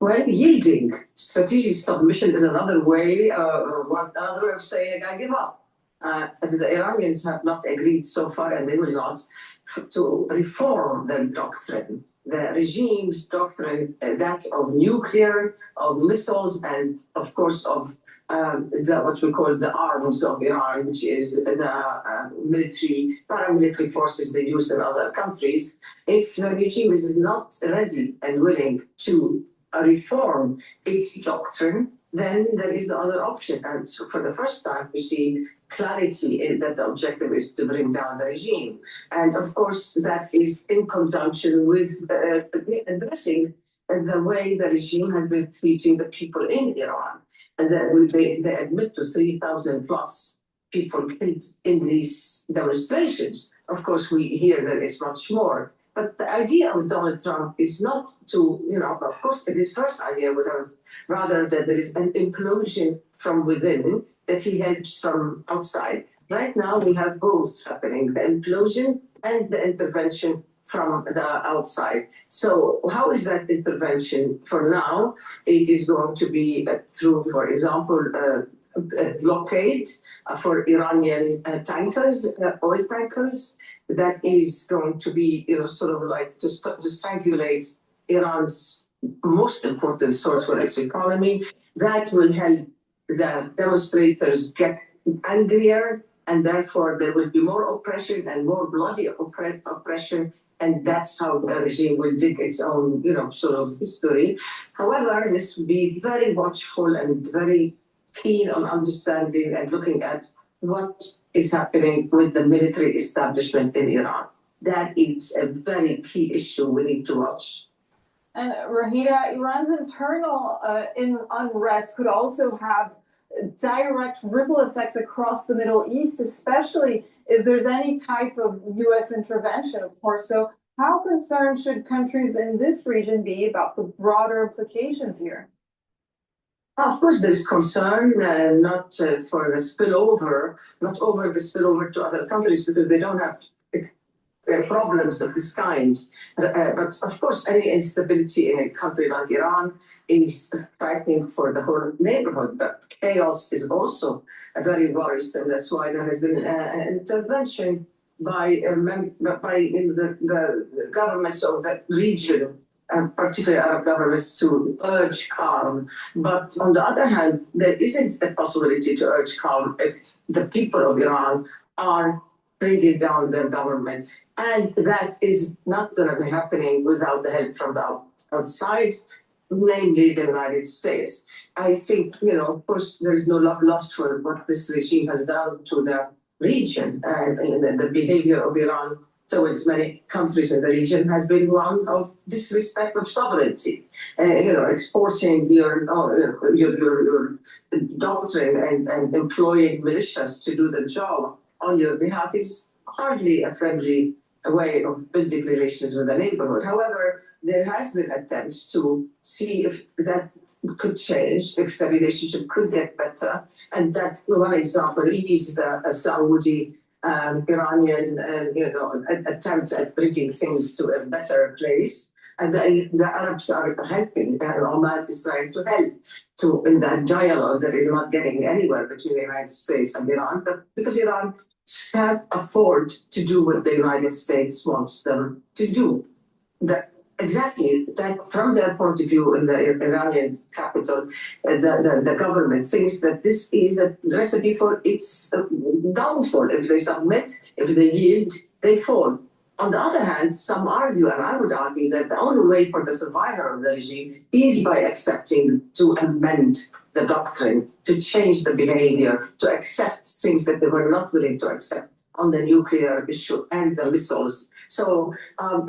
Well, yielding. Strategic submission is another way, another way of saying I give up. The Iranians have not agreed so far, and they will not, to reform their doctrine. The regime's doctrine, that of nuclear, of missiles, and of course of what we call the arms of Iran, which is the military, paramilitary forces they use in other countries. If the regime is not ready and willing to reform its doctrine, then there is the other option. And so for the first time, we see clarity in that the objective is to bring down the regime. And of course, that is in conjunction with addressing the way the regime has been treating the people in Iran. And they admit to 3,000 plus people killed in these demonstrations. Of course, we hear that it's much more. But the idea of Donald Trump is not to, of course, his first idea would have rather that there is an implosion from within that he helps from outside. Right now, we have both happening, the implosion and the intervention from the outside. So how is that intervention? For now, it is going to be through, for example, a blockade for Iranian tankers, oil tankers. That is going to be, sort of like to strangulate Iran's most important source for its economy. That will help the demonstrators get angrier, and therefore there will be more oppression and more bloody oppression, and that's how the regime will dig its own, sort of history. However, this will be very watchful and very keen on understanding and looking at what is happening with the military establishment in Iran. That is a very key issue we need to watch. And Rahida, Iran's internal unrest could also have direct ripple effects across the Middle East, especially if there's any type of U.S. intervention, of course. So how concerned should countries in this region be about the broader implications here? Of course, there is concern, not for the spillover, not over the spillover to other countries, because they don't have problems of this kind. But of course, any instability in a country like Iran is frightening for the whole neighborhood. But chaos is also very worrisome. That's why there has been an intervention by the governments of that region, and particularly Arab governments, to urge calm. But on the other hand, there isn't a possibility to urge calm if the people of Iran are bringing down their government. And that is not going to be happening without the help from the outside, namely the United States. I think, of course, there is no love lost for what this regime has done to the region. And the behavior of Iran towards many countries in the region has been one of disrespect of sovereignty. Exporting your doctrine and employing militias to do the job on your behalf is hardly a friendly way of building relations with the neighborhood. However, there has been attempts to see if that could change, if the relationship could get better. And that one example is the Saudi Iranian attempt at bringing things to a better place. And the Arabs are helping, and Oman is trying to help in that dialogue that is not getting anywhere between the United States and Iran, but because Iran can't afford to do what the United States wants them to do. Exactly, that from their point of view in the Iranian capital, the government thinks that this is a recipe for its downfall. If they submit, if they yield, they fall. On the other hand, some argue, and I would argue, that the only way for the survivor of the regime is by accepting to amend the doctrine, to change the behavior, to accept things that they were not willing to accept on the nuclear issue and the missiles. So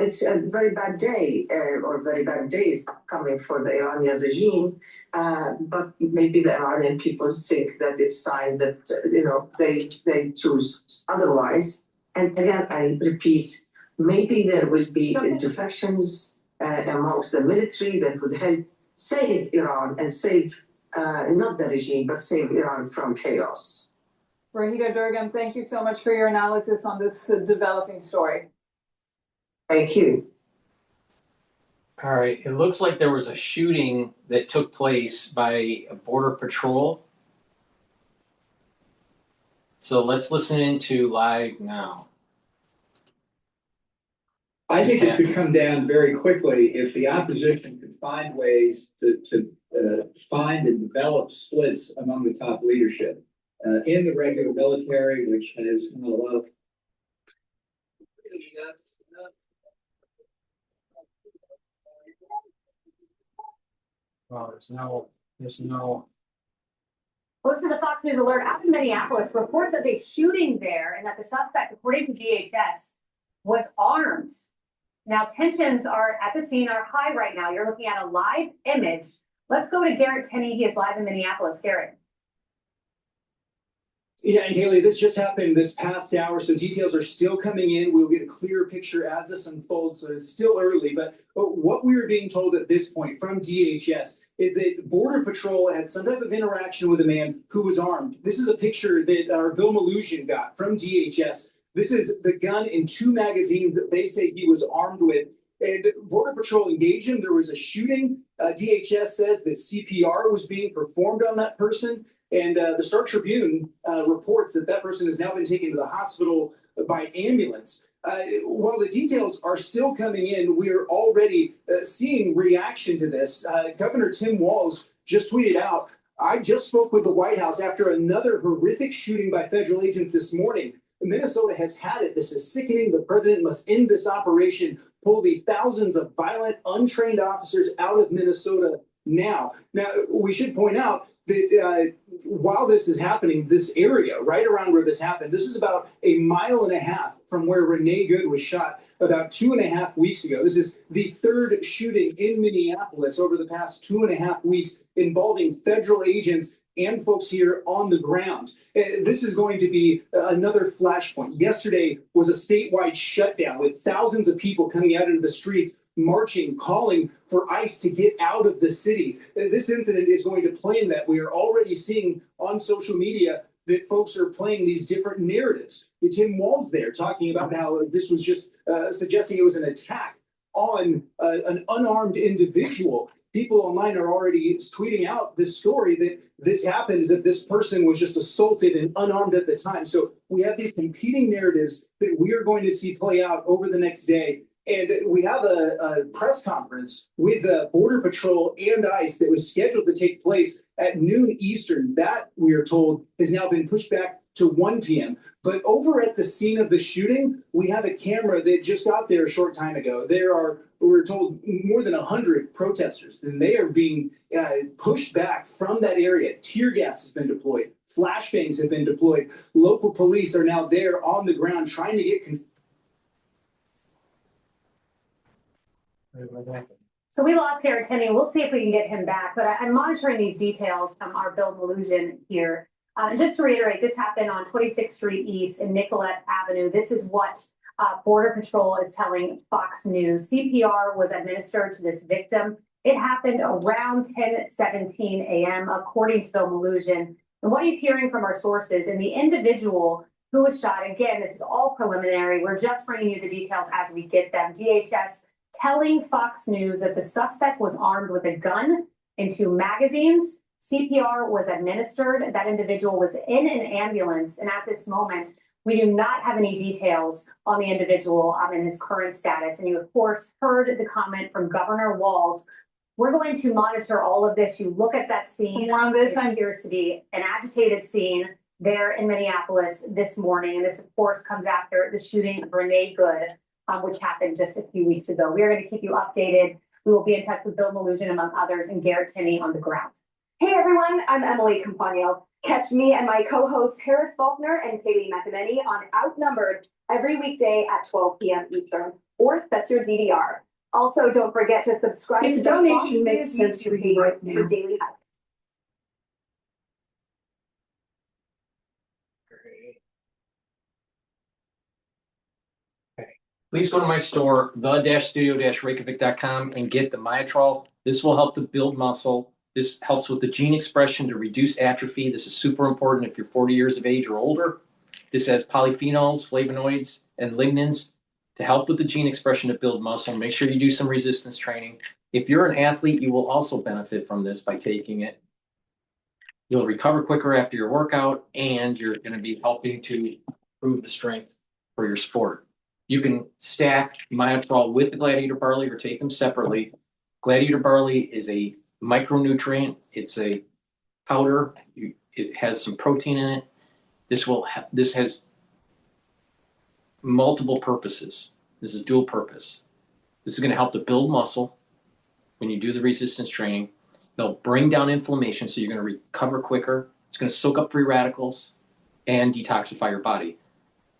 it's a very bad day, or very bad days coming for the Iranian regime. But maybe the Iranian people think that it's time that they choose otherwise. And again, I repeat, maybe there will be defections amongst the military that would help save Iran and save not the regime, but save Iran from chaos. Rahida Durgam, thank you so much for your analysis on this developing story. Thank you. All right. It looks like there was a shooting that took place by a border patrol. So let's listen into live now. I think it could come down very quickly if the opposition could find ways to find and develop splits among the top leadership in the regular military, which has a lot of. Well, there's no. Well, this is a Fox News alert out in Minneapolis. Reports of a shooting there, and that the suspect, according to DHS, was armed. Now, tensions at the scene are high right now. You're looking at a live image. Let's go to Garrett Tenney. He is live in Minneapolis. Garrett. Yeah, and Haley, this just happened this past hour, so details are still coming in. We'll get a clearer picture as this unfolds, so it's still early. But what we were being told at this point from DHS is that Border Patrol had some type of interaction with a man who was armed. This is a picture that our Bill Malusian got from DHS. This is the gun and 2 magazines that they say he was armed with. And Border Patrol engaged him. There was a shooting. DHS says that CPR was being performed on that person. And the Star Tribune reports that that person has now been taken to the hospital by ambulance. While the details are still coming in, we are already seeing reaction to this. Governor Tim Walz just tweeted out, "I just spoke with the White House after another horrific shooting by federal agents this morning. Minnesota has had it. This is sickening. The president must end this operation, pull the thousands of violent, untrained officers out of Minnesota now." Now, we should point out that while this is happening, this area right around where this happened, this is about 1.5 miles from where Renee Good was shot about 2.5 weeks ago. This is the 3rd shooting in Minneapolis over the past 2.5 weeks involving federal agents and folks here on the ground. This is going to be another flashpoint. Yesterday was a statewide shutdown with thousands of people coming out into the streets, marching, calling for ICE to get out of the city. This incident is going to play in that. We are already seeing on social media that folks are playing these different narratives. Tim Walz there talking about how this was just suggesting it was an attack on an unarmed individual. People online are already tweeting out this story that this happened, is that this person was just assaulted and unarmed at the time. So we have these competing narratives that we are going to see play out over the next day. And we have a press conference with Border Patrol and ICE that was scheduled to take place at noon Eastern. That, we are told, has now been pushed back to 1 p.m. But over at the scene of the shooting, we have a camera that just got there a short time ago. There are, we're told, more than 100 protesters, and they are being pushed back from that area. Tear gas has been deployed. Flashbangs have been deployed. Local police are now there on the ground trying to get So we lost Garrett Tenney. We'll see if we can get him back, but I'm monitoring these details from our Bill Malusian here. And just to reiterate, this happened on 26th Street East and Nicollet Avenue. This is what Border Patrol is telling Fox News. CPR was administered to this victim. It happened around 10:17 a.m., according to Bill Malusian. And what he's hearing from our sources, and the individual who was shot, again, this is all preliminary. We're just bringing you the details as we get them. DHS telling Fox News that the suspect was armed with a gun and 2 magazines. CPR was administered. That individual was in an ambulance. And at this moment, we do not have any details on the individual in his current status. And you, of course, heard the comment from Governor Walz. We're going to monitor all of this. You look at that scene. More on this. It appears to be an agitated scene there in Minneapolis this morning. And this, of course, comes after the shooting of Renee Good, which happened just a few weeks ago. We are going to keep you updated. We will be in touch with Bill Malusian, among others, and Garrett Tenney on the ground. Hey everyone, I'm Emily Campagno. Catch me and my co-hosts Harris Faulkner and Kaylee McEnany on Outnumbered every weekday at 12 p.m. Eastern, or set your DVR. Also, don't forget to subscribe If to the donation makes sense for you right now. for daily highlights. Please go to my store, the-studio-reykjavik.com, and get the Myotrol. This will help to build muscle. This helps with the gene expression to reduce atrophy. This is super important if you're 40 years of age or older. This has polyphenols, flavonoids, and lignans to help with the gene expression to build muscle. Make sure you do some resistance training. If you're an athlete, you will also benefit from this by taking it. You'll recover quicker after your workout, and you're going to be helping to improve the strength for your sport. You can stack Myotrol with the Gladiator Barley or take them separately. Gladiator Barley is a micronutrient. It's a powder. It has some protein in it. This has multiple purposes. This is dual purpose. This is going to help to build muscle when you do the resistance training. They'll bring down inflammation, so you're going to recover quicker. It's going to soak up free radicals and detoxify your body.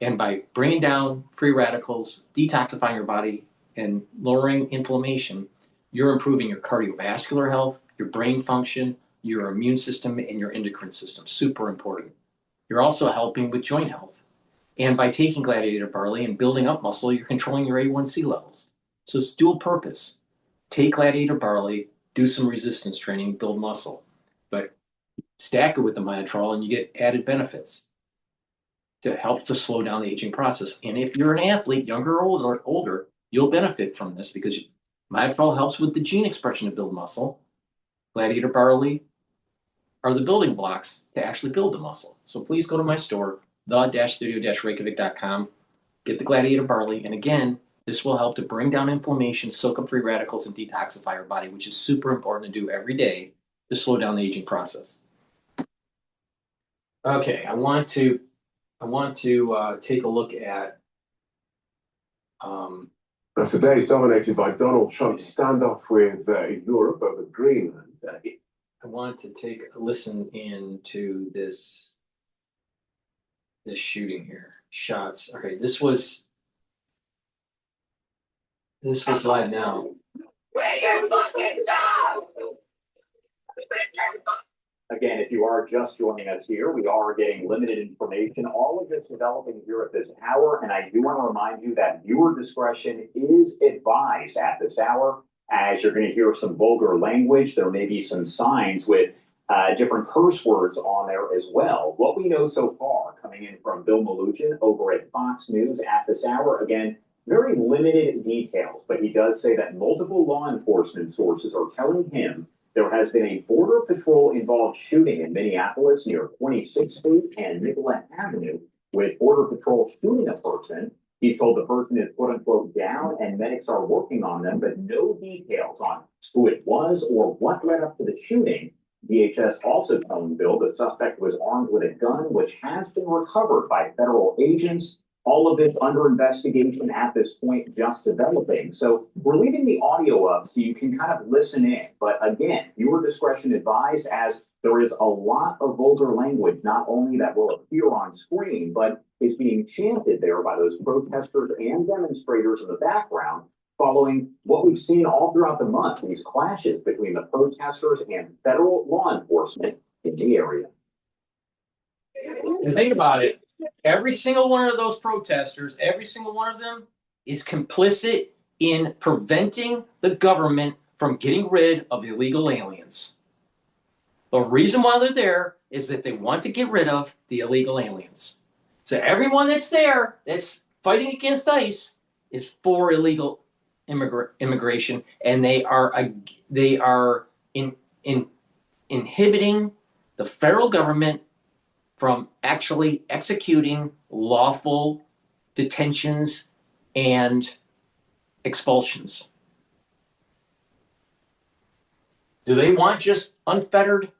And by bringing down free radicals, detoxifying your body, and lowering inflammation, you're improving your cardiovascular health, your brain function, your immune system, and your endocrine system. Super important. You're also helping with joint health. And by taking gladiator barley and building up muscle, you're controlling your A1C levels. So it's dual purpose. Take gladiator barley, do some resistance training, build muscle. But stack it with the myotrol and you get added benefits to help to slow down the aging process. And if you're an athlete, younger or older, you'll benefit from this because myotrol helps with the gene expression to build muscle. Gladiator barley are the building blocks to actually build the muscle. So please go to my store, the-studio-reykjavik.com, get the gladiator barley. And again, this will help to bring down inflammation, soak up free radicals, and detoxify your body, which is super important to do every day to slow down the aging process. Okay, I want to take a look at. Now, today is dominated by Donald Trump's standoff with Europe over Greenland. I want to take a listen into this shooting here. Shots. Okay, this was live now. Again, if you are just joining us here, we are getting limited information. All of this developing here at this hour, and I do want to remind you that viewer discretion is advised at this hour, as you're going to hear some vulgar language. There may be some signs with different curse words on there as well. What we know so far, coming in from Bill Melugin over at Fox News at this hour, again, very limited details, but he does say that multiple law enforcement sources are telling him there has been a Border Patrol involved shooting in Minneapolis near 26th Street and Nicollet Avenue, with Border Patrol shooting a person. He's told the person is quote unquote down and medics are working on them, but no details on who it was or what led up to the shooting. DHS also telling Bill the suspect was armed with a gun, which has been recovered by federal agents. All of this under investigation at this point, just developing. So we're leaving the audio up so you can kind of listen in. But again, viewer discretion advised, as there is a lot of vulgar language, not only that will appear on screen, but is being chanted there by those protesters and demonstrators in the background, following what we've seen all throughout the month, these clashes between the protesters and federal law enforcement in the area. And think about it. Every single one of those protesters, every single one of them is complicit in preventing the government from getting rid of illegal aliens. The reason why they're there is that they want to get rid of the illegal aliens. So everyone that's there, that's fighting against ICE, is for illegal immigration, and they are inhibiting the federal government from actually executing lawful detentions and expulsions. Do they want just unfettered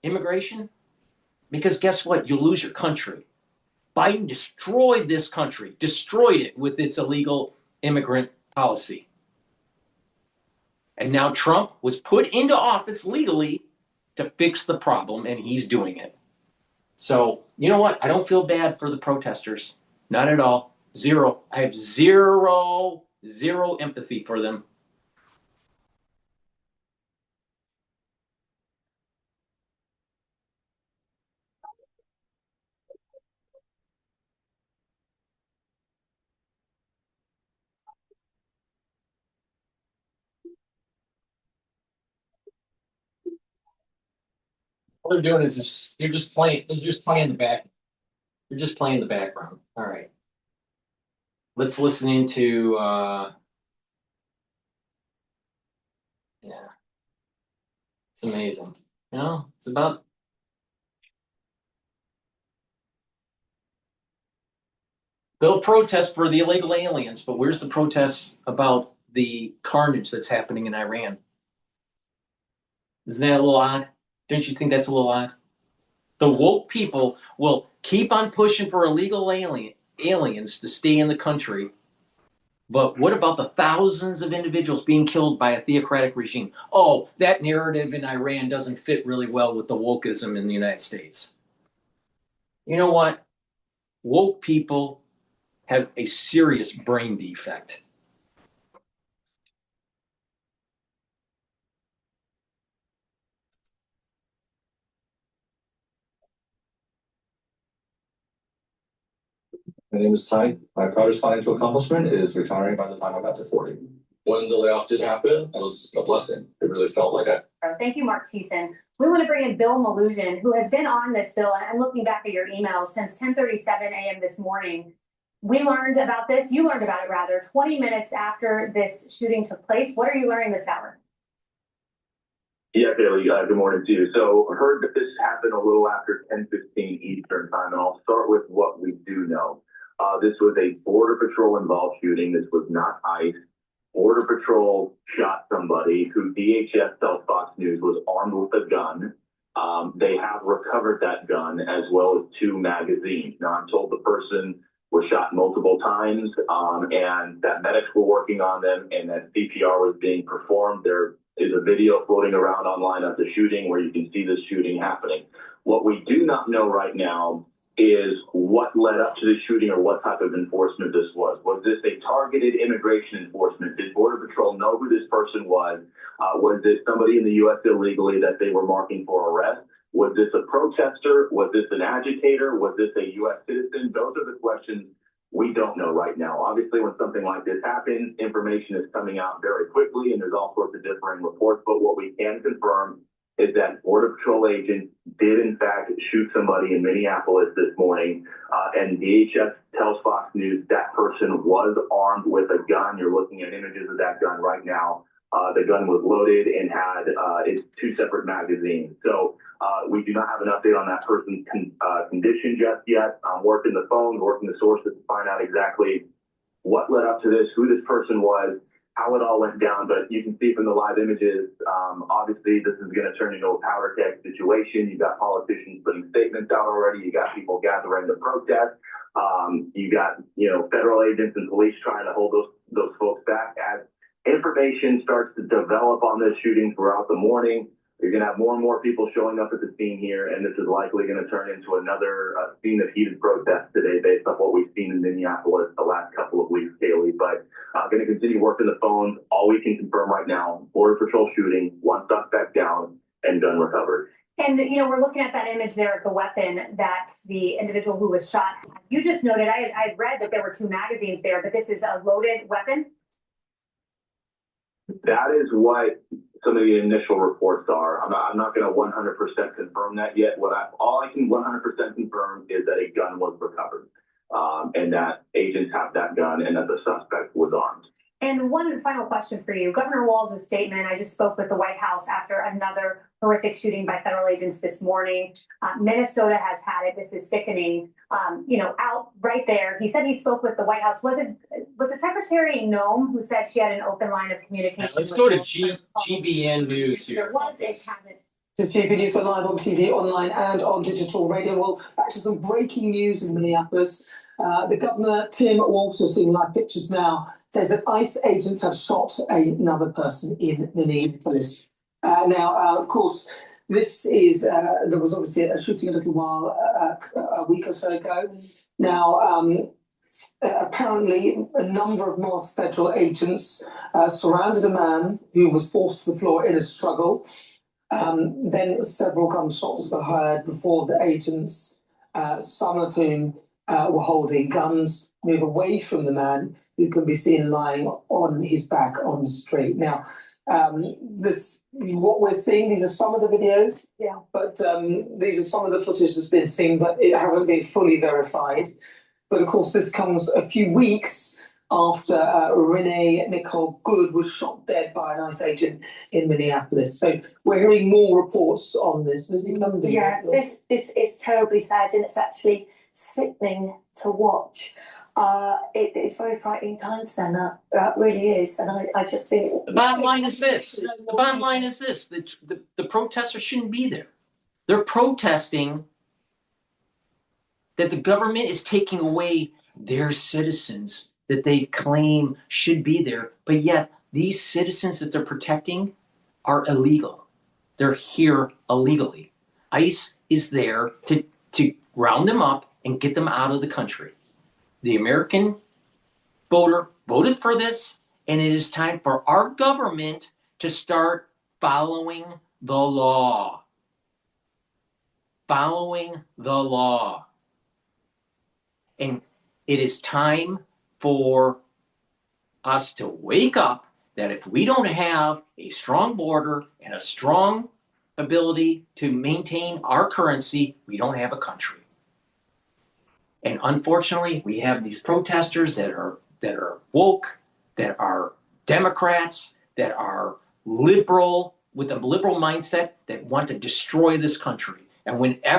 immigration? Because guess what? You'll lose your country. Biden destroyed this country, destroyed it with its illegal immigrant policy. And now Trump was put into office legally to fix the problem, and he's doing it. So, you know what? I don't feel bad for the protesters. Not at all. Zero. I have zero empathy for them. What they're doing is you're just playing the back. You're just playing the background. All right. Let's listen into yeah. It's amazing. You know, it's about they'll protest for the illegal aliens, but where's the protests about the carnage that's happening in Iran? Isn't that a little odd? Don't you think that's a little odd? The woke people will keep on pushing for illegal aliens to stay in the country. But what about the thousands of individuals being killed by a theocratic regime? Oh, that narrative in Iran doesn't fit really well with the wokeism in the United States. You know what? Woke people have a serious brain defect. My name is Ty. My proudest financial accomplishment is retiring by the time I got to 40. When the layoff did happen, it was a blessing. It really felt like it. Thank you, Mark Thiessen. We want to bring in Bill Malugin, who has been on this bill, and I'm looking back at your emails since 10:37 a.m. this morning. We learned about this, you learned about it rather, 20 minutes after this shooting took place. What are you learning this hour? Yeah, Bailey, good morning to you. So I heard that this happened a little after 10:15 Eastern time, and I'll start with what we do know. This was a Border Patrol involved shooting. This was not ICE. Border Patrol shot somebody who DHS tells Fox News was armed with a gun. They have recovered that gun as well as 2 magazines. Now, I'm told the person was shot multiple times and that medics were working on them and that CPR was being performed. There is a video floating around online of the shooting where you can see this shooting happening. What we do not know right now is what led up to the shooting or what type of enforcement this was. Was this a targeted immigration enforcement? Did Border Patrol know who this person was? Was this somebody in the U.S. illegally that they were marking for arrest? Was this a protester? Was this an agitator? Was this a U.S. citizen? Those are the questions we don't know right now. Obviously, when something like this happens, information is coming out very quickly and there's all sorts of differing reports. But what we can confirm is that Border Patrol agents did, in fact, shoot somebody in Minneapolis this morning. And DHS tells Fox News that person was armed with a gun. You're looking at images of that gun right now. The gun was loaded and had its 2 separate magazines. So we do not have an update on that person's condition just yet. I'm working the phone, working the sources to find out exactly what led up to this, who this person was, how it all went down. But you can see from the live images, obviously this is going to turn into a powder keg situation. You got politicians putting statements out already. You got people gathering to protest. You got, federal agents and police trying to hold those folks back. As information starts to develop on this shooting throughout the morning, you're going to have more and more people showing up at the scene here, and this is likely going to turn into another scene of heated protest today based on what we've seen in Minneapolis the last couple of weeks, Kaylee. But going to continue working the phones. All we can confirm right now, Border Patrol shooting, 1 suspect down, and gun recovered. And, we're looking at that image there of the weapon that the individual who was shot had. You just noted, I read that there were 2 magazines there, but this is a loaded weapon? That is what some of the initial reports are. I'm not going to 100% confirm that yet. All I can 100% confirm is that a gun was recovered and that agents have that gun and that the suspect was armed. And one final question for you. Governor Walz' statement, I just spoke with the White House after another horrific shooting by federal agents this morning. Minnesota has had it. This is sickening. Out right there. He said he spoke with the White House. Was it Secretary Noem who said she had an open line of communication? Let's go to GBN News here. There was a cabinet. This is GB News. We're live on TV, online, and on digital radio. Well, back to some breaking news in Minneapolis. The governor, Tim Walz, who's seeing live pictures now, says that ICE agents have shot another person in Minneapolis. Of course, this is, there was obviously a shooting a little while, a week or so ago. Now, apparently, a number of masked federal agents surrounded a man who was forced to the floor in a struggle. Then several gunshots were heard before the agents, some of whom were holding guns, move away from the man who can be seen lying on his back on the street. Now, what we're seeing, these are some of the videos, but these are some of the footage that's been seen, but it hasn't been fully verified. But of course, this comes a few weeks after Renee Nicole Good was shot dead by an ICE agent in Minneapolis. So we're hearing more reports on this. Yeah, this is terribly sad, and it's actually sickening to watch. It's very frightening times now. It really is, and I just think the bottom line is this. The bottom line is this: the protesters shouldn't be there. They're protesting that the government is taking away their citizens that they claim should be there, but yet these citizens that they're protecting are illegal. They're here illegally. ICE is there to round them up and get them out of the country. The American voter voted for this, and it is time for our government to start following the law. Following the law. And It is time for us to wake up that if we don't have a strong border and a strong ability to maintain our currency, we don't have a country. And unfortunately, we have these protesters that are woke, that are Democrats, that are liberal, with a liberal mindset, that want to destroy this country. And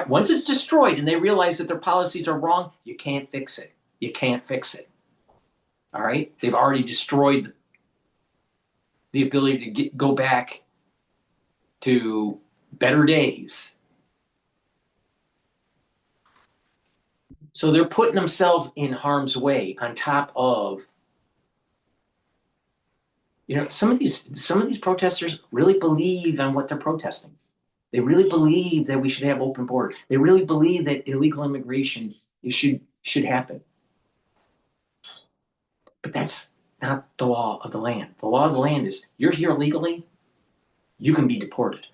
once it's destroyed and they realize that their policies are wrong, you can't fix it. You can't fix it. All right? They've already destroyed the ability to go back to better days. So they're putting themselves in harm's way on top of, some of these protesters really believe in what they're protesting. They really believe that we should have open borders. They really believe that illegal immigration should happen. But that's not the law of the land. The law of the land is you're here illegally, you can be deported.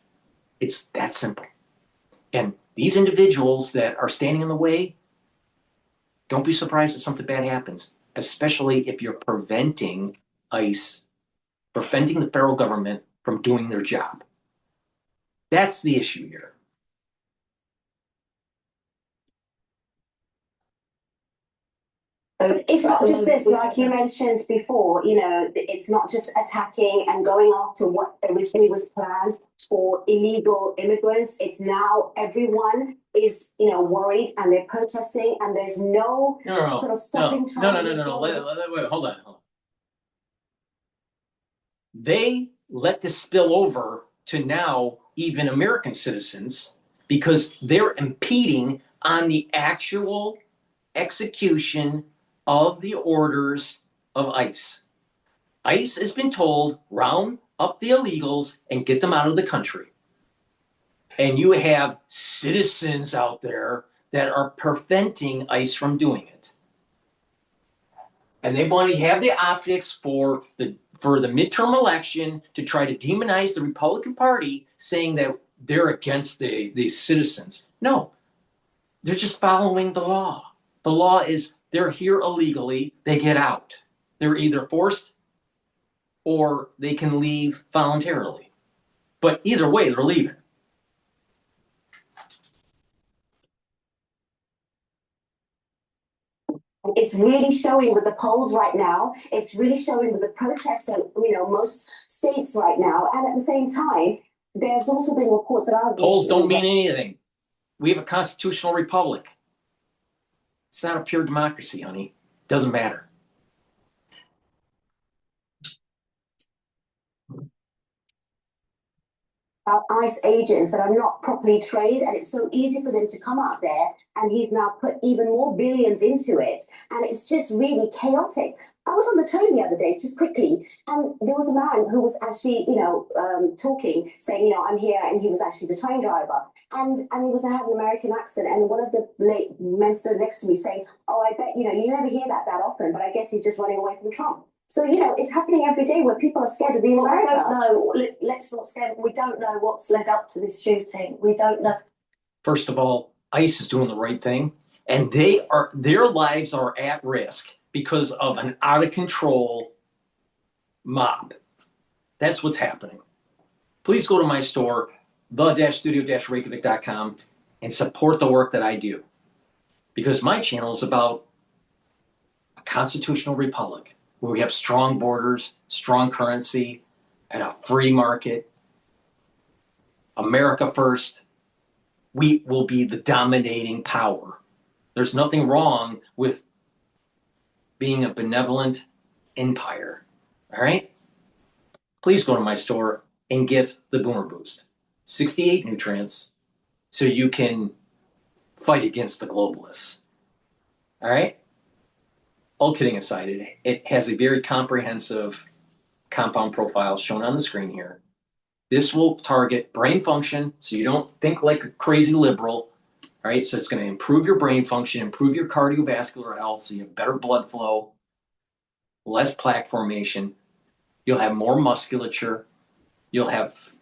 It's that simple. And these individuals that are standing in the way, don't be surprised if something bad happens, especially if you're preventing ICE, preventing the federal government from doing their job. That's the issue here. It's not just this, like you mentioned before, it's not just attacking and going after what originally was planned for illegal immigrants. It's now everyone is, worried and they're protesting and there's no sort of stopping. No. Wait, hold on. They let this spill over to now even American citizens because they're impeding on the actual execution of the orders of ICE. ICE has been told, round up the illegals and get them out of the country. And you have citizens out there that are preventing ICE from doing it. And they want to have the optics for the midterm election to try to demonize the Republican Party, saying that they're against the citizens. No, they're just following the law. The law is they're here illegally, they get out. They're either forced or they can leave voluntarily. But either way, they're leaving. It's really showing with the polls right now. It's really showing with the protests in, most states right now. And at the same time, there's also been reports that are polls don't mean anything. We have a constitutional republic. It's not a pure democracy, honey. Doesn't matter. ICE agents that are not properly trained, and it's so easy for them to come out there, and he's now put even more billions into it, and it's just really chaotic. I was on the train the other day, just quickly, and there was a man who was actually, talking, saying, I'm here, and he was actually the train driver, and he was having an American accent, and one of the men stood next to me saying, oh, I bet, you never hear that often, but I guess he's just running away from Trump. So, it's happening every day where people are scared of being America. I don't know. Let's not scare. We don't know what's led up to this shooting. We don't know. First of all, ICE is doing the right thing, and their lives are at risk because of an out-of-control mob. That's what's happening. Please go to my store, the-studio-reykjavik.com, and support the work that I do. Because my channel is about a constitutional republic, where we have strong borders, strong currency, and a free market. America first. We will be the dominating power. There's nothing wrong with being a benevolent empire. All right? Please go to my store and get the Boomer Boost. 68 nutrients so you can fight against the globalists. All right? All kidding aside, it has a very comprehensive compound profile shown on the screen here. This will target brain function, so you don't think like a crazy liberal. All right, so it's going to improve your brain function, improve your cardiovascular health, so you have better blood flow, less plaque formation. You'll have more musculature. You'll have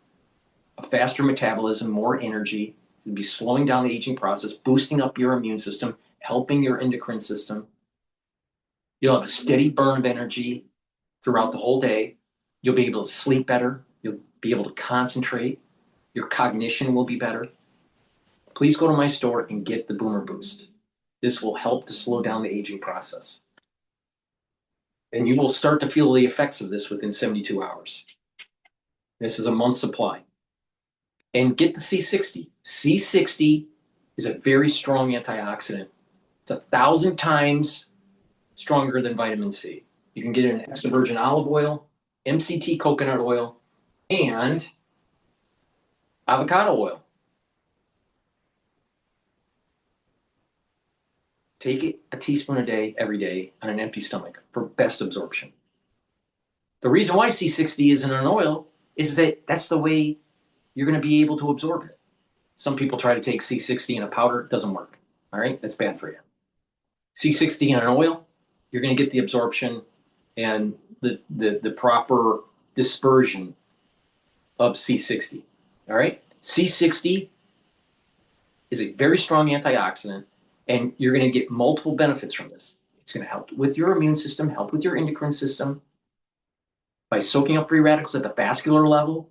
a faster metabolism, more energy. You'll be slowing down the aging process, boosting up your immune system, helping your endocrine system. You'll have a steady burn of energy throughout the whole day. You'll be able to sleep better. You'll be able to concentrate. Your cognition will be better. Please go to my store and get the Boomer Boost. This will help to slow down the aging process. And you will start to feel the effects of this within 72 hours. This is a month's supply. And get the C60. C60 is a very strong antioxidant. It's 1,000 times stronger than vitamin C. You can get it in extra virgin olive oil, MCT coconut oil, and avocado oil. Take it a teaspoon a day, every day, on an empty stomach for best absorption. The reason why C60 isn't an oil is that that's the way you're going to be able to absorb it. Some people try to take C60 in a powder. It doesn't work. All right? That's bad for you. C60 in an oil, you're going to get the absorption and the proper dispersion of C60. All right? C60 is a very strong antioxidant, and you're going to get multiple benefits from this. It's going to help with your immune system, help with your endocrine system. By soaking up free radicals at the vascular level,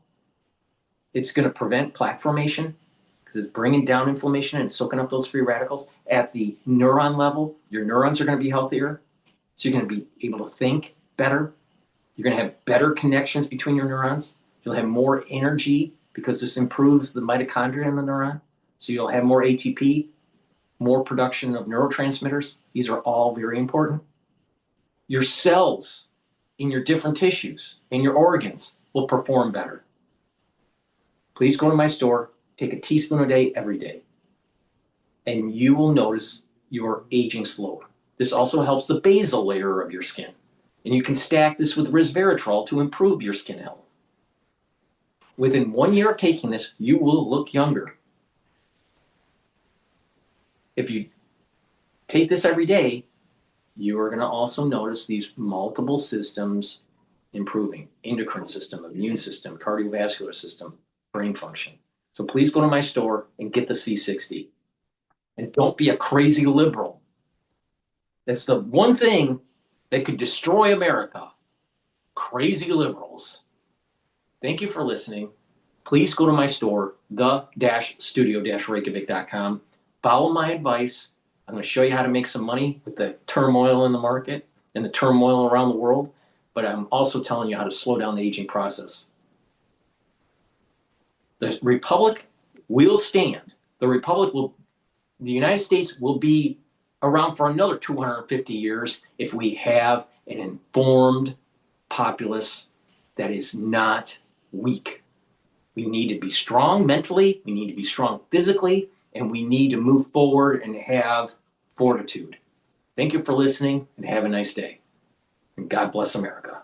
it's going to prevent plaque formation because it's bringing down inflammation and soaking up those free radicals. At the neuron level, your neurons are going to be healthier, so you're going to be able to think better. You're going to have better connections between your neurons. You'll have more energy because this improves the mitochondria in the neuron, so you'll have more ATP, more production of neurotransmitters. These are all very important. Your cells in your different tissues and your organs will perform better. Please go to my store, take a teaspoon a day every day, and you will notice you're aging slower. This also helps the basal layer of your skin, and you can stack this with resveratrol to improve your skin health. Within 1 year of taking this, you will look younger. If you take this every day, you are going to also notice these multiple systems improving: endocrine system, immune system, cardiovascular system, brain function. So please go to my store and get the C60. And don't be a crazy liberal. That's the one thing that could destroy America. Crazy liberals. Thank you for listening. Please go to my store, the-studio-reykjavik.com. Follow my advice. I'm going to show you how to make some money with the turmoil in the market and the turmoil around the world, but I'm also telling you how to slow down the aging process. The Republic will stand. The United States will be around for another 250 years if we have an informed populace that is not weak. We need to be strong mentally, we need to be strong physically, and we need to move forward and have fortitude. Thank you for listening, and have a nice day. And God bless America.